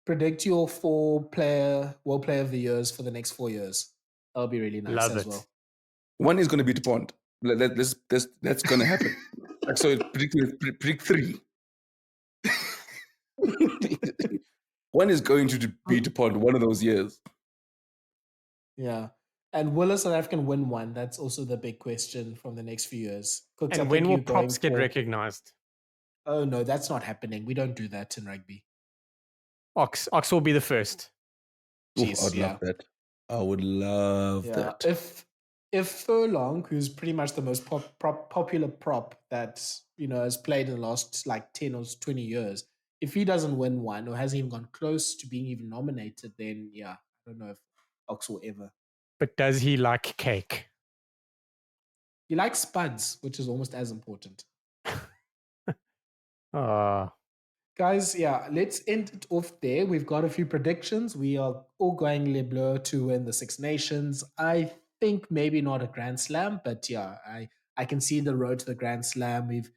predict your 4 World Player of the Years for the next 4 years. That'll be really nice as well. One is going to be Dupont. That's going to happen. So predict 3. One is going to be Dupont one of those years. Yeah. And will a South African win one? That's also the big question from the next few years. Cooks, and when will props get recognized? Oh, no, that's not happening. We don't do that in rugby. Ox will be the first. Jeez, I'd love that. I would love that. If Furlong, who's pretty much the most popular prop that has played in the last 10 or 20 years, if he doesn't win one or hasn't even gone close to being even nominated, then I don't know if Ox will ever. But does he like cake? He likes spuds, which is almost as important. Guys, let's end it off there. We've got a few predictions. We are all going Le Bleu to win the Six Nations. I think maybe not a Grand Slam, but I can see the road to the Grand Slam. We've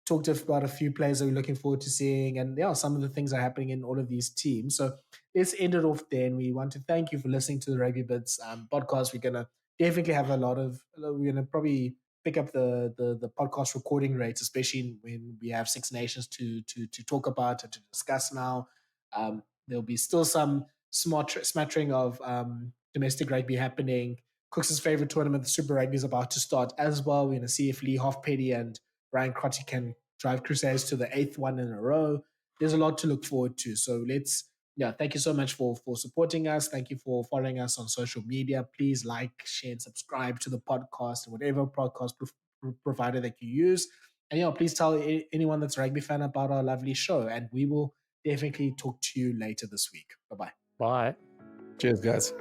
talked about a few players that we're looking forward to seeing, and some of the things are happening in all of these teams. So let's end it off there. And we want to thank you for listening to the Rugby Bits podcast. We're gonna definitely have we're gonna probably pick up the podcast recording rates, especially when we have Six Nations to talk about and to discuss now. There'll be still some smattering of domestic rugby happening. Cooks' favorite tournament, the Super Rugby, is about to start as well. We're going to see if Lee Halfpenny and Ryan Crotty can drive Crusaders to the 8th one in a row. There's a lot to look forward to. So thank you so much for supporting us. Thank you for following us on social media. Please like, share, and subscribe to the podcast and whatever podcast provider that you use. And please tell anyone that's a rugby fan about our lovely show. And we will definitely talk to you later this week. Bye-bye. Bye. Cheers, guys.